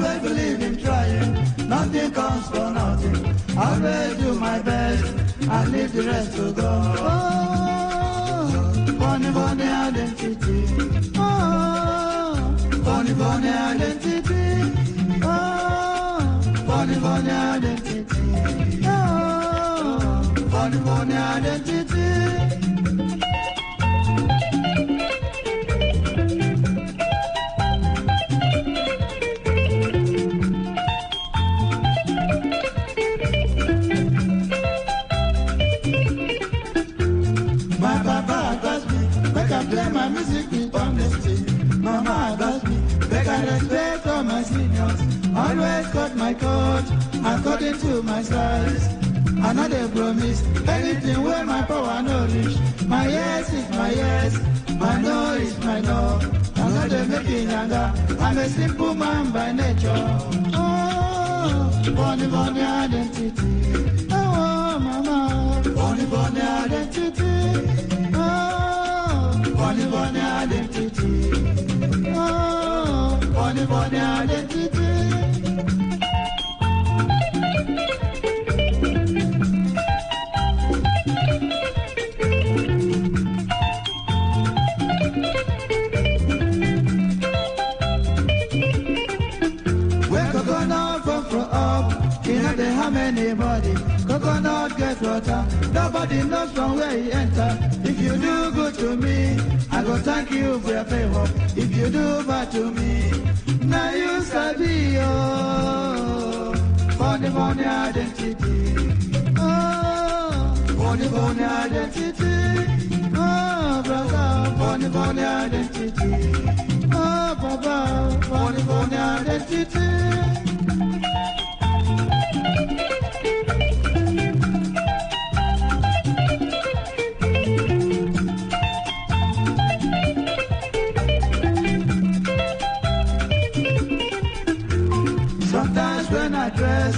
Always believe in trying, nothing comes for nothing. Always do my best and leave the rest to God. Oh, funny, funny identity. Oh, funny, funny identity. Oh, funny, funny identity. Oh, funny, funny identity. Play my music with honesty. Mama advised me, beg I respect all my seniors. Always cut my coat according to my size. I know they promise anything where my power no reach. My yes is my yes, my no is my no. I know they making younger. I'm a simple man by nature. Oh, funny, funny identity. Oh, mama, funny, funny identity. Funny, funny identity. Oh, funny, funny identity. Where coconut from up, you know they have anybody. Coconut get water, nobody knows from where he enter. If you do good to me, I go thank you for your favor. If you do bad to me, now you sabi oh, funny, funny identity. Oh, funny, funny identity. Oh, brother, funny, funny identity. Oh, papa, funny, funny identity. Sometimes when I dress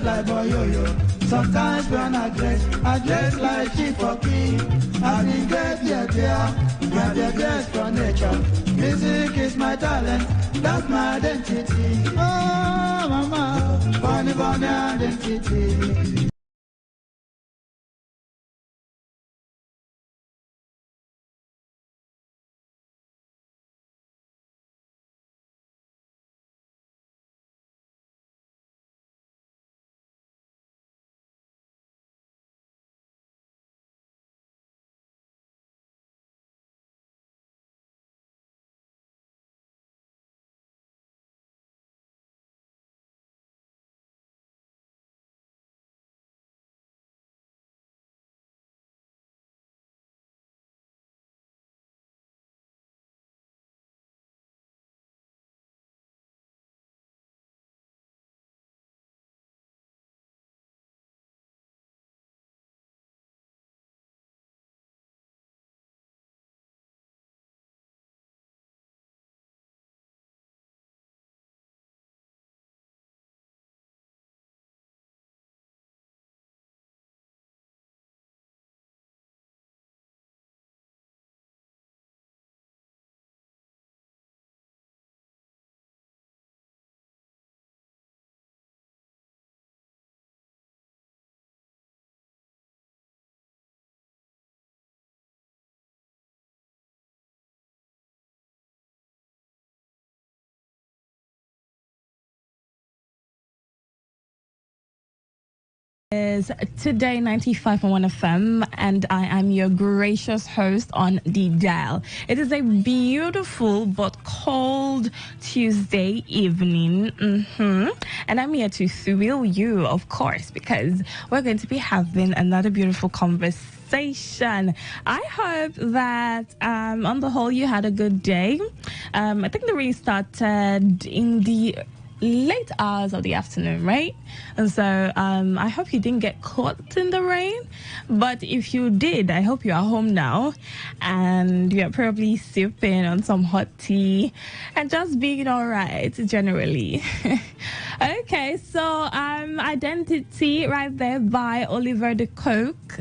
like boyoyo. Sometimes when I dress like chief or king. I think get dress for nature. Music is my talent, that's my identity. Oh, mama, funny, funny identity. Is Today 95.1 FM, and I am your gracious host on the dial. It is a beautiful but cold Tuesday evening, and I'm here to thrill you, of course, because we're going to be having another beautiful conversation. I hope that on the whole you had a good day. I think the rain started in the late hours of the afternoon, right? And so I hope you didn't get caught in the rain, but if you did, I hope you're home now and you're probably sipping on some hot tea and just being all right generally. Okay, so Identity right there by Oliver the Coke.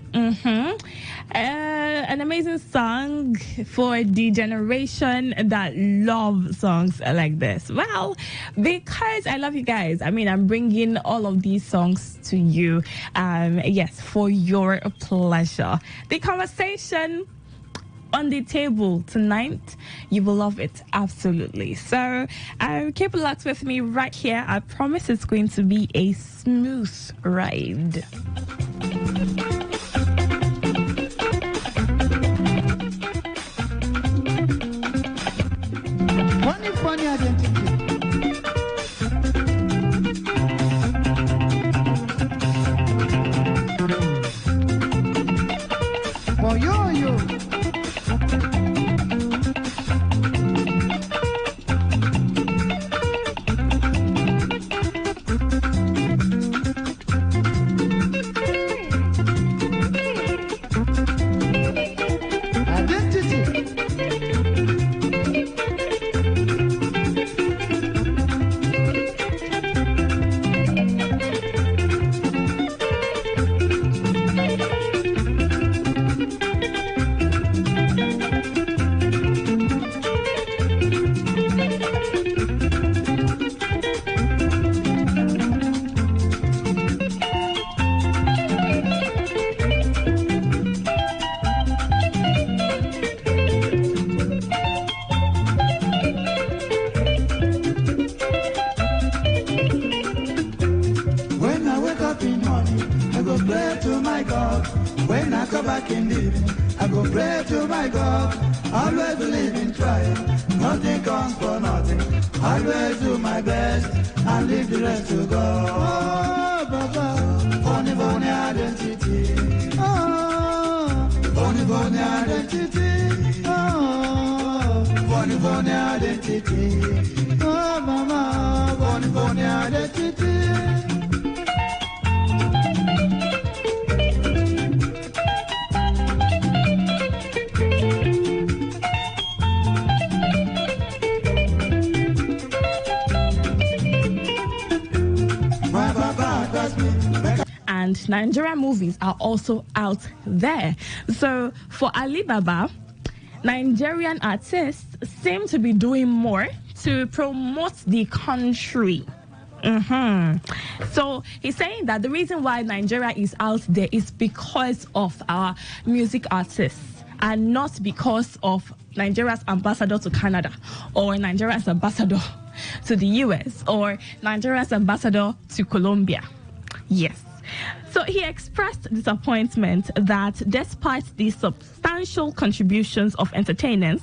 An amazing song for the generation that love songs like this. Well, because I love you guys, I'm bringing all of these songs to you, yes, for your pleasure. The conversation on the table tonight, you will love it, absolutely. So keep locked with me right here. I promise it's going to be a smooth ride. Funny identity. For yo. And Nigerian movies are also out there. So for Alibaba, Nigerian artists seem to be doing more to promote the country. So he's saying that the reason why Nigeria is out there is because of our music artists and not because of Nigeria's ambassador to Canada or Nigeria's ambassador to the US or Nigeria's ambassador to Colombia. Yes. So he expressed disappointment that despite the substantial contributions of entertainers,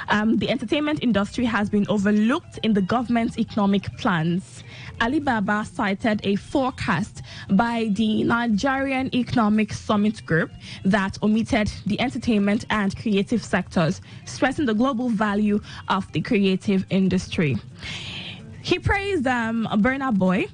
the entertainment industry has been overlooked in the government's economic plans. Alibaba cited a forecast by the Nigerian Economic Summit Group that omitted the entertainment and creative sectors, stressing the global value of the creative industry. He praised Burna Boy.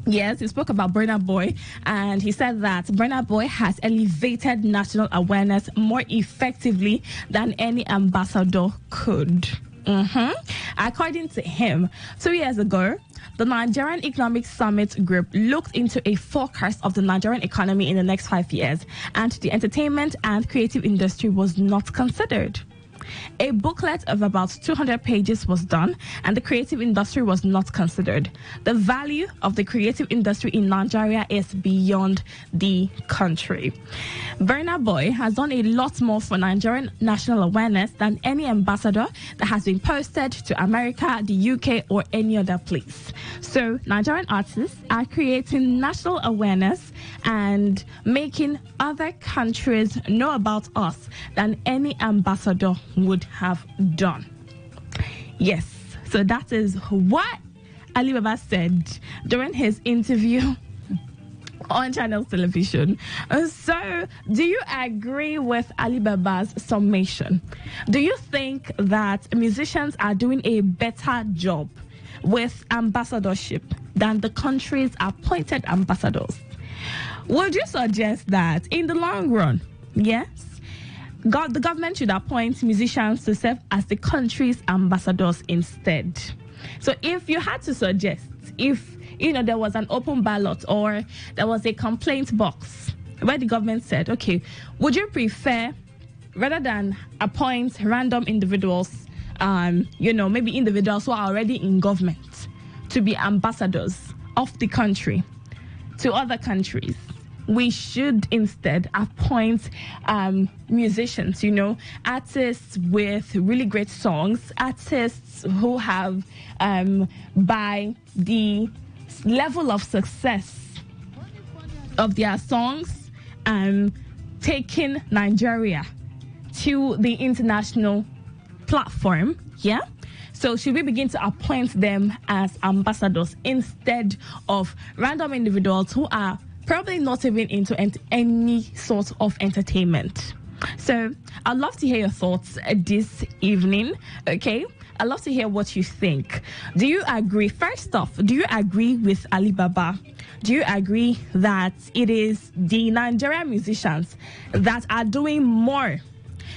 Yes, he spoke about Burna Boy, and he said that Burna Boy has elevated national awareness more effectively than any ambassador could. According to him, 2 years ago, the Nigerian Economic Summit Group looked into a forecast of the Nigerian economy in the next 5 years, and the entertainment and creative industry was not considered. A booklet of about 200 pages was done, and the creative industry was not considered. The value of the creative industry in Nigeria is beyond the country. Burna Boy has done a lot more for Nigerian national awareness than any ambassador that has been posted to America, the UK, or any other place. So Nigerian artists are creating national awareness and making other countries know about us than any ambassador would have done. Yes, so that is what Alibaba said during his interview on Channels Television. So, do you agree with Alibaba's summation? Do you think that musicians are doing a better job with ambassadorship than the country's appointed ambassadors? Would you suggest that in the long run, yes, the government should appoint musicians to serve as the country's ambassadors instead? So if you had to suggest, if there was an open ballot or there was a complaint box where the government said, okay, would you prefer, rather than appoint random individuals, maybe individuals who are already in government, to be ambassadors of the country to other countries, we should instead appoint musicians, artists with really great songs, artists who have, by the level of success of their songs, taking Nigeria to the international platform. Yeah. So should we begin to appoint them as ambassadors instead of random individuals who are probably not even into any sort of entertainment? So I'd love to hear your thoughts this evening, okay? I'd love to hear what you think. Do you agree? First off, do you agree with Alibaba? Do you agree that it is the Nigerian musicians that are doing more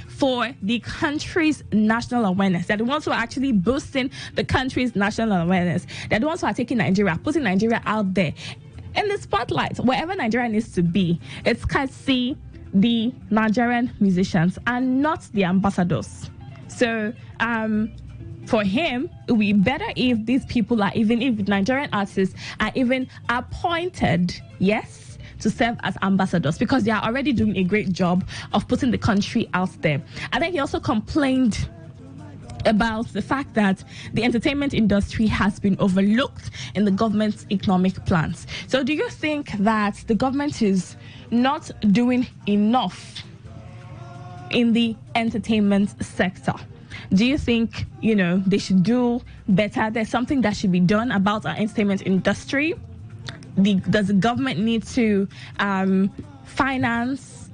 for the country's national awareness? They're the ones who are actually boosting the country's national awareness. They're the ones who are taking Nigeria, putting Nigeria out there in the spotlight, wherever Nigeria needs to be. It's courtesy the Nigerian musicians and not the ambassadors. So, for him, it would be better if these people are, even if Nigerian artists are even appointed, yes, to serve as ambassadors, because they are already doing a great job of putting the country out there. I think he also complained about the fact that the entertainment industry has been overlooked in the government's economic plans. So do you think that the government is not doing enough in the entertainment sector? Do you think, they should do better? There's something that should be done about our entertainment industry? Does the government need to finance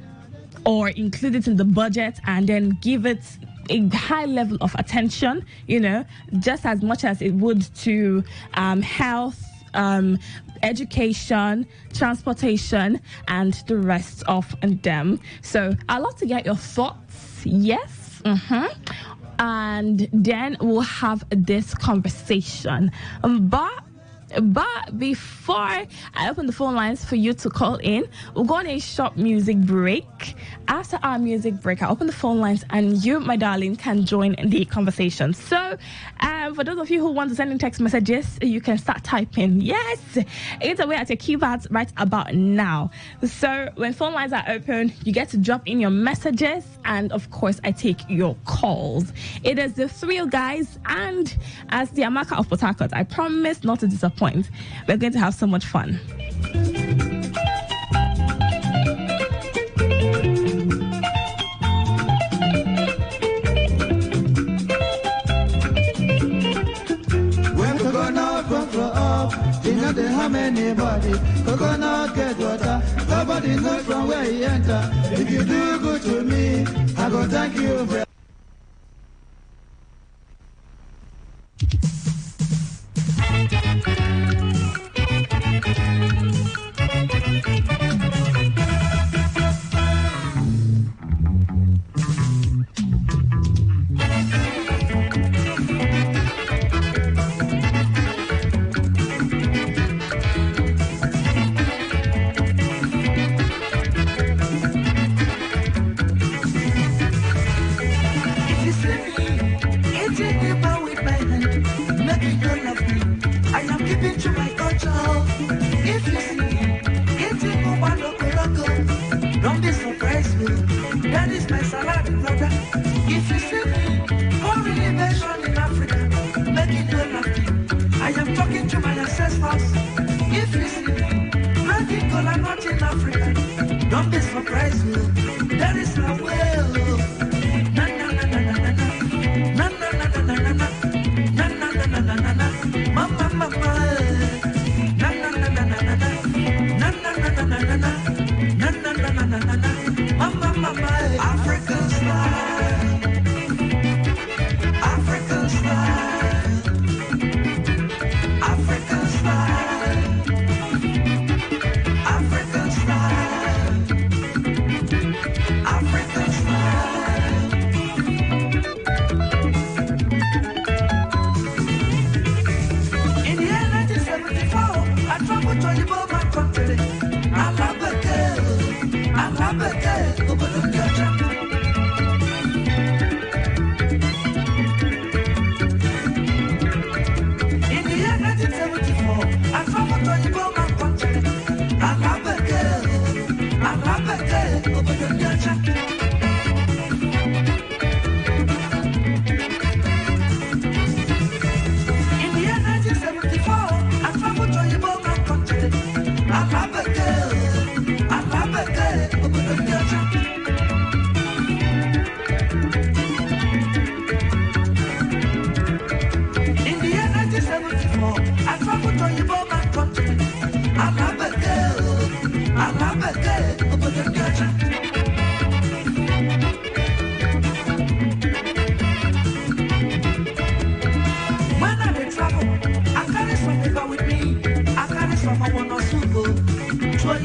or include it in the budget and then give it a high level of attention, just as much as it would to health, education, transportation, and the rest of them? So I'd love to get your thoughts. Yes. And then we'll have this conversation. But before I open the phone lines for you to call in, we'll go on a short music break. After our music break, I'll open the phone lines and you, my darling, can join in the conversation. So, for those of you who want to send in text messages, you can start typing. Yes, it's away at your keyboards right about now. So, when phone lines are open, you get to drop in your messages, and of course, I take your calls. It is the thrill, guys, and as the Amaka of Port Harcourt, I promise not to disappoint. We're going to have so much fun. When coconut come from up, you know they harm anybody. Coconut get water, nobody knows from where he enter. If you do good to me, I go thank you for.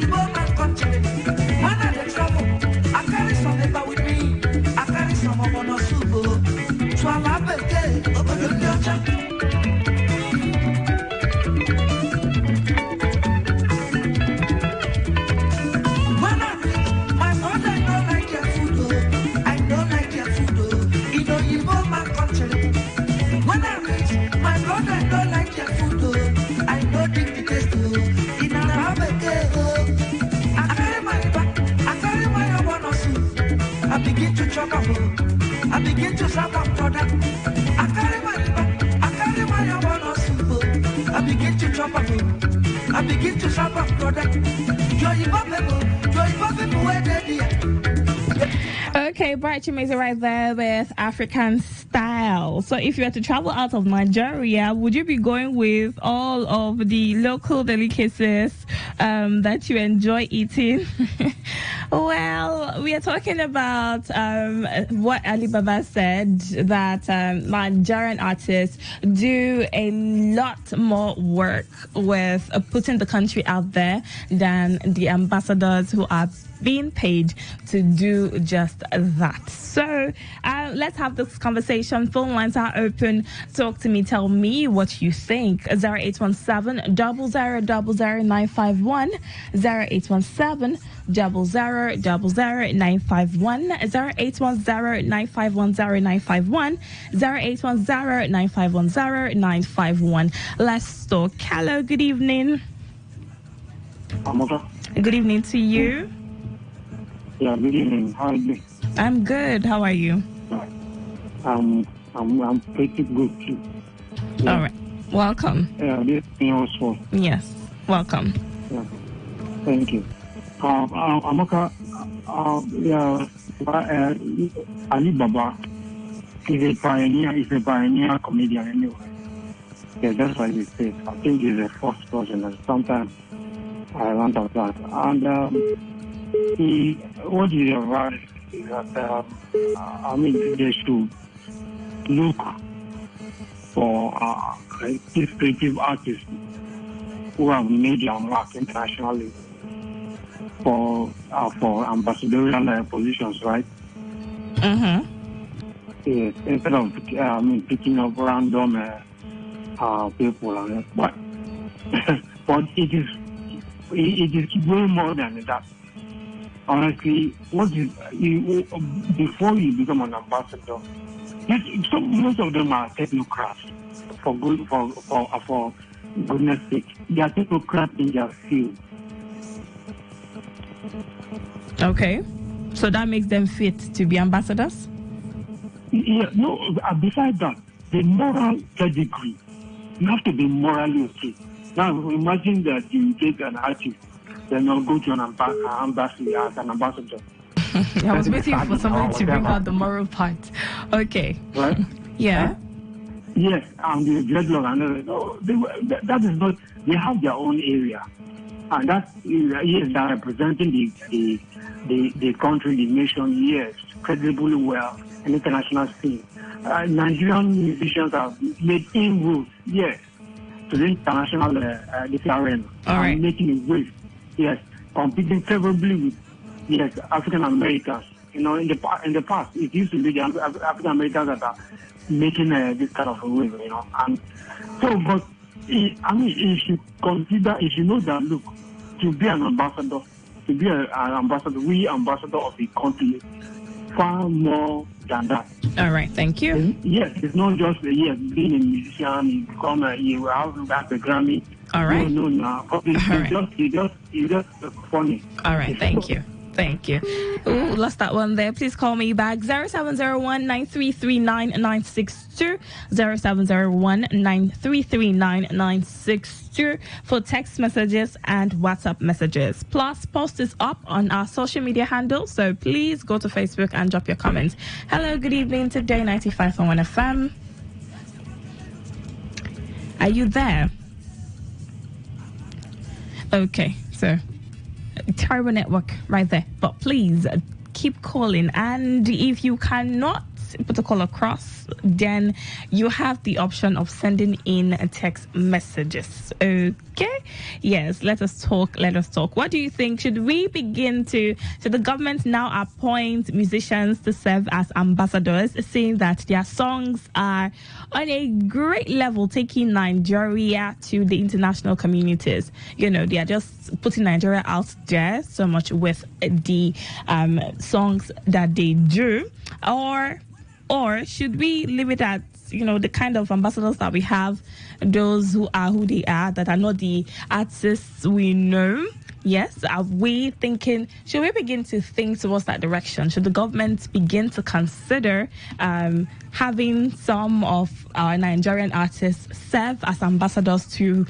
you go my country. When I dey travel, I carry some paper with me. I carry some of on subo. So I'm happy, over the culture. I begin to serve up product. I carry my yabana soup. I begin to chop up. I begin to serve up product. Joy people, where they. Okay, Bright Chimezie right there with African style. So if you were to travel out of Nigeria, would you be going with all of the local delicacies that you enjoy eating? Well, we are talking about what Alibaba said, that Nigerian artists do a lot more work with putting the country out there than the ambassadors who are being paid to do just that. So let's have this conversation. Phone lines are open. Talk to me. Tell me what you think. 0817 0000951, 0817 0000951, 0810 9510951, 0810 9510951. Let's talk. Hello, good evening. Good evening to you. Yeah, good evening. How are you? I'm good. How are you? I'm pretty good too. Yeah. All right. Welcome. Yeah, this is also. Yes. Welcome. Yeah. Thank you. Amaka, Alibaba is a pioneer comedian anyway. Yeah, that's what he said. I think he's a first person, and sometimes I learned of that. And what is right is that they should look for these creative artists who have made their mark internationally for ambassadorial positions, right? Mm-hmm. Yes, instead of picking up random people, but but it is way more than that. Honestly, before you become an ambassador, most of them are technocrats. For goodness sake, they are technocrats in their field. Okay, so that makes them fit to be ambassadors? Yeah, no. Besides that, the moral pedigree, you have to be morally okay. Now, imagine that you take an artist. Then I'll go to an embassy as an ambassador. I was waiting for somebody to bring out the moral part. Okay. Right? Yeah. Yes, and the dreadlock, that is not, they have their own area. And that is, yes, they are representing the country, the nation, yes, credibly well, an international scene. Nigerian musicians have made inroads, yes, to the international arena. All right. And making a wave. Yes, competing favorably with African Americans. In the past, it used to be the African Americans that are making this kind of a wave. And so, but if you consider, if you know that, look, to be an ambassador, we ambassador of the country, far more than that. All right, thank you. Yes, it's not just being a musician. You become you have a Grammy. All right. No. It's just funny. All right, thank you. Thank you. Ooh, lost that one there. Please call me back. 0701-9339-962. 0701-9339-962 for text messages and WhatsApp messages. Plus, post is up on our social media handle, so please go to Facebook and drop your comments. Hello, good evening. Today 95.1 FM. Are you there? Okay, so terrible network right there, but please keep calling, and if you cannot put a call across, then you have the option of sending in text messages. Okay? Yes, let us talk. What do you think? Should the government now appoint musicians to serve as ambassadors, seeing that their songs are on a great level, taking Nigeria to the international communities? You know, they are just putting Nigeria out there so much with the songs that they do, or should we leave it at, you know, the kind of ambassadors that we have, those who are who they are, that are not the artists we know? Yes, are we thinking, should we begin to think towards that direction? Should the government begin to consider having some of our Nigerian artists serve as ambassadors to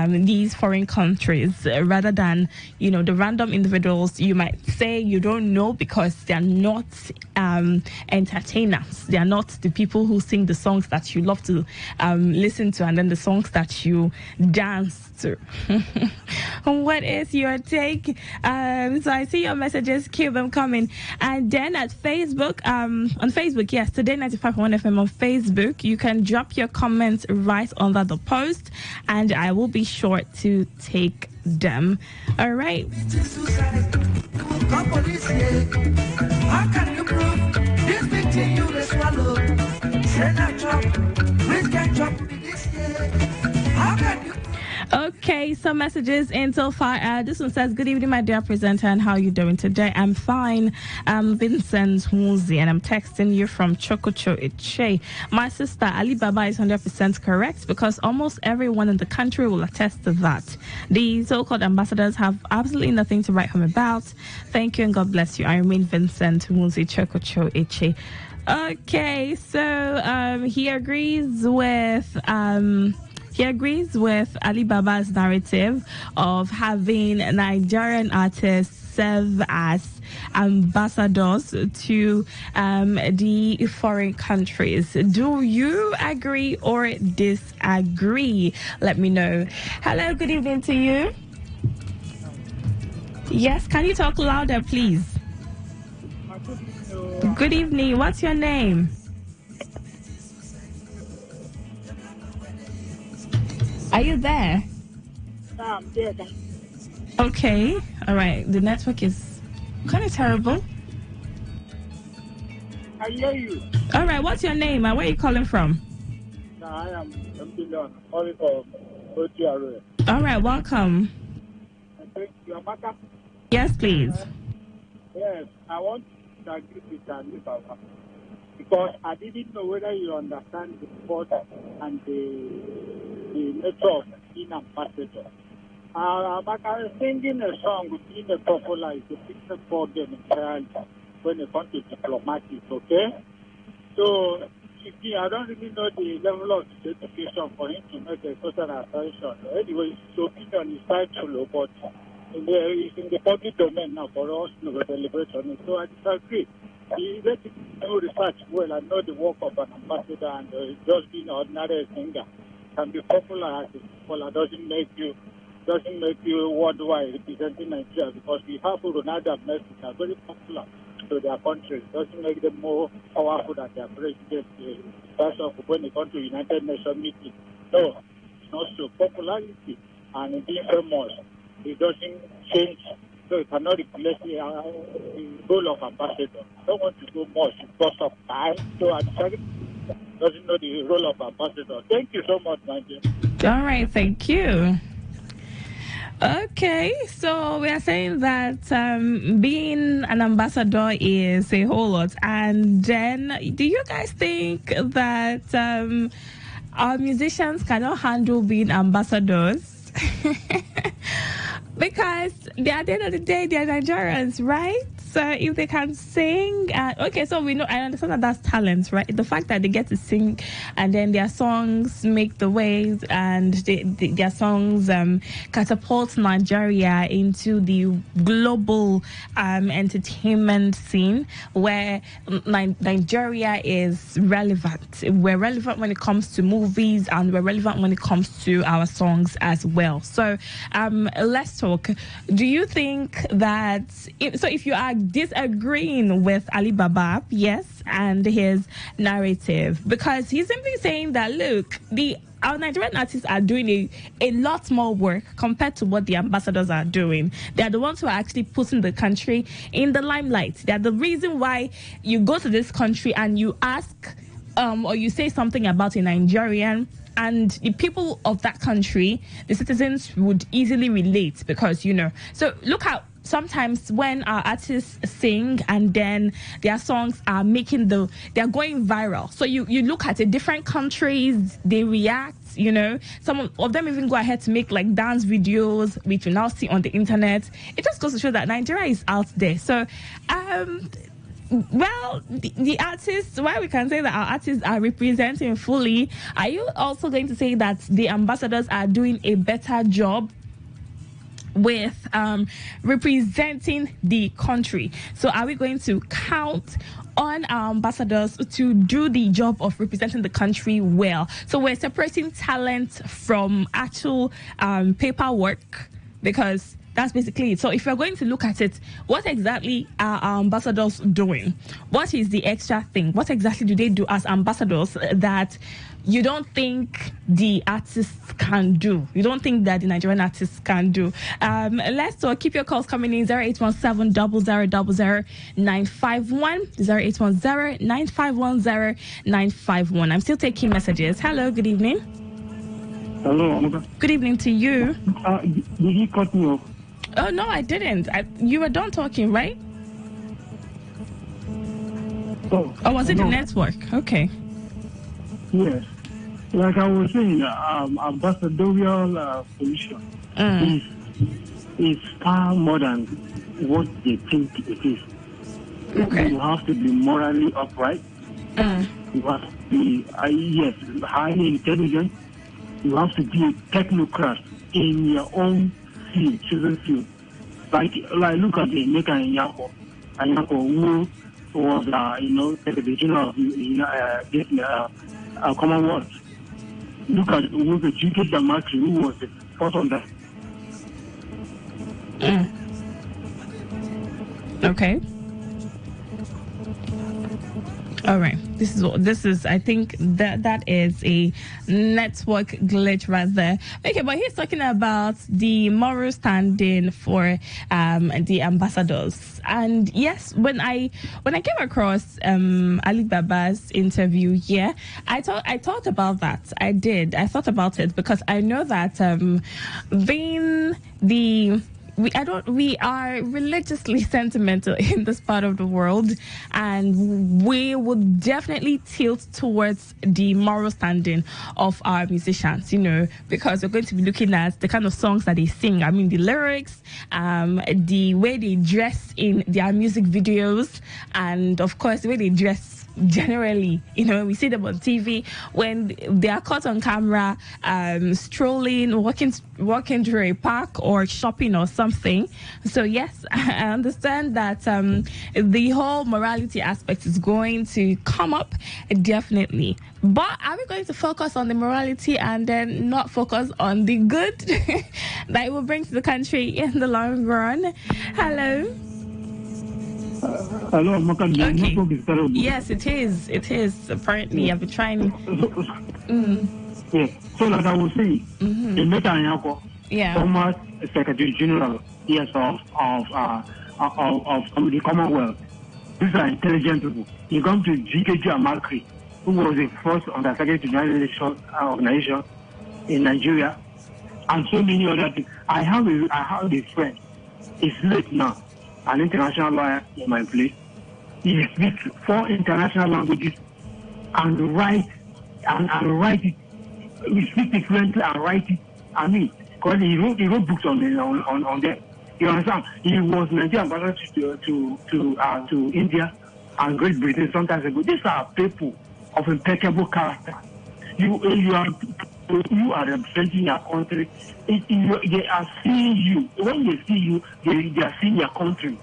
these foreign countries, rather than, you know, the random individuals you might say you don't know because they're not entertainers. They are not the people who sing the songs that you love to listen to, and then the songs that you dance to. What is your take? So I see your messages, keep them coming. And then at Facebook, on Facebook, yes, Today 95.1 FM on Facebook, you can drop your comments right under the post, and I will be sure to take them. All right. How can you prove this big thing you will swallow? Say not chop, we can chop this year. How can you? Okay, some messages in so far. This one says, good evening, my dear presenter, and how are you doing today? I'm fine. I'm Vincent Muzi, and I'm texting you from Chokocho Iche. My sister, Ali Baba, is 100% correct, because almost everyone in the country will attest to that. The so-called ambassadors have absolutely nothing to write home about. Thank you, and God bless you. I remain Vincent Muzi, Chokocho Iche. Okay, so he agrees with... He agrees with Ali Baba's narrative of having Nigerian artists serve as ambassadors to the foreign countries. Do you agree or disagree? Let me know. Hello, good evening to you. Yes, can you talk louder, please? Good evening. What's your name? Are you there? There. Okay. All right. The network is kind of terrible. I hear you. All right. What's your name and where are you calling from? I am Mbilon, calling from OTRA. All right. Welcome. Thank you, Amaka. Yes, please. Yes, I want to agree with Ali Baba, because I didn't know whether you understand the sport and the nature of being ambassador. Amaka, singing a song being a popular is a different problem entirely when it comes to diplomatic, okay? So, I don't really know the level of his education for him to make a social assertion. Anyway, his opinion is quite true, but it's in the public domain now for us to deliberate on it. So I disagree. He let him do research well and know the work of an ambassador, and just being an ordinary singer can be popular as a scholar doesn't make you worldwide representing Nigeria, because we have Ronaldo and Messi are very popular to their countries. Doesn't make them more powerful than their president when they come to United Nations meeting. No, it's not so. Popularity and being famous, it doesn't change. So it cannot replace the role of ambassador. I don't want to go much because of time. So I doesn't know the role of ambassador. Thank you so much, Nigel. All right, thank you. Okay, so we are saying that being an ambassador is a whole lot. And then, do you guys think that our musicians cannot handle being ambassadors? Because at the end of the day, they're Nigerians, right? So if they can sing, okay, so we know, I understand that that's talent, right? The fact that they get to sing and then their songs make the waves and their songs catapult Nigeria into the global entertainment scene where Nigeria is relevant. We're relevant when it comes to movies, and we're relevant when it comes to our songs as well. So let's talk. talk, do you think that if you are disagreeing with Alibaba, yes, and his narrative, because he's simply saying that, look, our Nigerian artists are doing a lot more work compared to what the ambassadors are doing. They are the ones who are actually putting the country in the limelight. They are the reason why you go to this country and you ask or you say something about a Nigerian, and the people of that country, the citizens, would easily relate because, So look at sometimes when our artists sing and then their songs are they're going viral. So you look at it, different countries, they react, Some of them even go ahead to make like dance videos, which you now see on the internet. It just goes to show that Nigeria is out there. So, well, the artists, why we can say that our artists are representing fully, are you also going to say that the ambassadors are doing a better job with representing the country? So are we going to count on our ambassadors to do the job of representing the country well? So we're separating talent from actual paperwork, because that's basically it. So if you're going to look at it, what exactly are our ambassadors doing? What is the extra thing? What exactly do they do as ambassadors that you don't think the artists can do? You don't think that the Nigerian artists can do? Let's keep your calls coming in. 0817 0000 951 0810 9510 951. I'm still taking messages. Hello, good evening. Hello. Good evening to you. Did he cut me off? Oh, no, I didn't. You were done talking, right? Oh, was it the network? Okay. Yes. Like I was saying, ambassadorial position is far more than what they think it is. Okay. You have to be morally upright. You have to be, highly intelligent. You have to be a technocrat in your own field, chosen field. Like look at the Emeka Anyako, who was, the general of Commonwealth. Look at who the G.K. Damaki, who was the first on that. Okay. All right. This is. I think that is a network glitch right there. Okay, but he's talking about the moral standing for the ambassadors. And yes, when I came across Ali Baba's interview, I thought about that. I did. I thought about it because I know that being we are religiously sentimental in this part of the world, and we would definitely tilt towards the moral standing of our musicians, because we're going to be looking at the kind of songs that they sing. I mean, the lyrics, the way they dress in their music videos, and of course, the way they dress generally. We see them on TV when they are caught on camera strolling, walking through a park or shopping or something. So yes, I understand that the whole morality aspect is going to come up, definitely. But are we going to focus on the morality and then not focus on the good that it will bring to the country in the long run? Hello. Hello, okay. Yes, it is. It is. Apparently, I've been trying. Yeah. So, like I was saying, Emeka Anyako, former Secretary General, of the Commonwealth. These are intelligent people. You come to G.K. Amakri, who was the first Undersecretary to General Organization in Nigeria, and so many other things. I have a friend. He's late now. An international lawyer in my place. He speaks 4 international languages and write it. He speaks it fluently and write it. I mean, because he wrote books on them. You understand? He was Nigerian ambassador to India and Great Britain some time ago. These are people of impeccable character. You are representing your country. They are seeing you. When they see you, they are seeing your country.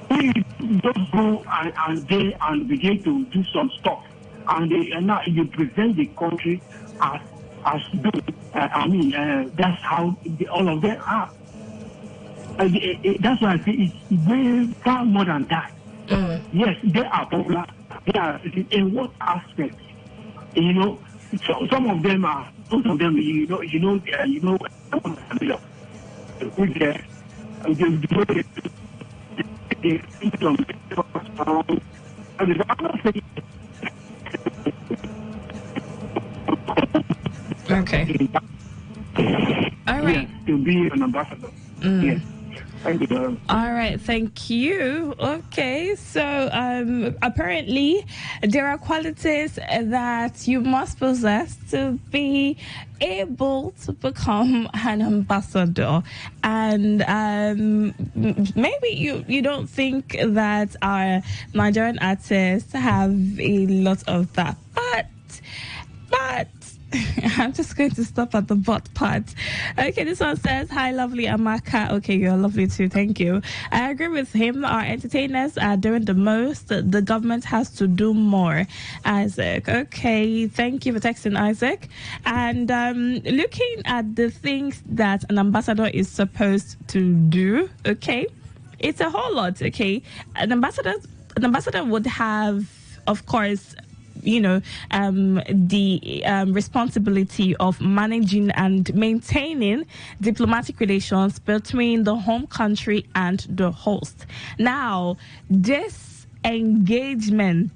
You just go and begin to do some stuff, and now you present the country as good. That's how all of them are. That's why I say it's way far more than that. Yes, they are popular. They are in what aspect? You know, some of them are. Most of them, good there. Okay. All right. Yes, to be an ambassador. Yes. Thank you. All right, thank you. Okay, so apparently there are qualities that you must possess to be able to become an ambassador, and maybe you don't think that our Nigerian artists have a lot of that, but I'm just going to stop at the butt part. Okay, this one says, hi, lovely Amaka. Okay, you're lovely too. Thank you. I agree with him. Our entertainers are doing the most. The government has to do more. Isaac. Okay, thank you for texting, Isaac. And looking at the things that an ambassador is supposed to do, okay, it's a whole lot, okay. An ambassador would have, of course, the responsibility of managing and maintaining diplomatic relations between the home country and the host. Now, this engagement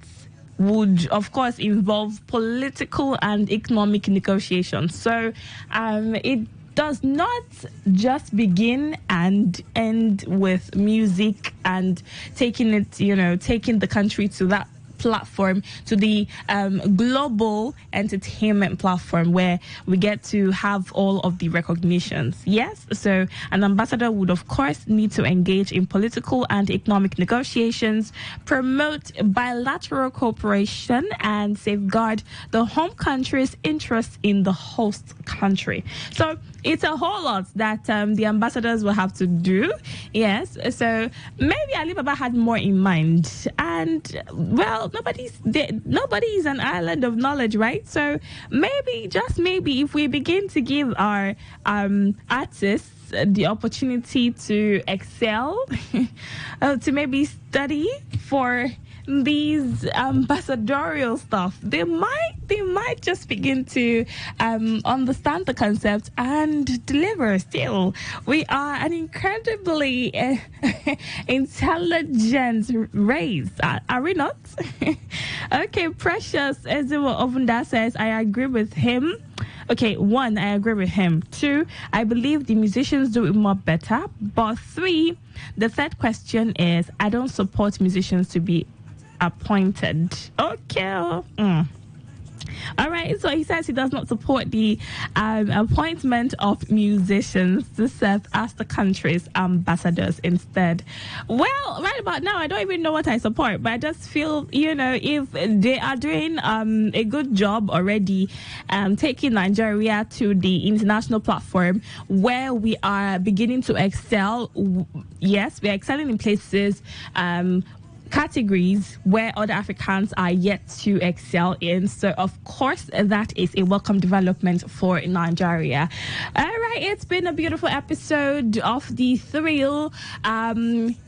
would, of course, involve political and economic negotiations. So, it does not just begin and end with music and taking the country to that platform, to the global entertainment platform where we get to have all of the recognitions. Yes, so an ambassador would of course need to engage in political and economic negotiations, promote bilateral cooperation, and safeguard the home country's interests in the host country. So it's a whole lot that the ambassadors will have to do. Yes, so maybe Alibaba had more in mind, and well, nobody is an island of knowledge, right? So maybe, just maybe, if we begin to give our artists the opportunity to excel, to maybe study for these ambassadorial stuff, they might just begin to understand the concept and deliver. Still, we are an incredibly intelligent race, are we not? Okay, Precious Ezewo Ovunda says, I agree with him. Okay, 1, I agree with him. 2, I believe the musicians do it more better. But 3, the third question is, I don't support musicians to be appointed. Okay. All right, so he says he does not support the appointment of musicians to serve as the country's ambassadors instead. Well, right about now, I don't even know what I support, but I just feel, if they are doing a good job already, taking Nigeria to the international platform where we are beginning to excel. Yes, we are excelling in places, categories where other Africans are yet to excel in. So, of course, that is a welcome development for Nigeria. All right, it's been a beautiful episode of The Thrill.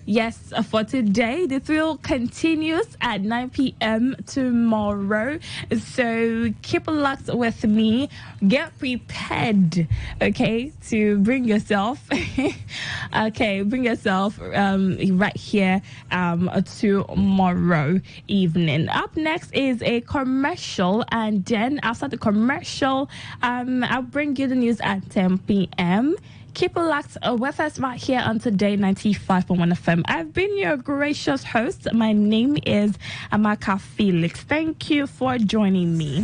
Yes, for today, The Thrill continues at 9 p.m. tomorrow. So, keep locked with me. Get prepared, okay, to bring yourself, right here tomorrow evening. Up next is a commercial, and then after the commercial, I'll bring you the news at 10 p.m. Keep locked with us right here on Today 95.1 FM. I've been your gracious host. My name is Amaka Felix. Thank you for joining me.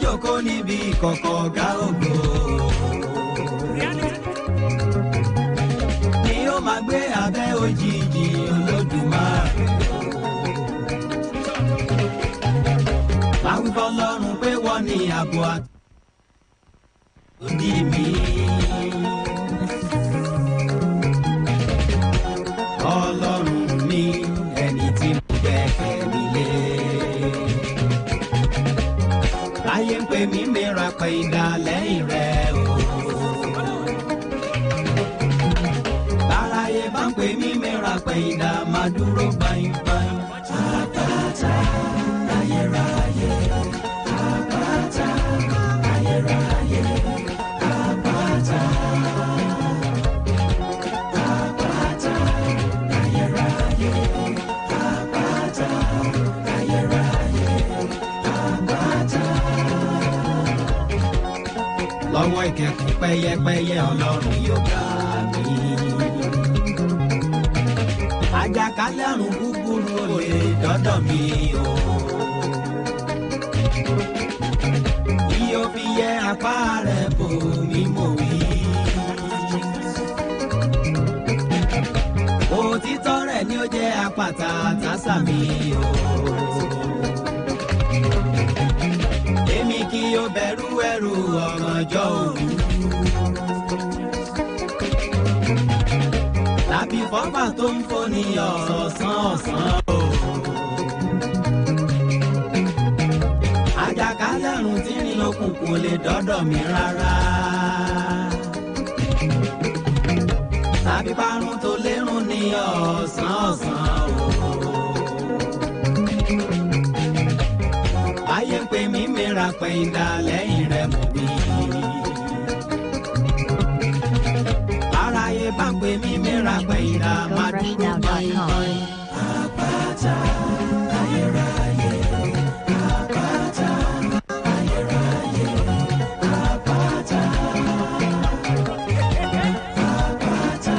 Jókòó níbi ìkọ̀kọ̀ ọ̀gá ògo ni ó máa gbé abẹ́ òjìji Olódùmarè. fọlọ́run pé wọ́n ní àbọ̀ àtúndì mi. Ọlọ́run mi ẹni tí mo gbẹ́kẹ̀ mi lé. Láyé ń pè mí mìíràn pé ìdá lẹ́yìn rẹ̀ o. Láráyé bá ń pè mí mìíràn pé ìdá máa dúró báyìí. Àpáta ayérayé, àpáta ayérayé, àpáta. Àpáta ayérayé, àpáta ayérayé, àpáta. Lọ́wọ́ ìkẹ́kùn pẹ́yẹpẹ́yẹ Ọlọ́run yóò gbà mí. Àjàkálẹ̀ àrùn búburú ò lè dọ́dọ̀ mi o. Yóò fi yẹ apá rẹ̀ bò mí mò wí. Òtítọ́ rẹ̀ ni ó jẹ́ àpáta àtàsà mi o. Èmi kì yóò bẹ̀rù ẹ̀rù ọ̀gànjọ́ òru. Tàbí fọ́fà tó ń foni ọ̀sán o. Àjàkálẹ̀ àrùn tí ń lókùnkùn lè dọ́dọ̀ mi rárá. Tàbí parun tó lérùn ní ọ̀sán o. Ayé ń pè mí mìíràn pé ìdá lẹ́yìn rẹ̀ mọ̀ wí. Aráyé bá ń pè mí mìíràn pé ìdá máa dúró báyìí. Àpáta ayérayé, àpáta ayérayé, àpáta. Àpáta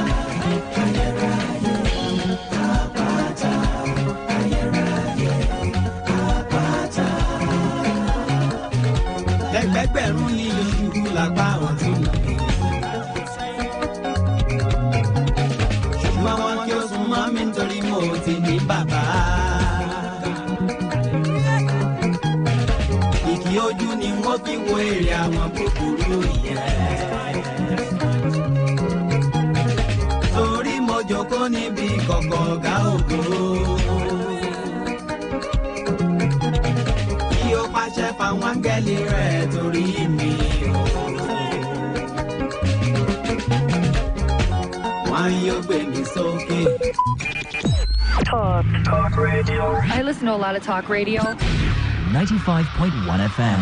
ayérayé, àpáta ayérayé, àpáta. Lẹ́gbẹ̀gbẹ̀rún ni yóò ṣubú lágbá ọ̀tún mi. Ṣùgbọ́n wọn kí ó sún mọ́ mi nítorí mo ti ní bàbá. Ìkì ojú ni wọ́n fi wo èrè àwọn búburú yẹn. Torí mo jókòó níbi kọ̀kọ̀ ọ̀gá ògo. Kí ó pàṣẹ fáwọn áńgẹ́lì rẹ̀ torí mi o. Wọ́n yóò gbé mi sókè. Talk radio. I listen to a lot of talk radio. 95.1 FM.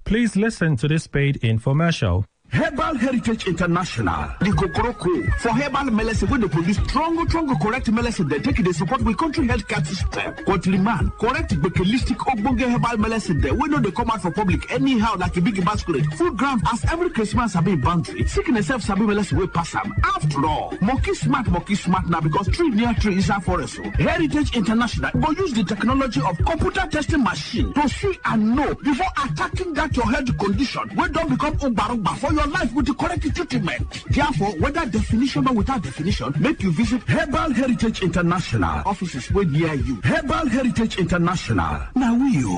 Please listen to this paid infomercial. Herbal Heritage International, the Kokoroko, for herbal medicine, when they produce strong, correct medicine, they take it, they support with country healthcare system. Country man, correct, holistic, ogbonge herbal medicine, they we know they come out for public anyhow, like a big basket. Full ground, as every Christmas, have been boundary. Seeking a self sabi medicine, we pass them. After all, monkey smart now, because tree near tree is a forest. Heritage International, go use the technology of computer testing machine to see and know before attacking that your health condition, we don't become umbarumba for your life with the correct treatment. Therefore, whether definition or without definition, make you visit Herbal Heritage International. Offices way near you. Herbal Heritage International. Now you.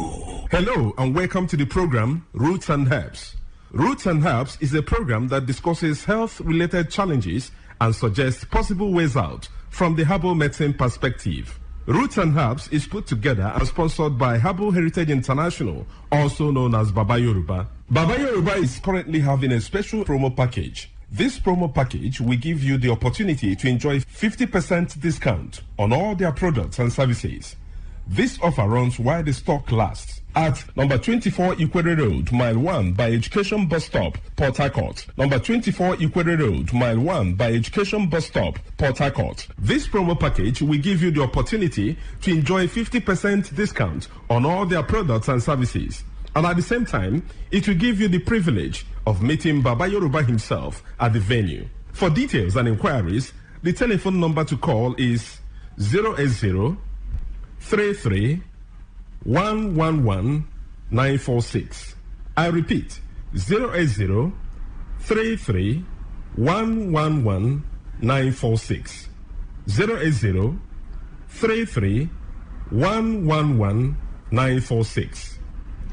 Hello and welcome to the program Roots and Herbs. Roots and Herbs is a program that discusses health-related challenges and suggests possible ways out from the herbal medicine perspective. Roots and Herbs is put together and sponsored by Herbal Heritage International, also known as Baba Yoruba. Baba Yoruba is currently having a special promo package. This promo package will give you the opportunity to enjoy 50% discount on all their products and services. This offer runs while the stock lasts at number 24 Ikwere Road, Mile 1 by Education Bus Stop, Port Harcourt. Number 24 Ikwere Road, Mile 1 by Education Bus Stop, Port Harcourt. This promo package will give you the opportunity to enjoy 50% discount on all their products and services. And at the same time, it will give you the privilege of meeting Baba Yoruba himself at the venue. For details and inquiries, the telephone number to call is 080 33 111 946. I repeat, 080 33 111 946. 080 33 111 946.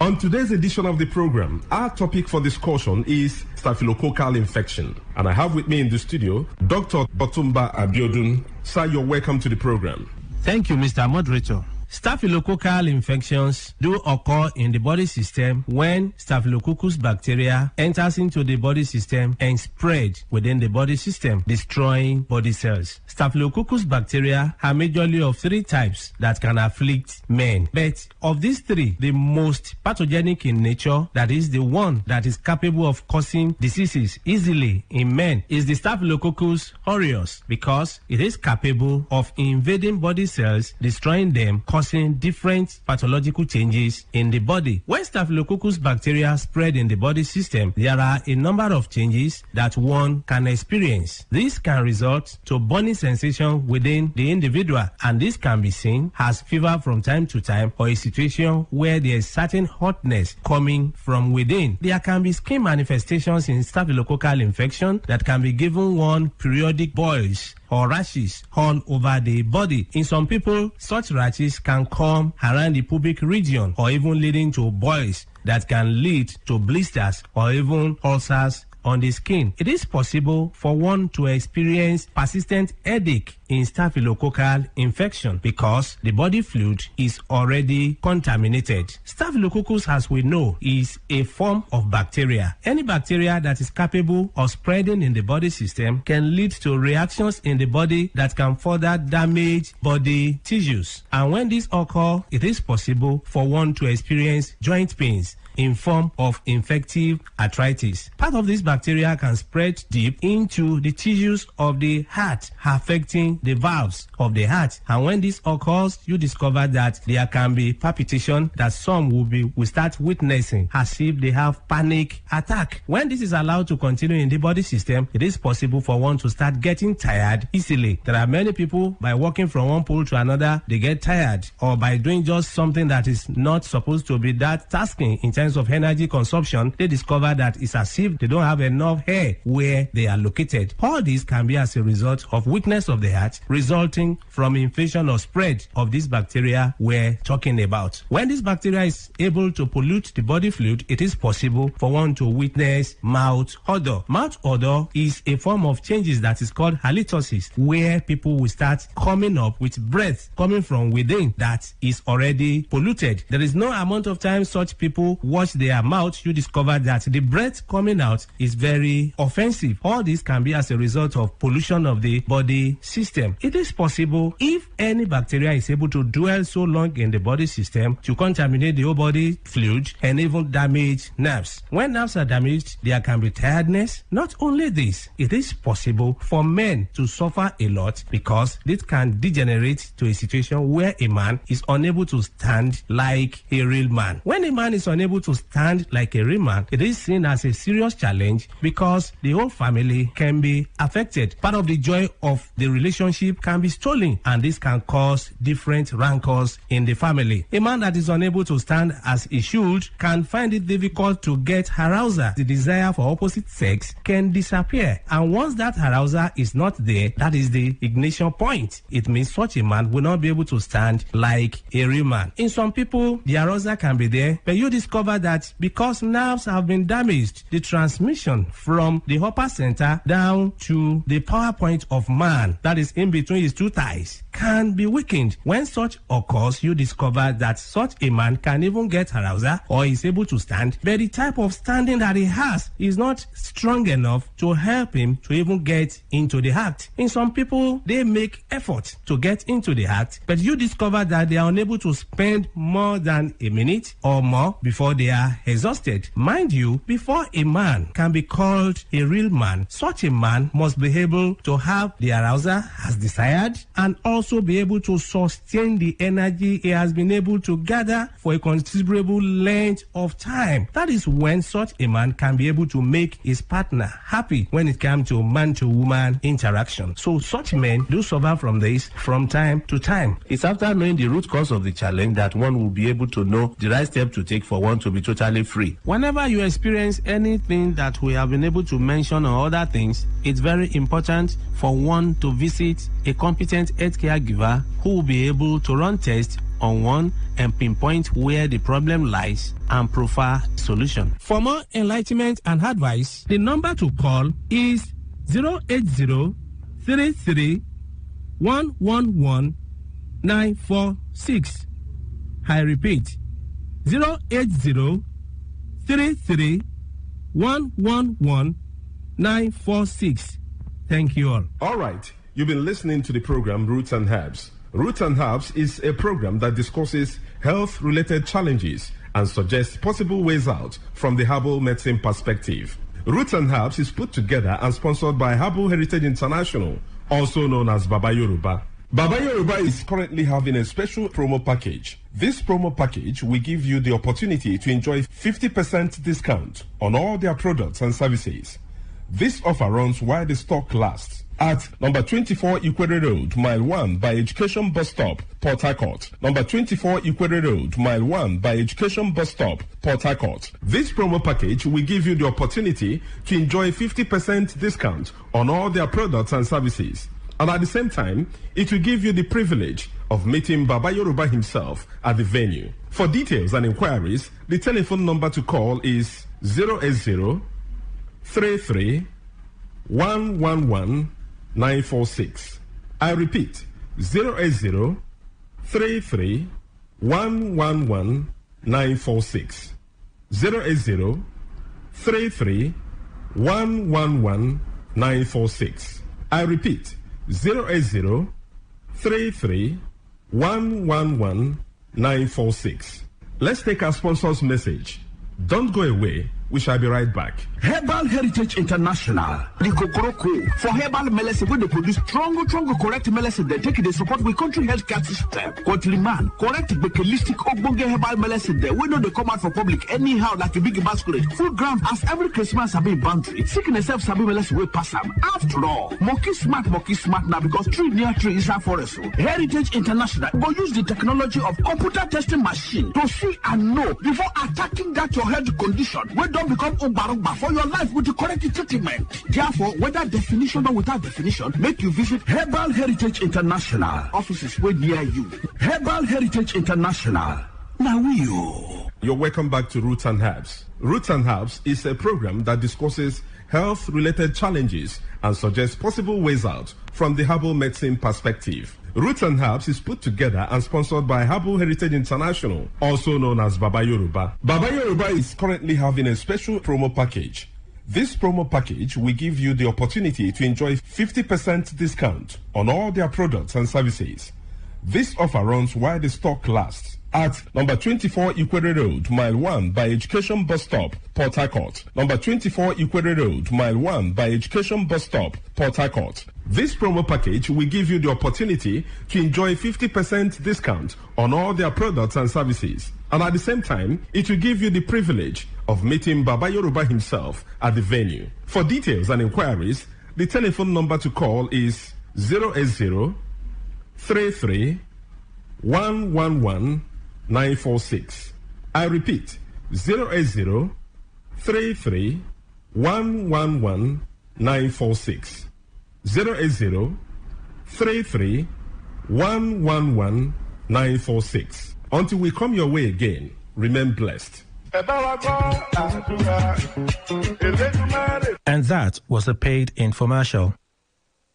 On today's edition of the program, our topic for discussion is staphylococcal infection. And I have with me in the studio Dr. Botumba Abiodun. Sir, you're welcome to the program. Thank you, Mr. Moderator. Staphylococcal infections do occur in the body system when Staphylococcus bacteria enters into the body system and spread within the body system, destroying body cells. Staphylococcus bacteria are majorly of 3 types that can afflict men. But of these 3, the most pathogenic in nature, that is the one that is capable of causing diseases easily in men, is the Staphylococcus aureus, because it is capable of invading body cells, destroying them, causing different pathological changes in the body. When Staphylococcus bacteria spread in the body system, there are a number of changes that one can experience. This can result to burning sensation within the individual, and this can be seen as fever from time to time, or a situation where there is certain hotness coming from within. There can be skin manifestations in staphylococcal infection that can be given one periodic boils or rashes all over the body. In some people, such rashes can come around the pubic region, or even leading to boils that can lead to blisters or even ulcers on the skin. It is possible for one to experience persistent headache in staphylococcal infection because the body fluid is already contaminated. Staphylococcus, as we know, is a form of bacteria. Any bacteria that is capable of spreading in the body system can lead to reactions in the body that can further damage body tissues. And when this occurs, it is possible for one to experience joint pains in form of infective arthritis. Part of this bacteria can spread deep into the tissues of the heart, affecting the valves of the heart. And when this occurs, you discover that there can be palpitation that some will start witnessing as if they have panic attack. When this is allowed to continue in the body system, it is possible for one to start getting tired easily. There are many people, by walking from one pole to another, they get tired, or by doing just something that is not supposed to be that tasking in terms of energy consumption, they discover that it's as if they don't have enough hair where they are located. All this can be as a result of weakness of the heart, resulting from infection or spread of this bacteria we're talking about. When this bacteria is able to pollute the body fluid, it is possible for one to witness mouth odor. Mouth odor is a form of changes that is called halitosis, where people will start coming up with breath coming from within that is already polluted. There is no amount of time such people wash their mouth, you discover that the breath coming out is very offensive. All this can be as a result of pollution of the body system. It is possible, if any bacteria is able to dwell so long in the body system, to contaminate the whole body fluid and even damage nerves. When nerves are damaged, there can be tiredness. Not only this, it is possible for men to suffer a lot because this can degenerate to a situation where a man is unable to stand like a real man. When a man is unable to stand like a real man, it is seen as a serious challenge because the whole family can be affected. Part of the joy of the relationship can be stolen, and this can cause different rancors in the family. A man that is unable to stand as he should can find it difficult to get arousal. The desire for opposite sex can disappear, and once that arousal is not there, that is the ignition point. It means such a man will not be able to stand like a real man. In some people, the arousal can be there, but you discover that because nerves have been damaged, the transmission from the upper center down to the power point of man, that is in between his two thighs, can be weakened. When such occurs, you discover that such a man can even get arousal or is able to stand, but the type of standing that he has is not strong enough to help him to even get into the act. In some people, they make effort to get into the act, but you discover that they are unable to spend more than a minute or more before they are exhausted. Mind you, before a man can be called a real man, such a man must be able to have the arousal as desired and also be able to sustain the energy he has been able to gather for a considerable length of time. That is when such a man can be able to make his partner happy when it comes to man-to-woman interaction. So such men do suffer from this from time to time. It's after knowing the root cause of the challenge that one will be able to know the right step to take for one to be totally free. Whenever you experience anything that we have been able to mention or other things, it's very important for one to visit a competent healthcare giver who will be able to run tests on one and pinpoint where the problem lies and provide solution. For more enlightenment and advice, the number to call is 080-33-111-946. I repeat, 080-33-111-946. Thank you all. All right. You've been listening to the program Roots and Herbs. Roots and Herbs is a program that discusses health-related challenges and suggests possible ways out from the herbal medicine perspective. Roots and Herbs is put together and sponsored by Herbal Heritage International, also known as Baba Yoruba. Baba Yoruba is currently having a special promo package. This promo package will give you the opportunity to enjoy 50% discount on all their products and services. This offer runs while the stock lasts. At number 24 Equator Road, Mile 1 by Education Bus Stop, Port Harcourt. Number 24 Equator Road, Mile 1 by Education Bus Stop, Port Harcourt. This promo package will give you the opportunity to enjoy 50% discount on all their products and services. And at the same time, it will give you the privilege of meeting Baba Yoruba himself at the venue. For details and inquiries, the telephone number to call is 080-33-111-946. I repeat, 080-33-111-946. 080-33-111-946. I repeat, 080-33-111-946. Let's take our sponsor's message. Don't go away. We shall be right back. Herbal Heritage International, the Kokoroko, for herbal medicine, when they produce strong, correct medicine, they take it, they support the country healthcare system. Countryman, correct, holistic, ogbonge herbal medicine, they know they come out for public anyhow, like a big basket, full ground, as every Christmas have been boundary. Sickness self sabi medicine will pass them. After all, monkey smart now, because tree near tree is a forest. Heritage International will use the technology of computer testing machine to see and know before attacking that your health condition. We don't become umbarumba for your life with the correct treatment. Therefore, whether definition or without definition, make you visit Herbal Heritage International. Offices way near you. Herbal Heritage International. Now You're welcome back to Roots and Herbs. Roots and Herbs is a program that discusses health-related challenges and suggests possible ways out from the herbal medicine perspective. Roots and Herbs is put together and sponsored by Herbal Heritage International, also known as Baba Yoruba. Baba Yoruba is currently having a special promo package. This promo package will give you the opportunity to enjoy 50% discount on all their products and services. This offer runs while the stock lasts. At number 24 Equator Road, Mile 1 by Education Bus Stop, Port Harcourt. Number 24 Equator Road, Mile 1 by Education Bus Stop, Port Harcourt. This promo package will give you the opportunity to enjoy 50% discount on all their products and services. And at the same time, it will give you the privilege of meeting Baba Yoruba himself at the venue. For details and inquiries, the telephone number to call is 080-33-111-946. I repeat, 080-33-111-946. 080-33-111-946. Until we come your way again, remain blessed. And that was a paid infomercial.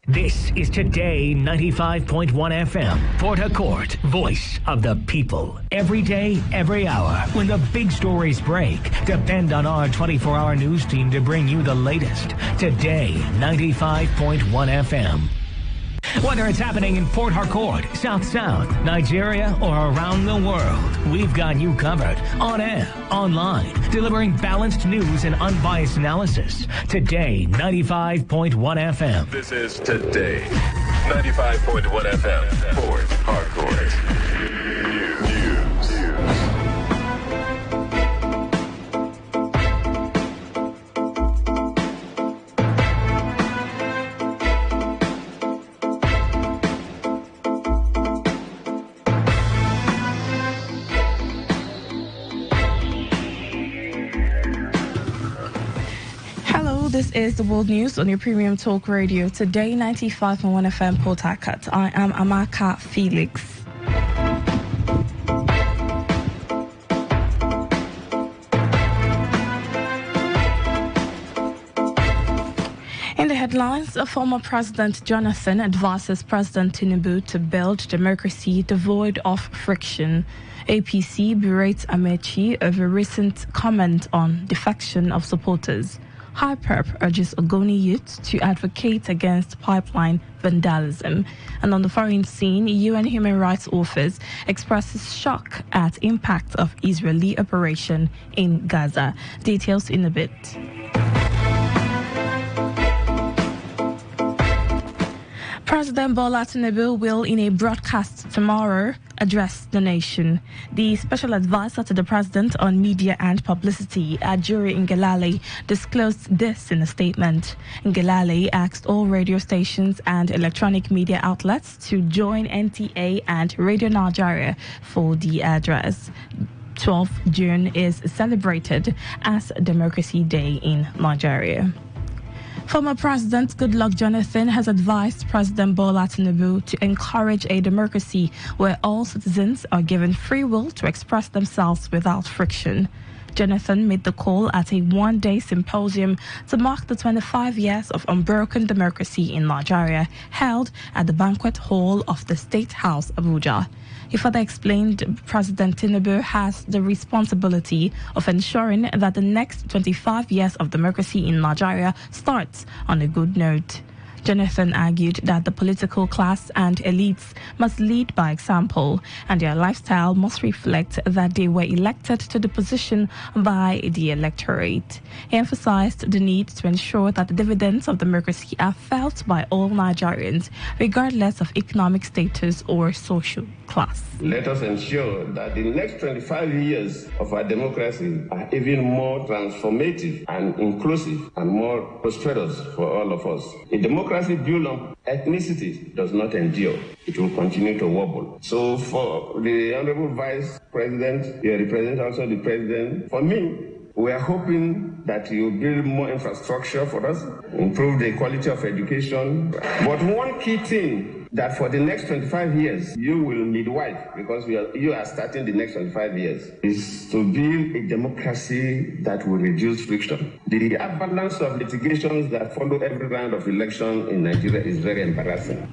This is Today 95.1 FM, Port Harcourt, voice of the people. Every day, every hour, when the big stories break, depend on our 24-hour news team to bring you the latest. Today 95.1 FM. Whether it's happening in Port Harcourt, South, Nigeria, or around the world, we've got you covered on air, online, delivering balanced news and unbiased analysis. Today 95.1 FM. This is Today 95.1 FM, Port Harcourt. News. This is the World News on your premium talk radio. Today, 95.1 FM Port Harcourt. I am Amaka Felix. headlines, former President Jonathan advises President Tinubu to build democracy devoid of friction. APC berates Amechi over recent comment on defection of supporters. Hyperp urges Ogoni youth to advocate against pipeline vandalism. And on the foreign scene, UN Human Rights Office expresses shock at impact of Israeli operation in Gaza. Details in a bit. President Bola Tinubu will, in a broadcast tomorrow, address the nation. The special advisor to the president on media and publicity, Ajuri Ngelale, disclosed this in a statement. Ngelale asked all radio stations and electronic media outlets to join NTA and Radio Nigeria for the address. 12th June is celebrated as Democracy Day in Nigeria. Former President Goodluck Jonathan has advised President Bola Tinubu to encourage a democracy where all citizens are given free will to express themselves without friction. Jonathan made the call at a one-day symposium to mark the 25 years of unbroken democracy in Nigeria, held at the banquet hall of the State House, Abuja. He further explained President Tinubu has the responsibility of ensuring that the next 25 years of democracy in Nigeria starts on a good note. Jonathan argued that the political class and elites must lead by example, and their lifestyle must reflect that they were elected to the position by the electorate. He emphasized the need to ensure that the dividends of democracy are felt by all Nigerians, regardless of economic status or social class. Let us ensure that the next 25 years of our democracy are even more transformative and inclusive and more prosperous for all of us. A democracy built on ethnicity does not endure. It will continue to wobble. So for the Honorable Vice President, you represent also the President, for me, we are hoping that you build more infrastructure for us, improve the quality of education. But one key thing that for the next 25 years, you will midwife, because you are starting the next 25 years, is to build a democracy that will reduce friction. The abundance of litigations that follow every round of election in Nigeria is very embarrassing.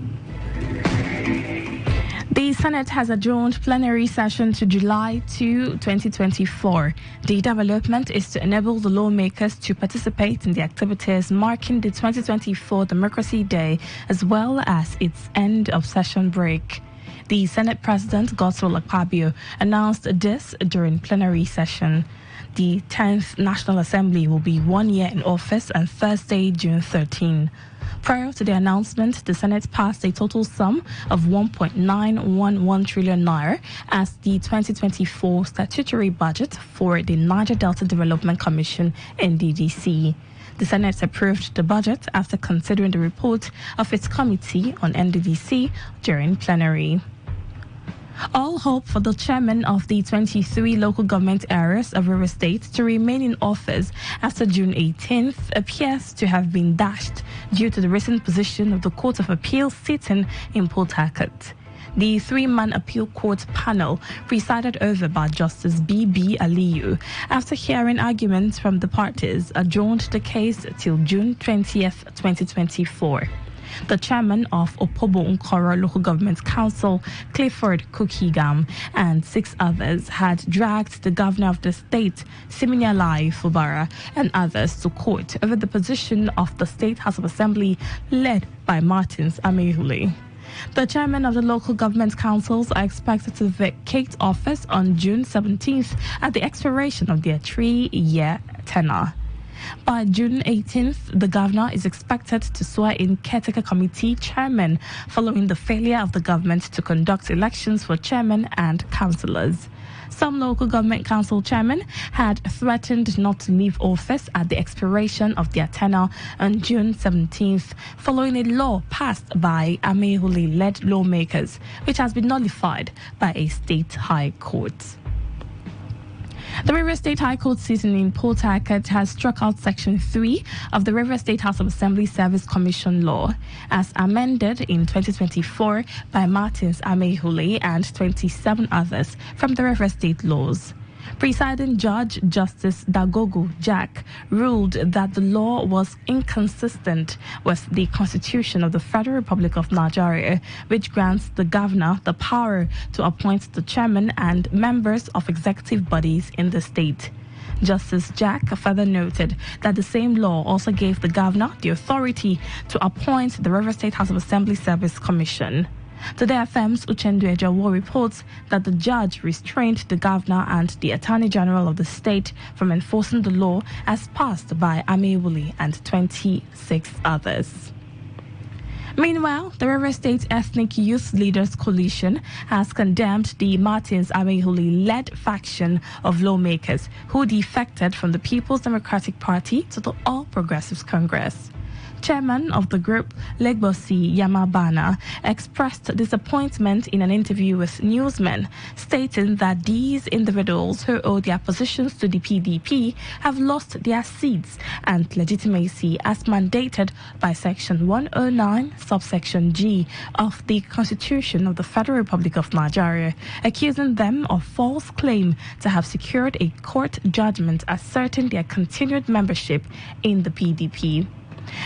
The Senate has adjourned plenary session to July 2, 2024. The development is to enable the lawmakers to participate in the activities marking the 2024 Democracy Day, as well as its end of session break. The Senate President, Godswill Akpabio, announced this during plenary session. The 10th National Assembly will be 1 year in office on Thursday, June 13. Prior to the announcement, the Senate passed a total sum of 1.911 trillion naira as the 2024 statutory budget for the Niger Delta Development Commission, NDDC. The Senate approved the budget after considering the report of its committee on NDDC during plenary. All hope for the chairman of the 23 local government areas of River State to remain in office after June 18th appears to have been dashed due to the recent position of the Court of Appeal sitting in Port Harcourt. The three-man appeal court panel, presided over by Justice B.B. Aliyu, after hearing arguments from the parties, adjourned the case till June 20th, 2024. The chairman of Opobo Nkoro Local Government Council, Clifford Kukigam, and 6 others had dragged the governor of the state, Siminalai Fubara, and others to court over the position of the State House of Assembly led by Martins Amehule. The chairman of the local government councils are expected to vacate office on June 17th at the expiration of their 3-year tenure. By June 18th, the governor is expected to swear in caretaker committee chairman following the failure of the government to conduct elections for chairman and councillors. Some local government council chairmen had threatened not to leave office at the expiration of their tenure on June 17th, following a law passed by Amehule-led lawmakers, which has been nullified by a state high court. The River State High Court sitting in Port Harcourt has struck out Section 3 of the River State House of Assembly Service Commission Law, as amended in 2024 by Martins Amehule and 27 others from the River State laws. Presiding Judge Justice Dagogo Jack ruled that the law was inconsistent with the Constitution of the Federal Republic of Nigeria, which grants the governor the power to appoint the chairman and members of executive bodies in the state. Justice Jack further noted that the same law also gave the governor the authority to appoint the River State House of Assembly Service Commission. Today FM's Uchendu Ejawo reports that the judge restrained the governor and the Attorney General of the state from enforcing the law as passed by Amewuli and 26 others. Meanwhile, the River State Ethnic Youth Leaders Coalition has condemned the Martins Amewuli-led faction of lawmakers who defected from the People's Democratic Party to the All Progressives Congress. Chairman of the group, Legbosi Yamabana, expressed disappointment in an interview with newsmen, stating that these individuals who owe their positions to the PDP have lost their seats and legitimacy as mandated by Section 109, subsection G of the Constitution of the Federal Republic of Nigeria, accusing them of false claim to have secured a court judgment asserting their continued membership in the PDP.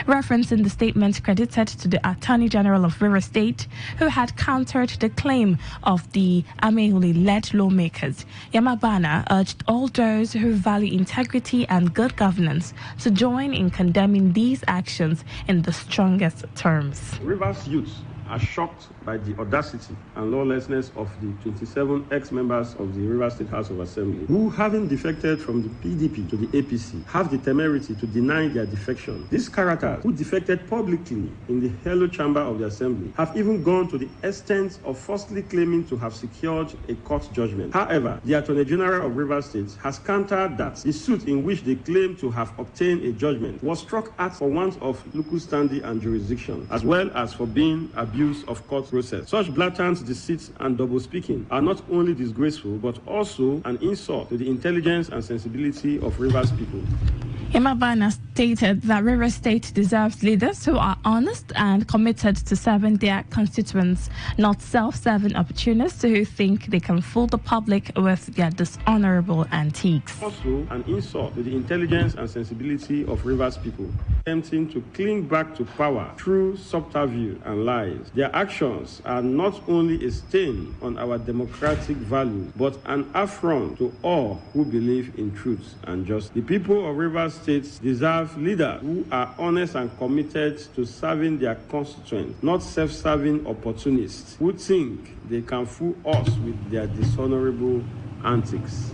Referencing the statement credited to the Attorney General of River State, who had countered the claim of the Amewuli-led lawmakers, Yamabana urged all those who value integrity and good governance to join in condemning these actions in the strongest terms. Rivers youth are shocked by the audacity and lawlessness of the 27 ex-members of the River State House of Assembly, who, having defected from the PDP to the APC, have the temerity to deny their defection. These characters, who defected publicly in the Hello Chamber of the Assembly, have even gone to the extent of falsely claiming to have secured a court judgment. However, the Attorney General of River State has countered that the suit in which they claim to have obtained a judgment was struck at for want of local standing and jurisdiction, as well as for being abuse of court process. Such blatant deceit and double-speaking are not only disgraceful, but also an insult to the intelligence and sensibility of Rivers people. Yamabana stated that River State deserves leaders who are honest and committed to serving their constituents, not self-serving opportunists who think they can fool the public with their dishonorable antiques. Also, an insult to the intelligence and sensibility of Rivers people, attempting to cling back to power through subterfuge and lies. Their actions are not only a stain on our democratic values, but an affront to all who believe in truth and justice. The people of Rivers States deserve leaders who are honest and committed to serving their constituents, not self-serving opportunists who think they can fool us with their dishonorable antics.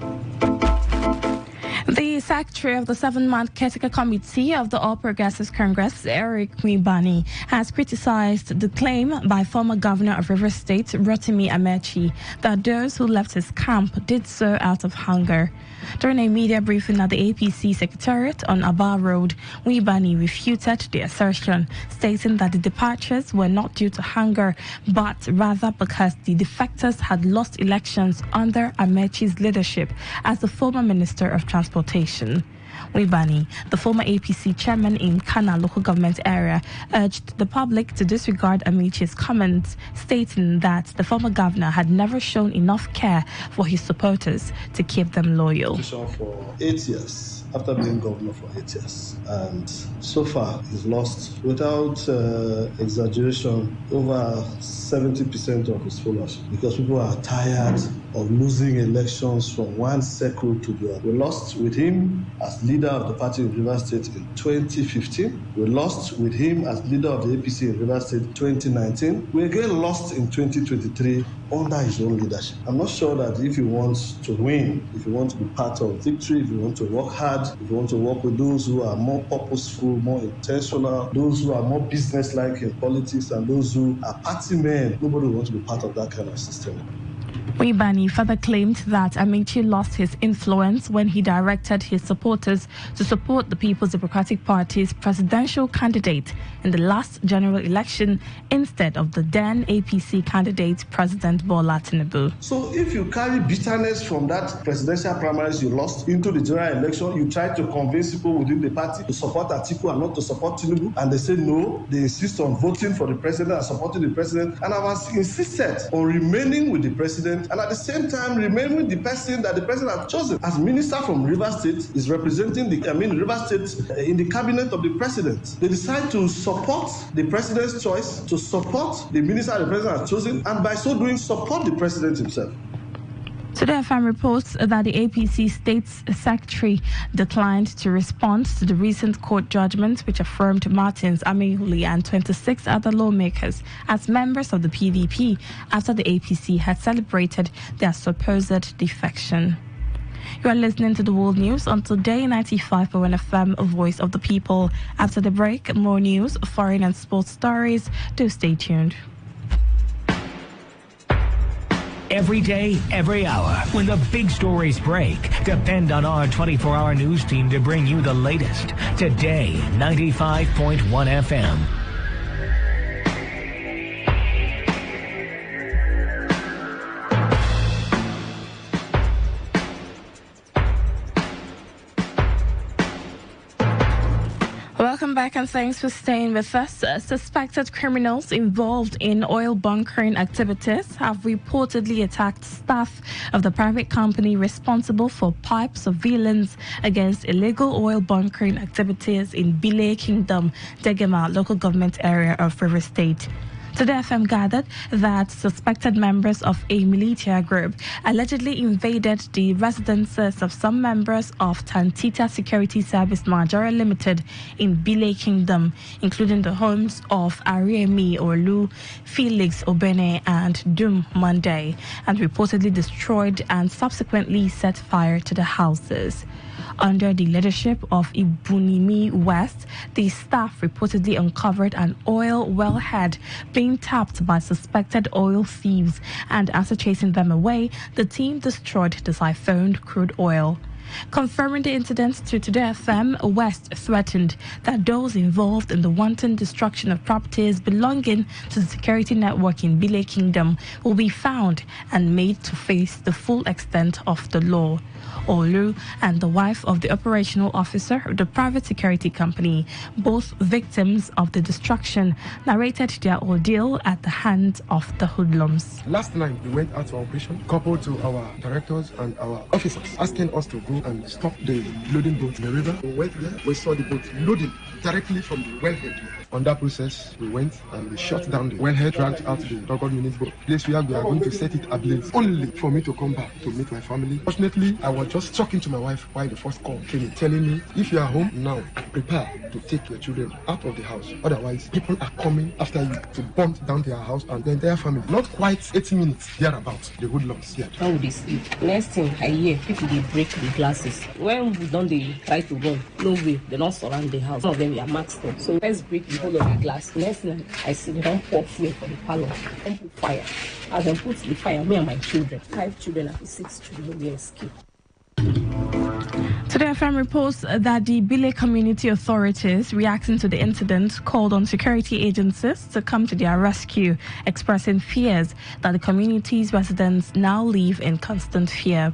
The Secretary of the 7-month Caretaker Committee of the All Progressives Congress, Eric Mwibani, has criticized the claim by former Governor of River State, Rotimi Amechi, that those who left his camp did so out of hunger. During a media briefing at the APC Secretariat on Aba Road, Mwibani refuted the assertion, stating that the departures were not due to hunger, but rather because the defectors had lost elections under Amechi's leadership as the former Minister of Transportation. Mwibani, the former APC chairman in Kana local government area, urged the public to disregard Amechi's comments, stating that the former governor had never shown enough care for his supporters to keep them loyal. For 8 years, after being governor for 8 years, and so far he's lost, without exaggeration, over 70% of his followership, because people are tired of losing elections from one circle to the other. We lost with him as leader of the party in River State in 2015. We lost with him as leader of the APC in River State 2019. We again lost in 2023 under his own leadership. I'm not sure that if you want to win, if you want to be part of victory, if you want to work hard, if you want to work with those who are more purposeful, more intentional, those who are more business-like in politics, and those who are party men, nobody wants to be part of that kind of system. Mwibani further claimed that Amechi lost his influence when he directed his supporters to support the People's Democratic Party's presidential candidate in the last general election instead of the then APC candidate, President Bola Tinubu. So if you carry bitterness from that presidential primaries you lost into the general election, you try to convince people within the party to support Atiku and not to support Tinubu, and they say no, they insist on voting for the president and supporting the president, and I was insisted on remaining with the president president, and at the same time remaining the person that the president has chosen. As minister from Rivers State is representing Rivers State in the cabinet of the president. They decide to support the president's choice, to support the minister the president has chosen, and by so doing support the president himself. Today FM reports that the APC State Secretary declined to respond to the recent court judgment which affirmed Martins Amehuli and 26 other lawmakers as members of the PDP after the APC had celebrated their supposed defection. You are listening to the World News on Today 95.1 FM, a voice of the people. After the break, more news, foreign and sports stories. Do stay tuned. Every day, every hour, when the big stories break, depend on our 24-hour news team to bring you the latest. Today, 95.1 FM. Welcome back and thanks for staying with us. Suspected criminals involved in oil bunkering activities have reportedly attacked staff of the private company responsible for pipe surveillance against illegal oil bunkering activities in Bile Kingdom, Degema local government area of Rivers State. Today FM gathered that suspected members of a militia group allegedly invaded the residences of some members of Tantita Security Service Nigeria Limited in Bile Kingdom, including the homes of Ariemi Olu, Felix Obene and Dum Monday, and reportedly destroyed and subsequently set fire to the houses. Under the leadership of Ibunimi West, the staff reportedly uncovered an oil wellhead being tapped by suspected oil thieves, and after chasing them away, the team destroyed the siphoned crude oil. Confirming the incident to Today FM, West threatened that those involved in the wanton destruction of properties belonging to the security network in Bile Kingdom will be found and made to face the full extent of the law. Olu and the wife of the operational officer of the private security company, both victims of the destruction, narrated their ordeal at the hands of the hoodlums. Last night, we went out to operation, coupled to our directors and our officers, asking us to go and stop the loading boat in the river. We went there, we saw the boat loading directly from the wellhead. On that process, we went and we shut down the wellhead, dragged out the Dogon unit boat, place where we are going to set it ablaze, only for me to come back to meet my family. Fortunately, I was just talking to my wife while the first call came in, telling me, if you are home now, prepare to take your children out of the house. Otherwise, people are coming after you to burn down their house and the entire family. Not quite 80 minutes thereabouts, the hoodlums here. How would they sleep? Next thing I hear, people they break the glasses. When we don't they try to run, no way, they don't surround the house. Some of them are maxed up. So let's break the whole of the glass. Next thing I see, they don't pour fuel for the parlor. They don't put fire. As they put the fire, me and my children, 5 children and 6 children, we escape. Today FM reports that the Bile community authorities, reacting to the incident, called on security agencies to come to their rescue, expressing fears that the community's residents now live in constant fear.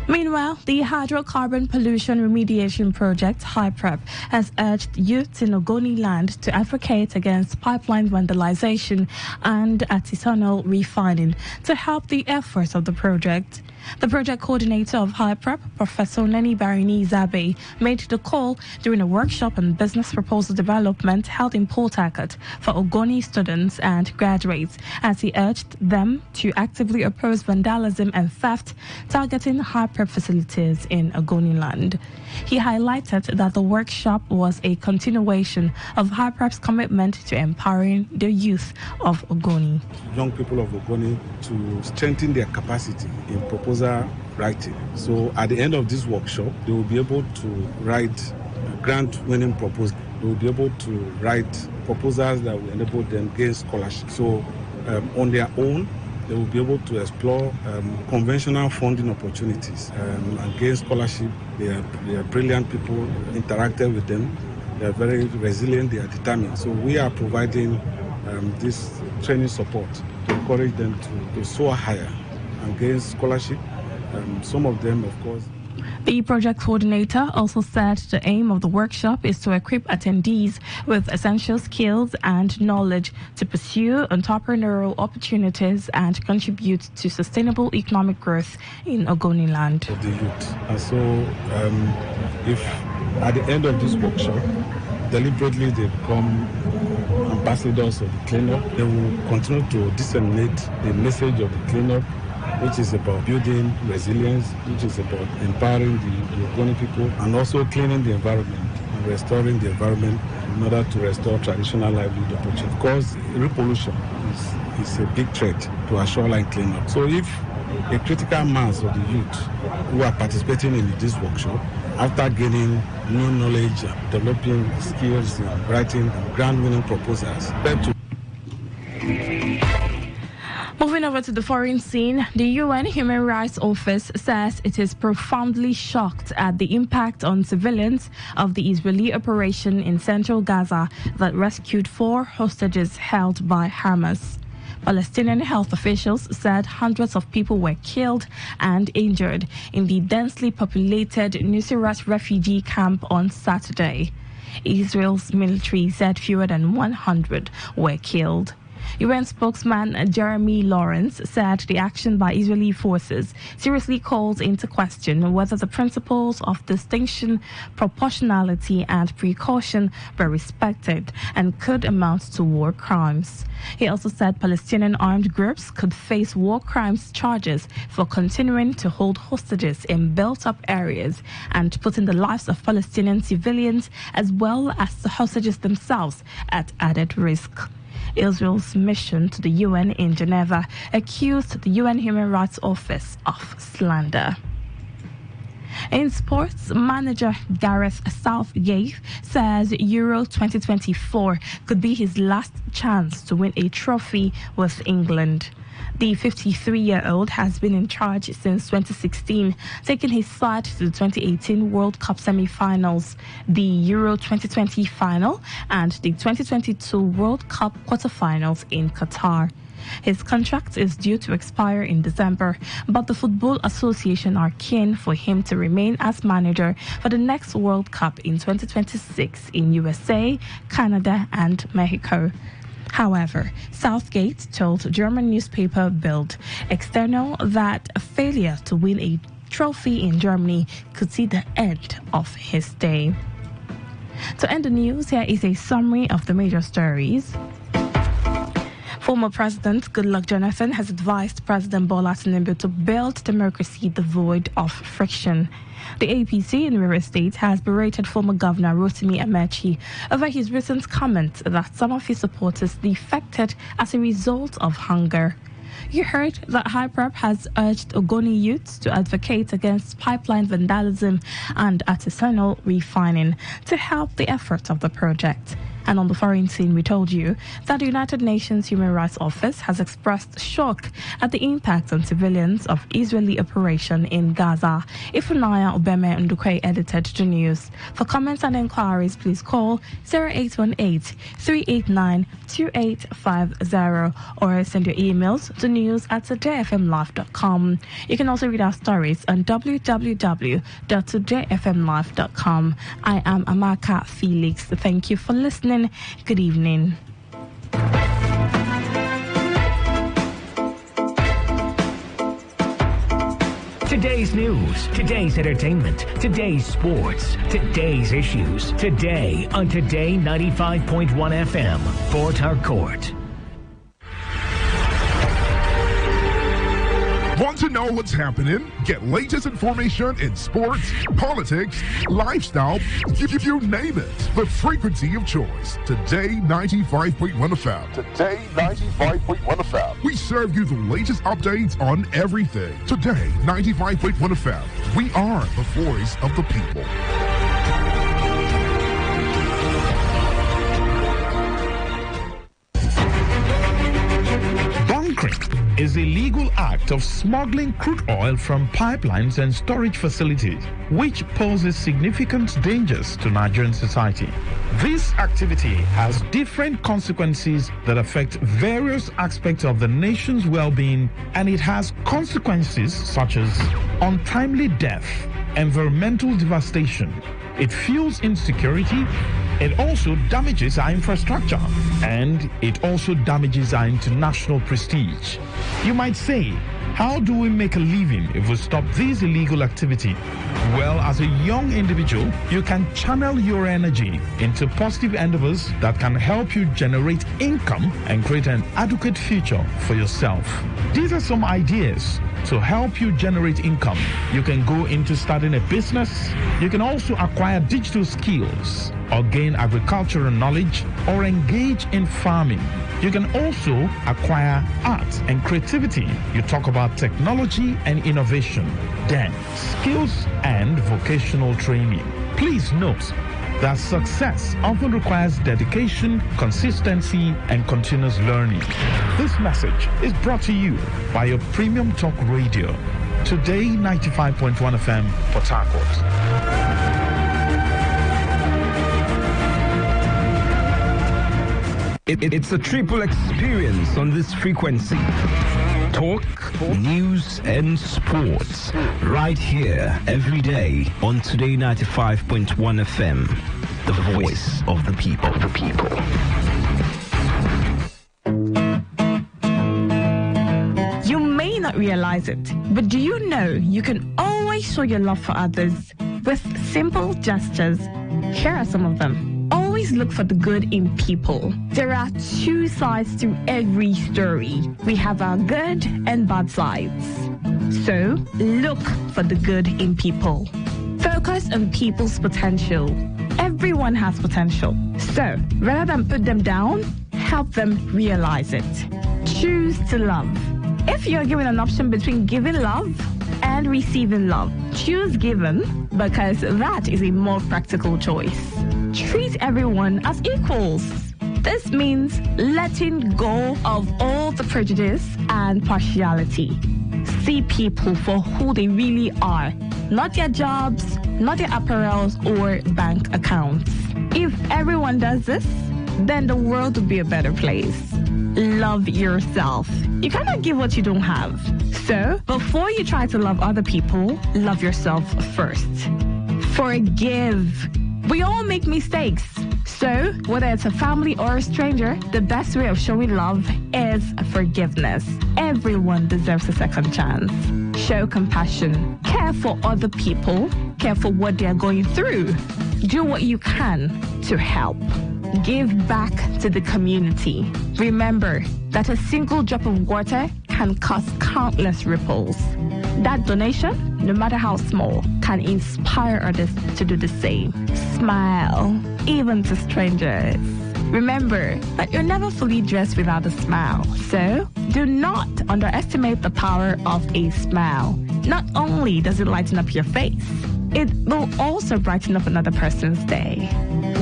Meanwhile, the Hydrocarbon Pollution Remediation Project, HYPREP, has urged youths in Ogoni land to advocate against pipeline vandalization and artisanal refining to help the efforts of the project. The project coordinator of HYPREP, Professor Neni Barini Zabe, made the call during a workshop on business proposal development held in Port Harcourt for Ogoni students and graduates, as he urged them to actively oppose vandalism and theft targeting HYPREP facilities in Ogoni land. He highlighted that the workshop was a continuation of HYPREP's commitment to empowering the youth of Ogoni. Young people of Ogoni to strengthen their capacity in proposal writing. So at the end of this workshop, they will be able to write grant-winning proposals. They will be able to write proposals that will enable them gain scholarship. So on their own, they will be able to explore conventional funding opportunities and gain scholarship. They are brilliant people. Interacted with them. They are very resilient. They are determined. So we are providing this training support to encourage them to soar higher and gain scholarship. Some of them, of course, The project coordinator also said the aim of the workshop is to equip attendees with essential skills and knowledge to pursue entrepreneurial opportunities and contribute to sustainable economic growth in Ogoniland. Of the youth. And so, if at the end of this workshop, deliberately they become ambassadors of the cleanup, they will continue to disseminate the message of the cleanup, which is about building resilience, which is about empowering the Ogoni people, and also cleaning the environment and restoring the environment in order to restore traditional livelihood opportunities. Because repollution is a big threat to our shoreline cleanup. So if a critical mass of the youth who are participating in this workshop, after gaining new knowledge, developing skills in writing ground-winning proposals, Moving over to the foreign scene, the UN Human Rights Office says it is profoundly shocked at the impact on civilians of the Israeli operation in central Gaza that rescued 4 hostages held by Hamas. Palestinian health officials said hundreds of people were killed and injured in the densely populated Nuseirat refugee camp on Saturday. Israel's military said fewer than 100 were killed. UN spokesman Jeremy Lawrence said the action by Israeli forces seriously calls into question whether the principles of distinction, proportionality, and precaution were respected and could amount to war crimes. He also said Palestinian armed groups could face war crimes charges for continuing to hold hostages in built-up areas and putting the lives of Palestinian civilians as well as the hostages themselves at added risk. Israel's mission to the UN in Geneva accused the UN Human Rights Office of slander. In sports, manager Gareth Southgate says Euro 2024 could be his last chance to win a trophy with England. The 53-year-old has been in charge since 2016, taking his side to the 2018 World Cup semi-finals, the Euro 2020 final, and the 2022 World Cup quarter-finals in Qatar. His contract is due to expire in December, but the Football Association are keen for him to remain as manager for the next World Cup in 2026 in USA, Canada, and Mexico. However, Southgate told German newspaper Bild External that a failure to win a trophy in Germany could see the end of his stay. To end the news, here is a summary of the major stories. Former President Goodluck Jonathan has advised President Bola Tinubu to build democracy devoid of friction. The APC in Rivers State has berated former Governor Rotimi Amechi over his recent comment that some of his supporters defected as a result of hunger. You heard that Hyprep has urged Ogoni youths to advocate against pipeline vandalism and artisanal refining to help the efforts of the project. And on the foreign scene, we told you that the United Nations Human Rights Office has expressed shock at the impact on civilians of Israeli operation in Gaza. Ifunaya Obeme Ndukwe edited the news. For comments and inquiries, please call 0818-389-2850 or send your emails to news@todayfmlive.com. You can also read our stories on www.todayfmlive.com. I am Amaka Felix. Thank you for listening. Good evening. Today's news, today's entertainment, today's sports, today's issues. Today on Today 95.1 FM, Port Harcourt. Want to know what's happening? Get latest information in sports, politics, lifestyle, you name it. The frequency of choice. Today 95.1 FM. Today 95.1 FM. We serve you the latest updates on everything. Today 95.1 FM. We are the voice of the people. Creek is a legal act of smuggling crude oil from pipelines and storage facilities, which poses significant dangers to Nigerian society. This activity has different consequences that affect various aspects of the nation's well-being, and it has consequences such as untimely death, environmental devastation. It fuels insecurity. It also damages our infrastructure, and it also damages our international prestige. You might say, how do we make a living if we stop this illegal activity? Well, as a young individual, you can channel your energy into positive endeavors that can help you generate income and create an adequate future for yourself. These are some ideas to help you generate income. You can go into starting a business. You can also acquire digital skills or gain agricultural knowledge or engage in farming. You can also acquire art and creativity. You talk about technology and innovation, then skills and vocational training. Please note that success often requires dedication, consistency, and continuous learning. This message is brought to you by your premium talk radio, Today 95.1 FM, Port Harcourt. It's a triple experience on this frequency. Talk, news, and sports. Right here, every day on Today 95.1 FM. The voice of the people. You may not realize it, but do you know you can always show your love for others with simple gestures? Here are some of them. Always look for the good in people. There are two sides to every story. We have our good and bad sides. So, look for the good in people. Focus on people's potential. Everyone has potential. So, rather than put them down, help them realize it. Choose to love. If you're given an option between giving love and receiving love, choose giving because that is a more practical choice. Treat everyone as equals. This means letting go of all the prejudice and partiality. See people for who they really are, not their jobs, not their apparels or bank accounts. If everyone does this, then the world will be a better place. Love yourself. You cannot give what you don't have. So, before you try to love other people, love yourself first. Forgive. We all make mistakes. So, whether it's a family or a stranger, the best way of showing love is forgiveness. Everyone deserves a second chance. Show compassion. Care for other people. Care for what they're going through. Do what you can to help. Give back to the community. Remember that a single drop of water can cause countless ripples. That donation, no matter how small, can inspire others to do the same. Smile, even to strangers. Remember that you're never fully dressed without a smile. So, do not underestimate the power of a smile. Not only does it lighten up your face, it will also brighten up another person's day.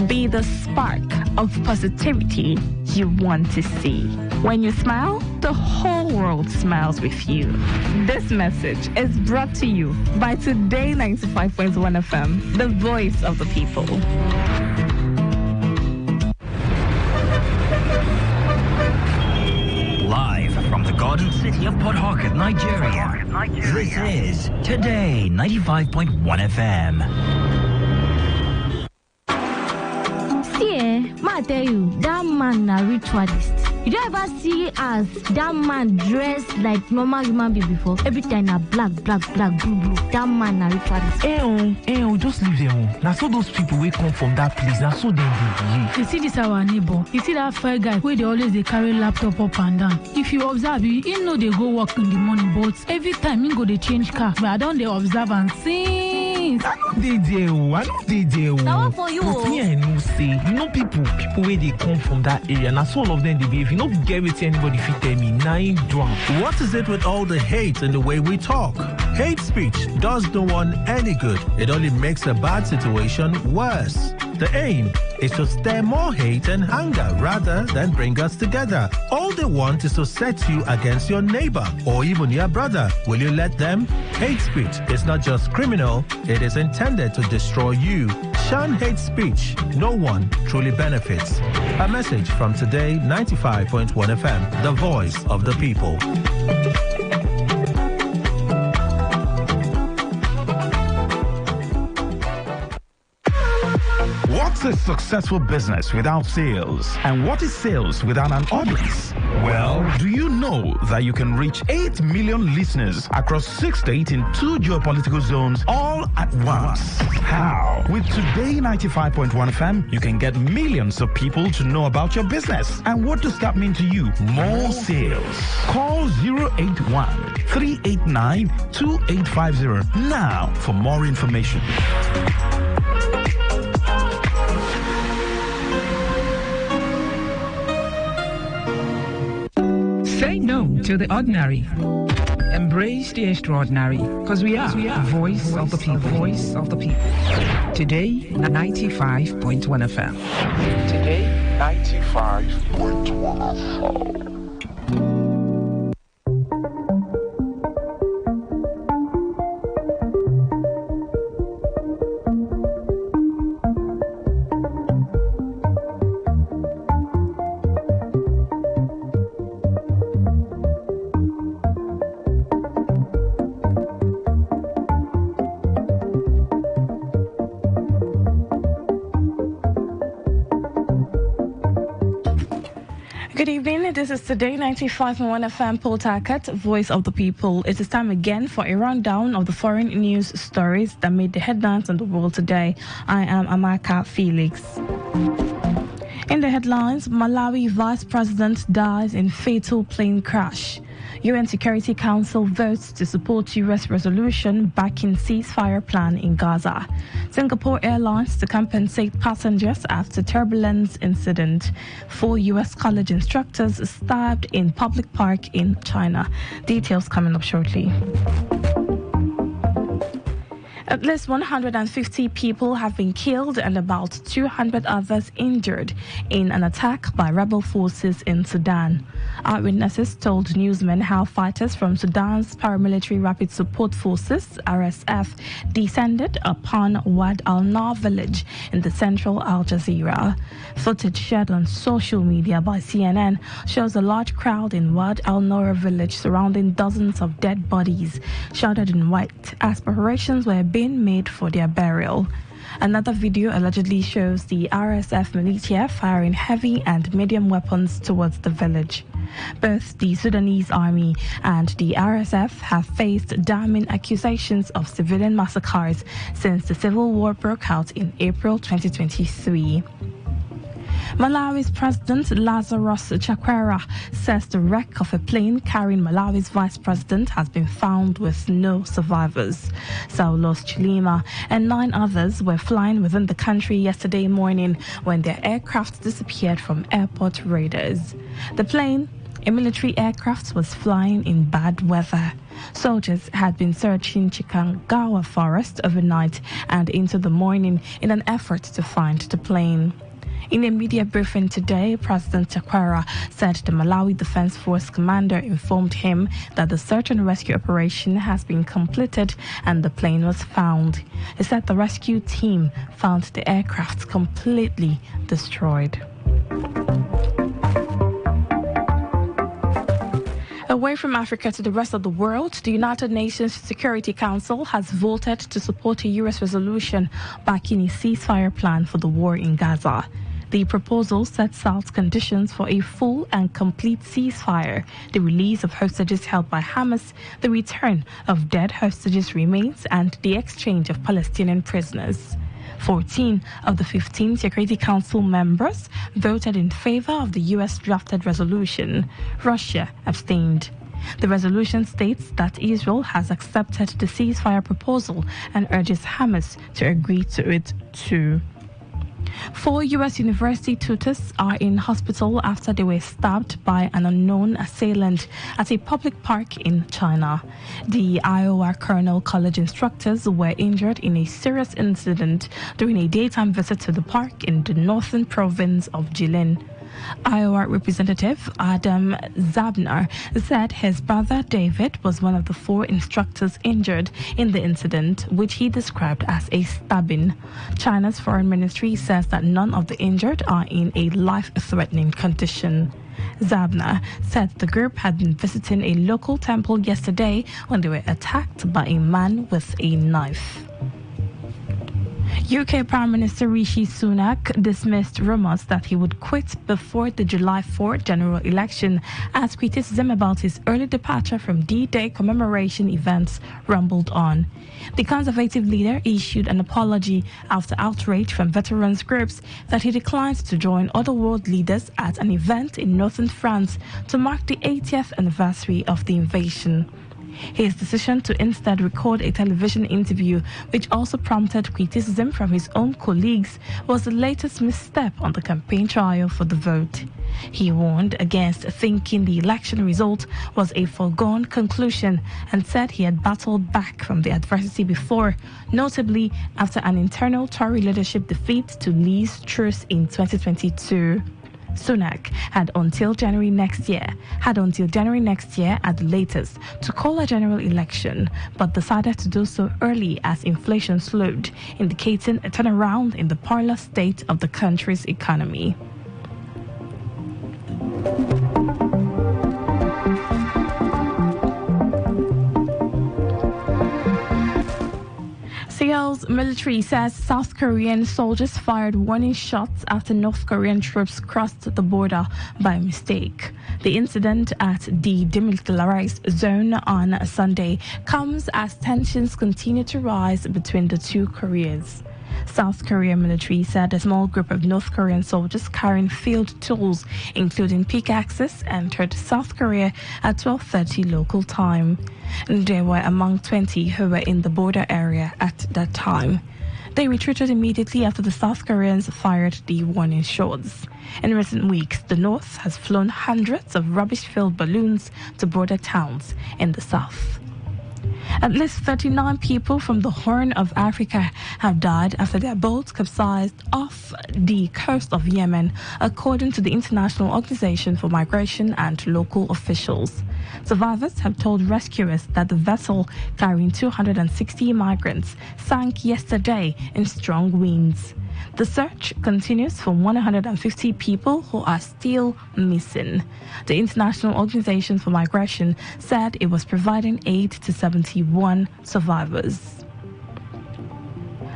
Be the spark of positivity you want to see. When you smile, the whole world smiles with you. This message is brought to you by Today 95.1 FM, the voice of the people. Live from the Garden City of Port Harcourt, Nigeria. This is Today 95.1 FM. I tell you, that man a ritualist. You don't ever see as that man dressed like normal human being before. Every time a black, blue. That man a ritualist. Just leave them. Now so those people will come from that place. Now so they behave. You see this our neighbor. You see that fair guy where they always they carry laptop up and down. If you observe, you know they go work in the morning, but every time you go they change car. But I don't they observe and see. I know they do. Now what for you? But me I know say, you know people where they come from that area. Now so all of them they behave. You know get with anybody if you tell me 9 drunk. What is it with all the hate and the way we talk? Hate speech does no one any good. It only makes a bad situation worse. The aim is to stir more hate and anger rather than bring us together. All they want is to set you against your neighbor or even your brother. Will you let them? Hate speech is not just criminal, it is intended to destroy you. Shun hate speech. No one truly benefits. A message from Today 95.1 FM, the voice of the people. What's a successful business without sales? And what is sales without an audience? Well, do you know that you can reach 8 million listeners across 6 states in 2 geopolitical zones all at once? How? With Today 95.1 FM, you can get millions of people to know about your business. And what does that mean to you? More sales. Call 081-389-2850 now for more information. Say no to the ordinary. Embrace the extraordinary, because we are the voice of the people. Voice of the people. Today, 95.1 FM. Today, 95.1 FM. Good evening. This is Today 95.1 FM Port Harcourt, Voice of the People. It is time again for a rundown of the foreign news stories that made the headlines on the world today. I am Amaka Felix. In the headlines, Malawi Vice President dies in fatal plane crash. UN Security Council votes to support U.S. resolution backing ceasefire plan in Gaza. Singapore Airlines to compensate passengers after turbulence incident. 4 U.S. college instructors stabbed in public park in China. Details coming up shortly. At least 150 people have been killed and about 200 others injured in an attack by rebel forces in Sudan. Eyewitnesses told newsmen how fighters from Sudan's paramilitary rapid support forces, RSF, descended upon Wad al-Nar village in the central Al Jazeera. Footage shared on social media by CNN shows a large crowd in Wad al-Nar village surrounding dozens of dead bodies, shrouded in white, as preparations were being made for their burial. Another video allegedly shows the RSF militia firing heavy and medium weapons towards the village. Both the Sudanese army and the RSF have faced damning accusations of civilian massacres since the civil war broke out in April 2023. Malawi's President Lazarus Chakwera says the wreck of a plane carrying Malawi's vice president has been found with no survivors. Saulos Chilima and 9 others were flying within the country yesterday morning when their aircraft disappeared from airport radars. The plane, a military aircraft, was flying in bad weather. Soldiers had been searching Chikangawa forest overnight and into the morning in an effort to find the plane. In a media briefing today, President Chakwera said the Malawi Defense Force commander informed him that the search and rescue operation has been completed and the plane was found. He said the rescue team found the aircraft completely destroyed. Away from Africa to the rest of the world, the United Nations Security Council has voted to support a U.S. resolution backing a ceasefire plan for the war in Gaza. The proposal sets out conditions for a full and complete ceasefire, the release of hostages held by Hamas, the return of dead hostages' remains, and the exchange of Palestinian prisoners. 14 of the 15 Security Council members voted in favor of the U.S. drafted resolution. Russia abstained. The resolution states that Israel has accepted the ceasefire proposal and urges Hamas to agree to it too. 4 U.S. university tutors are in hospital after they were stabbed by an unknown assailant at a public park in China. The Iowa Cornell College instructors were injured in a serious incident during a daytime visit to the park in the northern province of Jilin. Iowa Representative Adam Zabner said his brother David was one of the 4 instructors injured in the incident, which he described as a stabbing. China's foreign ministry says that none of the injured are in a life-threatening condition. Zabner said the group had been visiting a local temple yesterday when they were attacked by a man with a knife. UK Prime Minister Rishi Sunak dismissed rumours that he would quit before the July 4 general election as criticism about his early departure from D-Day commemoration events rumbled on. The Conservative leader issued an apology after outrage from veterans groups that he declined to join other world leaders at an event in northern France to mark the 80th anniversary of the invasion. His decision to instead record a television interview, which also prompted criticism from his own colleagues, was the latest misstep on the campaign trail for the vote. He warned against thinking the election result was a foregone conclusion and said he had battled back from the adversity before, notably after an internal Tory leadership defeat to Liz Truss in 2022. Sunak had until January next year at the latest to call a general election, but decided to do so early as inflation slowed, indicating a turnaround in the parlor state of the country's economy. Seoul's military says South Korean soldiers fired warning shots after North Korean troops crossed the border by mistake. The incident at the demilitarized zone on Sunday comes as tensions continue to rise between the two Koreas. South Korean military said a small group of North Korean soldiers carrying field tools, including pickaxes, entered South Korea at 12:30 local time. They were among 20 who were in the border area at that time. They retreated immediately after the South Koreans fired the warning shots. In recent weeks, the North has flown hundreds of rubbish-filled balloons to border towns in the south. At least 39 people from the Horn of Africa have died after their boats capsized off the coast of Yemen, according to the International Organization for Migration and local officials. Survivors have told rescuers that the vessel carrying 260 migrants sank yesterday in strong winds. The search continues for 150 people who are still missing. The International Organization for Migration said it was providing aid to 71 survivors.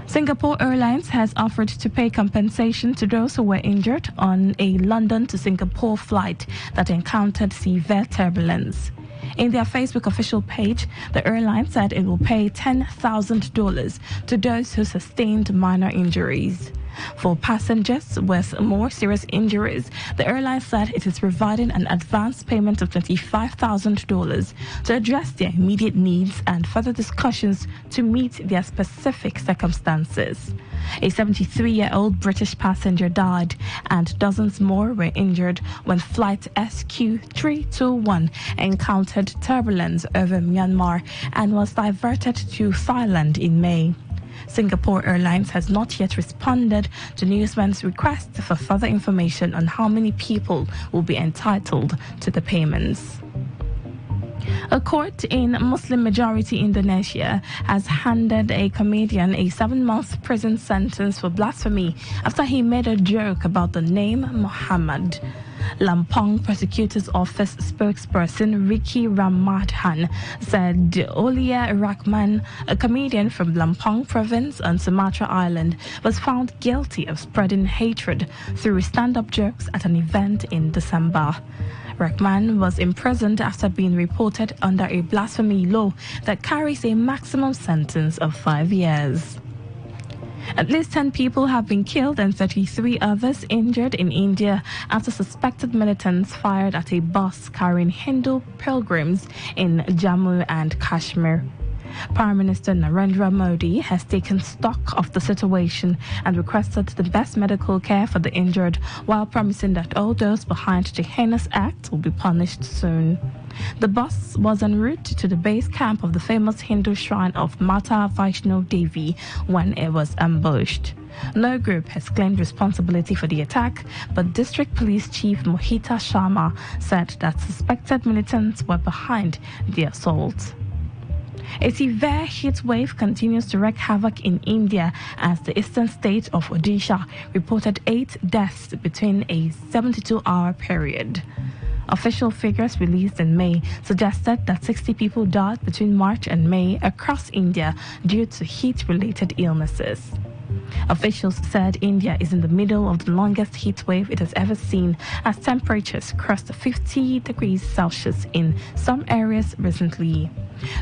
Singapore Airlines has offered to pay compensation to those who were injured on a London to Singapore flight that encountered severe turbulence. In their Facebook official page, the airline said it will pay $10,000 to those who sustained minor injuries. For passengers with more serious injuries, the airline said it is providing an advance payment of $25,000 to address their immediate needs and further discussions to meet their specific circumstances. A 73-year-old British passenger died and dozens more were injured when flight SQ321 encountered turbulence over Myanmar and was diverted to Thailand in May. Singapore Airlines has not yet responded to Newsman's request for further information on how many people will be entitled to the payments. A court in Muslim-majority Indonesia has handed a comedian a 7-month prison sentence for blasphemy after he made a joke about the name Muhammad. Lampong Prosecutor's Office spokesperson Ricky Ramadhan said Olia Rahman, a comedian from Lampong province on Sumatra Island, was found guilty of spreading hatred through stand-up jokes at an event in December. Rahman was imprisoned after being reported under a blasphemy law that carries a maximum sentence of 5 years. At least 10 people have been killed and 33 others injured in India after suspected militants fired at a bus carrying Hindu pilgrims in Jammu and Kashmir. Prime Minister Narendra Modi has taken stock of the situation and requested the best medical care for the injured, while promising that all those behind the heinous act will be punished soon. The bus was en route to the base camp of the famous Hindu shrine of Mata Vaishno Devi when it was ambushed. No group has claimed responsibility for the attack, but District Police Chief Mohita Sharma said that suspected militants were behind the assault. A severe heat wave continues to wreak havoc in India as the eastern state of Odisha reported 8 deaths between a 72-hour period. Official figures released in May suggested that 60 people died between March and May across India due to heat-related illnesses. Officials said India is in the middle of the longest heat wave it has ever seen, as temperatures crossed 50 degrees Celsius in some areas recently.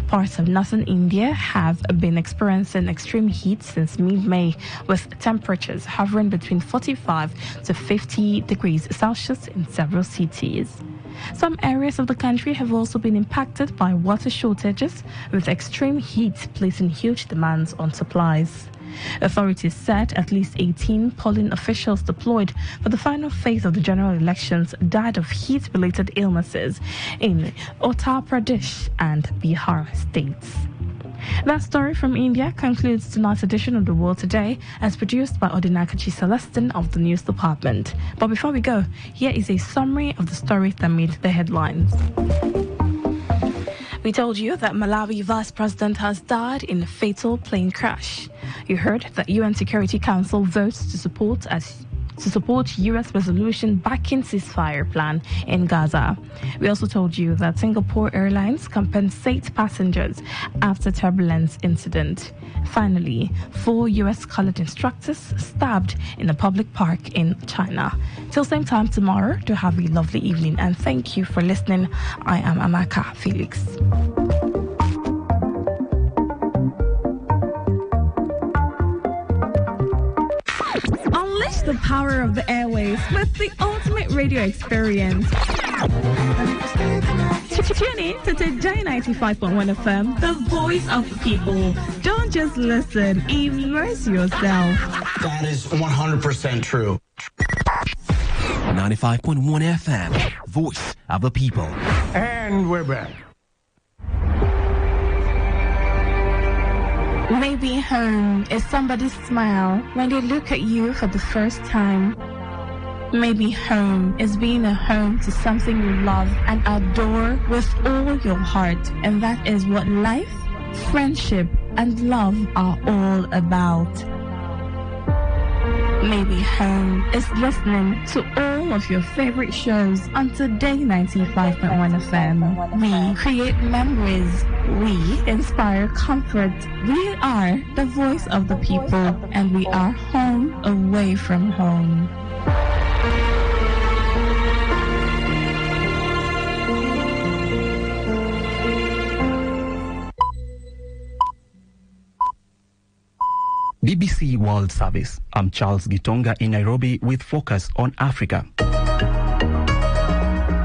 Parts of northern India have been experiencing extreme heat since mid-May, with temperatures hovering between 45 to 50 degrees Celsius in several cities. Some areas of the country have also been impacted by water shortages, with extreme heat placing huge demands on supplies. Authorities said at least 18 polling officials deployed for the final phase of the general elections died of heat-related illnesses in Uttar Pradesh and Bihar states. That story from India concludes tonight's edition of The World Today, as produced by Odinakachi Celestin of the News Department. But before we go, here is a summary of the stories that made the headlines. We told you that Malawi Vice President has died in a fatal plane crash. You heard that UN Security Council votes to support U.S. resolution backing ceasefire plan in Gaza. We also told you that Singapore Airlines compensates passengers after turbulence incident. Finally, 4 U.S. college instructors stabbed in a public park in China. Till same time tomorrow, to have a lovely evening, and thank you for listening. I am Amaka Felix. Unleash the power of the airways with the ultimate radio experience. Tune in to Today95.1 FM, the voice of the people. Don't just listen, immerse yourself. That is 100% true. 95.1 FM, voice of the people. And we're back. Maybe home is somebody's smile when they look at you for the first time. Maybe home is being a home to something you love and adore with all your heart. And that is what life, friendship, and love are all about. Maybe home is listening to all of your favorite shows on Today95.1 FM. We create memories. We inspire comfort. We are the voice of the people, and we are home away from home. BBC World Service. I'm Charles Gitonga in Nairobi with Focus on Africa.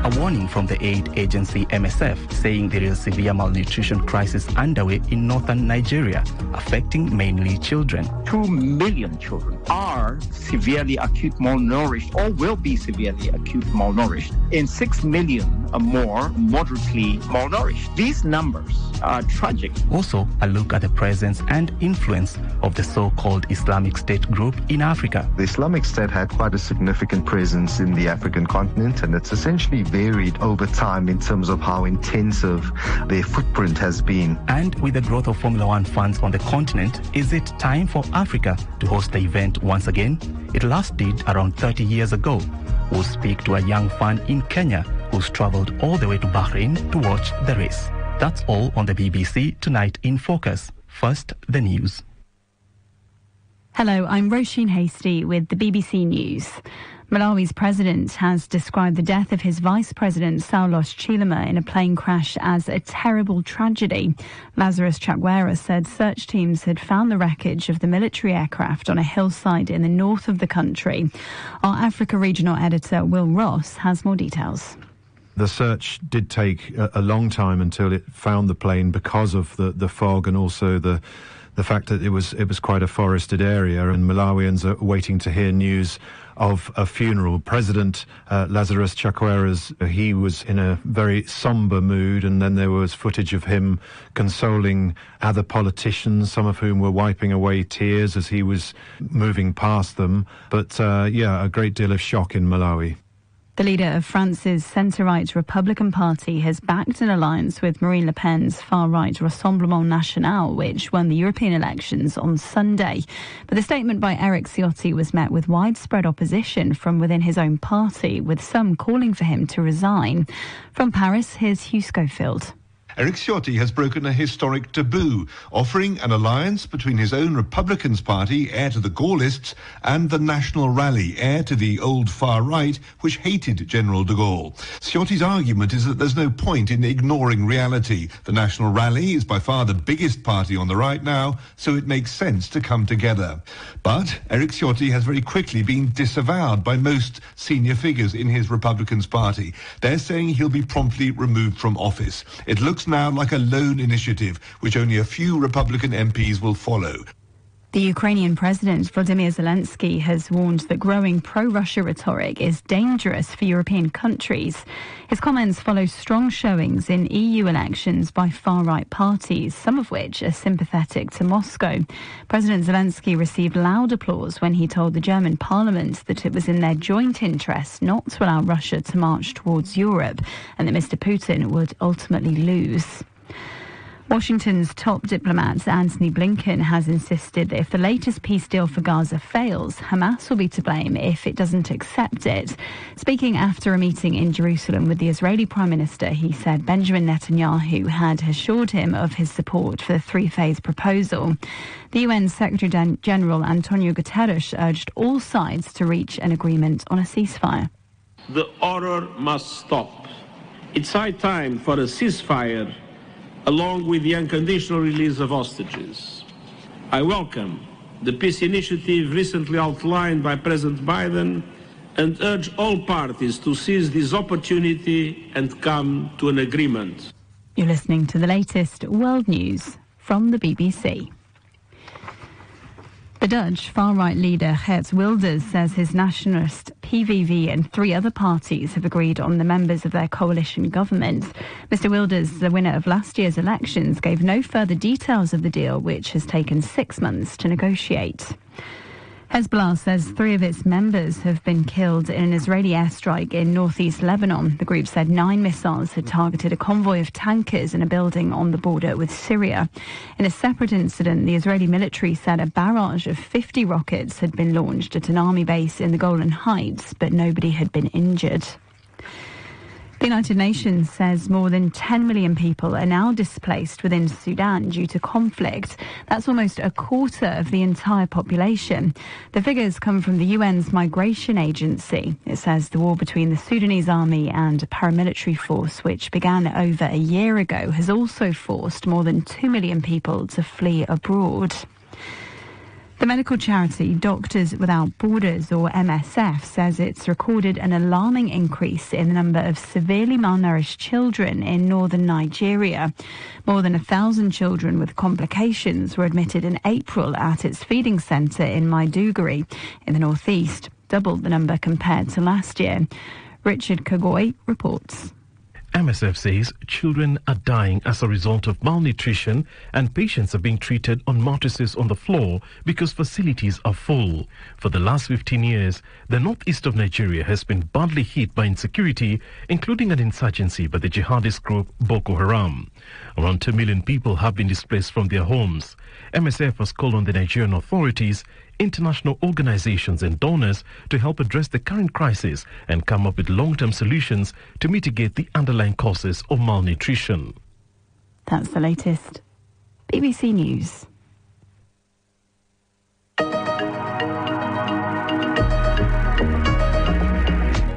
A warning from the aid agency MSF saying there is a severe malnutrition crisis underway in northern Nigeria, affecting mainly children. 2 million children are severely acute malnourished or will be severely acute malnourished, and 6 million are more moderately malnourished. These numbers are tragic. Also, a look at the presence and influence of the so-called Islamic State group in Africa. The Islamic State had quite a significant presence in the African continent, and it's essentially varied over time in terms of how intensive their footprint has been. And with the growth of Formula One fans on the continent, is it time for Africa to host the event once again? It last did around 30 years ago. We'll speak to a young fan in Kenya who's traveled all the way to Bahrain to watch the race. That's all on the BBC Tonight in Focus. First, the news. Hello, I'm Roisin Hastie with the BBC News. Malawi's president has described the death of his vice president, Saulos Chilima, in a plane crash as a terrible tragedy. Lazarus Chakwera said search teams had found the wreckage of the military aircraft on a hillside in the north of the country. Our Africa regional editor, Will Ross, has more details. The search did take a long time until it found the plane because of the fog and also the fact that it was quite a forested area, and Malawians are waiting to hear news of a funeral. President Lazarus Chakwera's, he was in a very somber mood, and then there was footage of him consoling other politicians, some of whom were wiping away tears as he was moving past them. But a great deal of shock in Malawi. The leader of France's centre-right Republican Party has backed an alliance with Marine Le Pen's far-right Rassemblement National, which won the European elections on Sunday. But the statement by Eric Ciotti was met with widespread opposition from within his own party, with some calling for him to resign. From Paris, here's Hugh Schofield. Eric Ciotti has broken a historic taboo, offering an alliance between his own Republicans Party, heir to the Gaullists, and the National Rally, heir to the old far right, which hated General de Gaulle. Ciotti's argument is that there's no point in ignoring reality. The National Rally is by far the biggest party on the right now, so it makes sense to come together. But Eric Ciotti has very quickly been disavowed by most senior figures in his Republicans Party. They're saying he'll be promptly removed from office. It looks now like a lone initiative, which only a few Republican MPs will follow. The Ukrainian President Volodymyr Zelensky has warned that growing pro-Russia rhetoric is dangerous for European countries. His comments follow strong showings in EU elections by far-right parties, some of which are sympathetic to Moscow. President Zelensky received loud applause when he told the German parliament that it was in their joint interest not to allow Russia to march towards Europe, and that Mr. Putin would ultimately lose. Washington's top diplomat, Antony Blinken, has insisted that if the latest peace deal for Gaza fails, Hamas will be to blame if it doesn't accept it. Speaking after a meeting in Jerusalem with the Israeli Prime Minister, he said Benjamin Netanyahu had assured him of his support for the three-phase proposal. The UN Secretary-General Antonio Guterres urged all sides to reach an agreement on a ceasefire. The horror must stop. It's high time for a ceasefire, along with the unconditional release of hostages. I welcome the peace initiative recently outlined by President Biden and urge all parties to seize this opportunity and come to an agreement. You're listening to the latest world news from the BBC. The Dutch far-right leader Geert Wilders says his nationalist PVV and three other parties have agreed on the members of their coalition government. Mr. Wilders, the winner of last year's elections, gave no further details of the deal, which has taken 6 months to negotiate. Hezbollah says 3 of its members have been killed in an Israeli airstrike in northeast Lebanon. The group said 9 missiles had targeted a convoy of tankers in a building on the border with Syria. In a separate incident, the Israeli military said a barrage of 50 rockets had been launched at an army base in the Golan Heights, but nobody had been injured. The United Nations says more than 10 million people are now displaced within Sudan due to conflict. That's almost a quarter of the entire population. The figures come from the UN's Migration Agency. It says the war between the Sudanese army and a paramilitary force, which began over a year ago, has also forced more than 2 million people to flee abroad. The medical charity Doctors Without Borders, or MSF, says it's recorded an alarming increase in the number of severely malnourished children in northern Nigeria. More than 1,000 children with complications were admitted in April at its feeding centre in Maiduguri in the northeast, double the number compared to last year. Richard Kagoi reports. MSF says children are dying as a result of malnutrition and patients are being treated on mattresses on the floor because facilities are full. For the last 15 years, the northeast of Nigeria has been badly hit by insecurity, including an insurgency by the jihadist group Boko Haram. Around 2 million people have been displaced from their homes. MSF has called on the Nigerian authorities, international organizations and donors to help address the current crisis and come up with long-term solutions to mitigate the underlying causes of malnutrition. That's the latest. BBC News.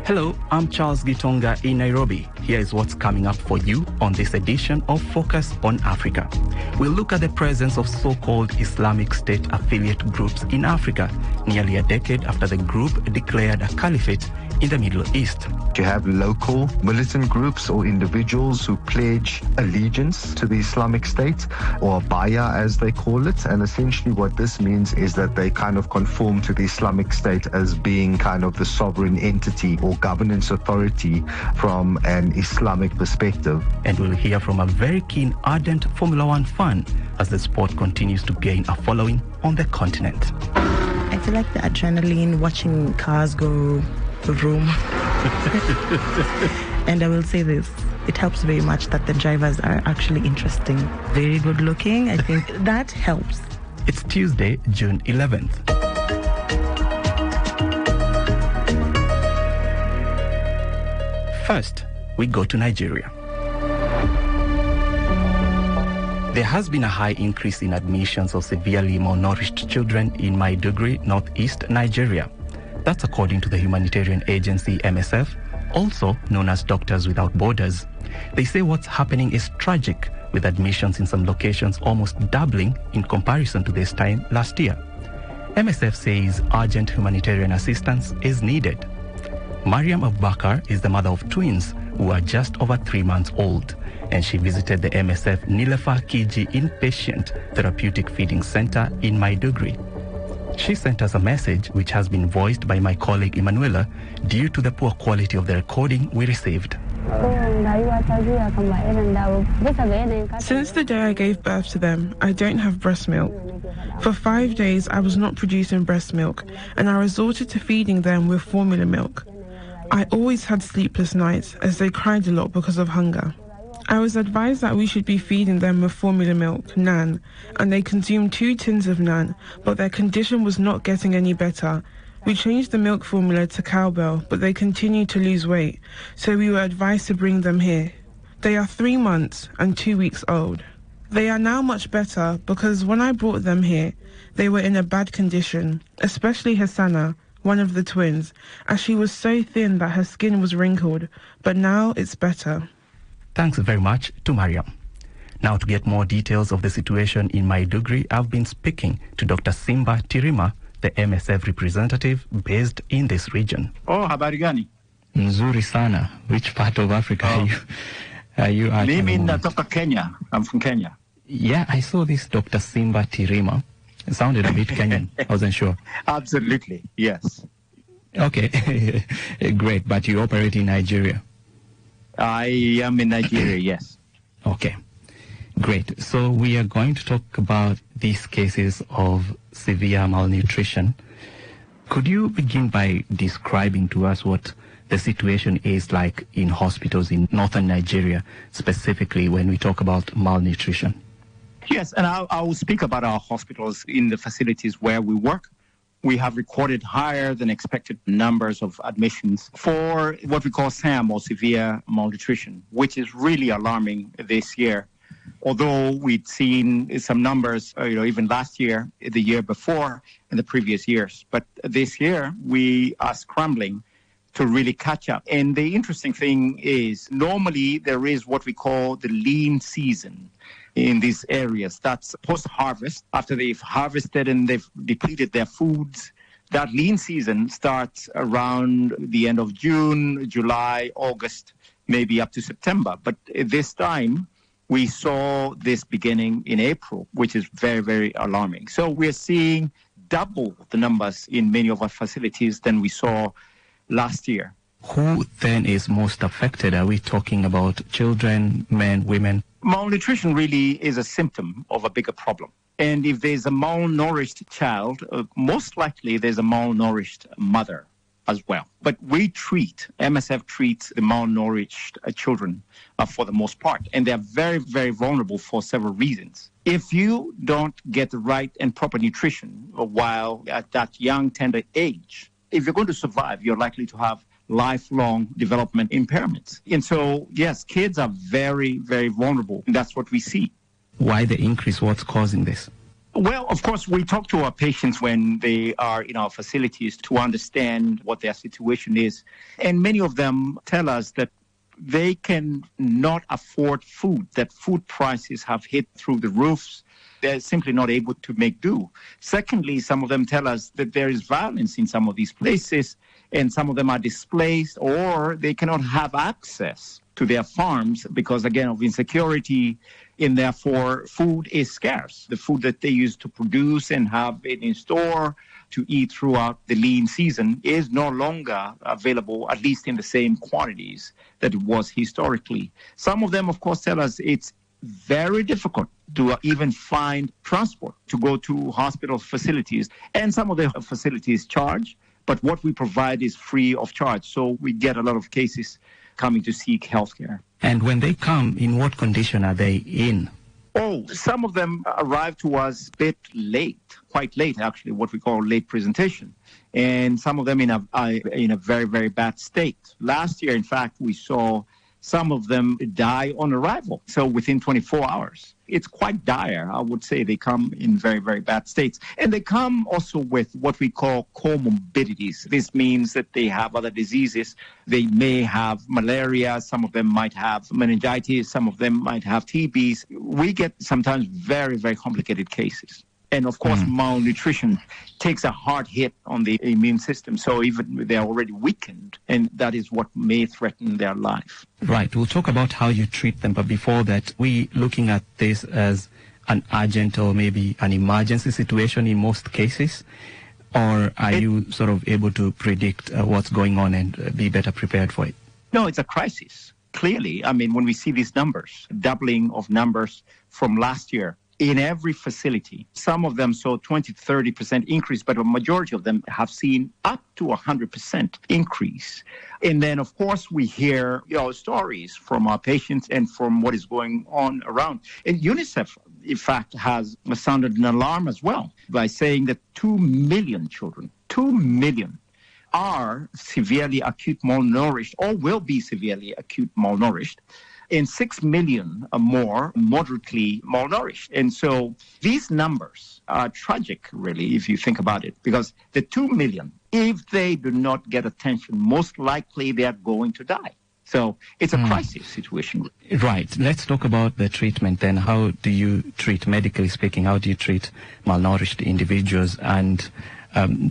Hello, I'm Charles Gitonga in Nairobi. Here is what's coming up for you on this edition of Focus on Africa. We'll look at the presence of so-called Islamic State affiliate groups in Africa nearly a decade after the group declared a caliphate in the Middle East. You have local militant groups or individuals who pledge allegiance to the Islamic State, or Baya as they call it, and essentially what this means is that they kind of conform to the Islamic State as being kind of the sovereign entity or governance authority from an Islamic perspective. And we'll hear from a very keen, ardent Formula One fan as the sport continues to gain a following on the continent. I feel like the adrenaline watching cars go vroom. And I will say this, it helps very much that the drivers are actually interesting, very good looking. I think that helps. It's Tuesday, June 11th. First, we go to Nigeria. There has been a high increase in admissions of severely malnourished children in Maiduguri, northeast Nigeria. That's according to the humanitarian agency MSF, also known as Doctors Without Borders. They say what's happening is tragic, with admissions in some locations almost doubling in comparison to this time last year. MSF says urgent humanitarian assistance is needed. Mariam Abubakar is the mother of twins who are just over 3 months old, and she visited the MSF Nilefa Kiji Inpatient Therapeutic Feeding Center in Maiduguri. She sent us a message which has been voiced by my colleague Emanuela due to the poor quality of the recording we received. Since the day I gave birth to them, I don't have breast milk. For 5 days, I was not producing breast milk, and I resorted to feeding them with formula milk. I always had sleepless nights as they cried a lot because of hunger. I was advised that we should be feeding them with formula milk, NAN, and they consumed 2 tins of NAN, but their condition was not getting any better. We changed the milk formula to cowbell, but they continued to lose weight, so we were advised to bring them here. They are 3 months and 2 weeks old. They are now much better because when I brought them here, they were in a bad condition, especially Hassana, one of the twins, as she was so thin that her skin was wrinkled, but now it's better. Thanks very much to Mariam. Now, to get more details of the situation in Maiduguri, I've been speaking to Dr. Simba Tirima, the MSF representative based in this region. Oh, habari gani? Nzuri sana. Which part of Africa are you at? Mimi natoka Kenya. I'm from Kenya. Yeah, I saw this Dr. Simba Tirima. It sounded a bit Kenyan. I wasn't sure. Absolutely, yes. Okay, great. But you operate in Nigeria? I am in Nigeria, yes. Okay, great. So we are going to talk about these cases of severe malnutrition. Could you begin by describing to us what the situation is like in hospitals in northern Nigeria, specifically when we talk about malnutrition? Yes, and I will speak about our hospitals in the facilities where we work. We have recorded higher than expected numbers of admissions for what we call SAM, or severe malnutrition, which is really alarming this year. Although we'd seen some numbers, even last year, the year before, and the previous years. But this year, we are scrambling to really catch up. And the interesting thing is, normally there is what we call the lean season in these areas. That's post-harvest. After they've harvested and they've depleted their foods, that lean season starts around the end of June, July, August, maybe up to September. But this time, we saw this beginning in April, which is very, very alarming. So we're seeing double the numbers in many of our facilities than we saw last year. Who then is most affected? Are we talking about children, men, women? Malnutrition really is a symptom of a bigger problem. And if there's a malnourished child, most likely there's a malnourished mother as well. But MSF treats the malnourished children for the most part. And they're very, very vulnerable for several reasons. If you don't get the right and proper nutrition while at that young, tender age, if you're going to survive, you're likely to have lifelong development impairments. And so, yes, kids are very, very vulnerable. And that's what we see. Why the increase? What's causing this? Well, of course, we talk to our patients when they are in our facilities to understand what their situation is. And many of them tell us that they can not afford food, that food prices have hit through the roofs. They're simply not able to make do. Secondly, some of them tell us that there is violence in some of these places, and some of them are displaced, or they cannot have access to their farms because, again, of insecurity, and therefore food is scarce. The food that they use to produce and have it in store to eat throughout the lean season is no longer available, at least in the same quantities that it was historically. Some of them, of course, tell us it's very difficult to even find transport to go to hospital facilities. And some of the facilities charge, but what we provide is free of charge. So we get a lot of cases coming to seek healthcare. And when they come, in what condition are they in? Oh, some of them arrive to us a bit late, quite late actually, what we call late presentation. And some of them in a very, very bad state. Last year, in fact, we saw some of them die on arrival, so within 24 hours. It's quite dire, I would say. They come in very, very bad states. And they come also with what we call comorbidities. This means that they have other diseases. They may have malaria. Some of them might have meningitis. Some of them might have TBs. We get sometimes very, very complicated cases. And of course, malnutrition takes a hard hit on the immune system. So even they're already weakened, and that is what may threaten their life. Right. We'll talk about how you treat them. But before that, we looking at this as an urgent or maybe an emergency situation in most cases? Or are you sort of able to predict what's going on and be better prepared for it? No, it's a crisis. Clearly, I mean, when we see these numbers, doubling of numbers from last year, in every facility, some of them saw 20 to 30% increase, but a majority of them have seen up to 100% increase. And then, of course, we hear stories from our patients and from what is going on around. And UNICEF, in fact, has sounded an alarm as well by saying that 2 million children, 2 million, are severely acute malnourished or will be severely acute malnourished, and 6 million or more moderately malnourished. And so these numbers are tragic, really, if you think about it, because the 2 million, if they do not get attention, most likely they are going to die. So it's a crisis situation. Right. Let's talk about the treatment then. How do you treat, medically speaking, how do you treat malnourished individuals? And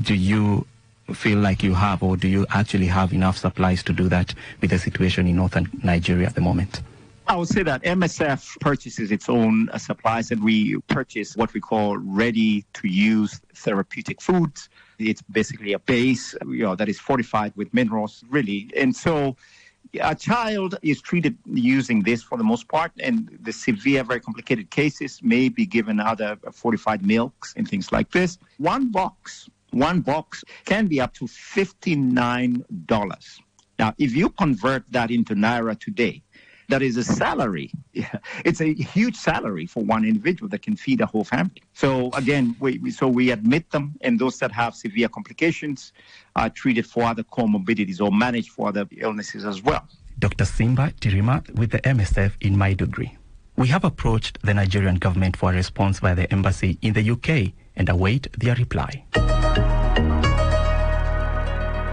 do you feel like you have, or do you actually have enough supplies to do that with the situation in northern Nigeria at the moment? I would say that MSF purchases its own supplies, and we purchase what we call ready-to-use therapeutic foods. It's basically a base, that is fortified with minerals, really. And so a child is treated using this for the most part, and the severe, very complicated cases may be given other fortified milks and things like this. One box can be up to $59. Now, if you convert that into Naira today, that is a salary. It's a huge salary for one individual that can feed a whole family. So again, we admit them, and those that have severe complications are treated for other comorbidities or managed for other illnesses as well. Dr. Simba Tirima with the MSF in Maiduguri. We have approached the Nigerian government for a response via the embassy in the UK and await their reply.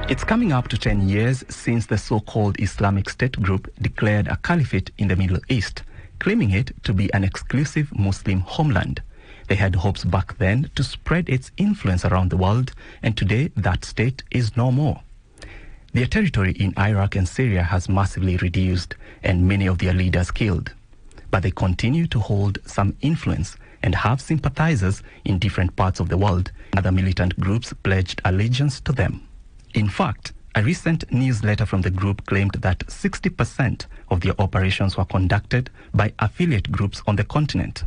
It's coming up to 10 years since the so-called Islamic State group declared a caliphate in the Middle East, claiming it to be an exclusive Muslim homeland. They had hopes back then to spread its influence around the world, and today that state is no more. Their territory in Iraq and Syria has massively reduced, and many of their leaders killed. But they continue to hold some influence and have sympathizers in different parts of the world. Other militant groups pledged allegiance to them. In fact, a recent newsletter from the group claimed that 60% of their operations were conducted by affiliate groups on the continent.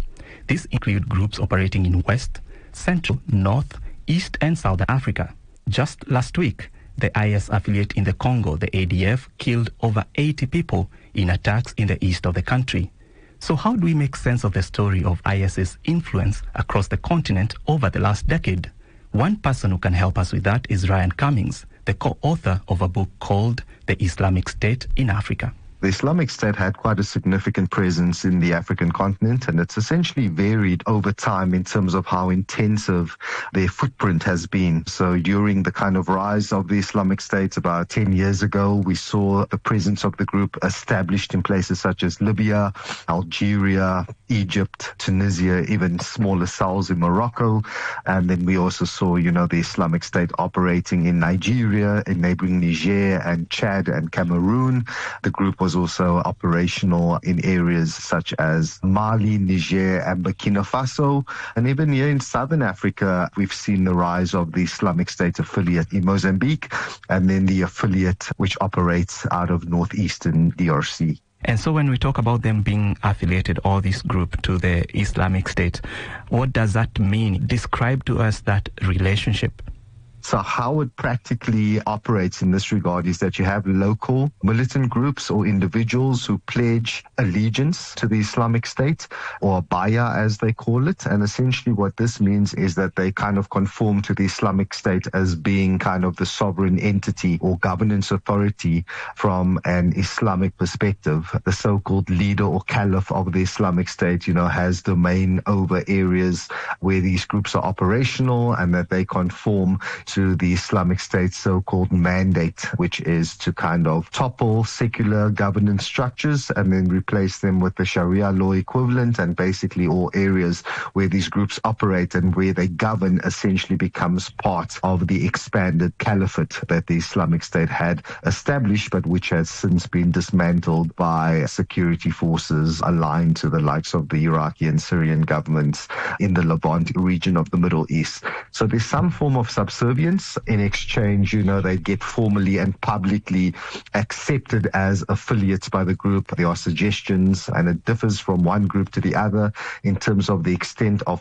These include groups operating in West, Central, North, East and Southern Africa. Just last week, the IS affiliate in the Congo, the ADF, killed over 80 people in attacks in the east of the country. So how do we make sense of the story of IS's influence across the continent over the last decade? One person who can help us with that is Ryan Cummings, the co-author of a book called The Islamic State in Africa. The Islamic State had quite a significant presence in the African continent, and it's essentially varied over time in terms of how intensive their footprint has been. So during the kind of rise of the Islamic State about 10 years ago, we saw the presence of the group established in places such as Libya, Algeria, Egypt, Tunisia, even smaller cells in Morocco. And then we also saw, the Islamic State operating in Nigeria, in neighboring Niger and Chad and Cameroon. The group was also operational in areas such as Mali, Niger, and Burkina Faso. And even here in Southern Africa, we've seen the rise of the Islamic State affiliate in Mozambique, and then the affiliate which operates out of northeastern DRC. And so when we talk about them being affiliated, or this group, to the Islamic State, what does that mean? Describe to us that relationship. So how it practically operates in this regard is that you have local militant groups or individuals who pledge allegiance to the Islamic State, or baya as they call it. And essentially what this means is that they kind of conform to the Islamic State as being kind of the sovereign entity or governance authority from an Islamic perspective. The so-called leader or caliph of the Islamic State, has domain over areas where these groups are operational, and that they conform to the Islamic State's so-called mandate, which is to kind of topple secular governance structures and then replace them with the Sharia law equivalent, and basically all areas where these groups operate and where they govern essentially becomes part of the expanded caliphate that the Islamic State had established, but which has since been dismantled by security forces aligned to the likes of the Iraqi and Syrian governments in the Levant region of the Middle East. So there's some form of subservience. In exchange, they get formally and publicly accepted as affiliates by the group. There are suggestions, and it differs from one group to the other in terms of the extent of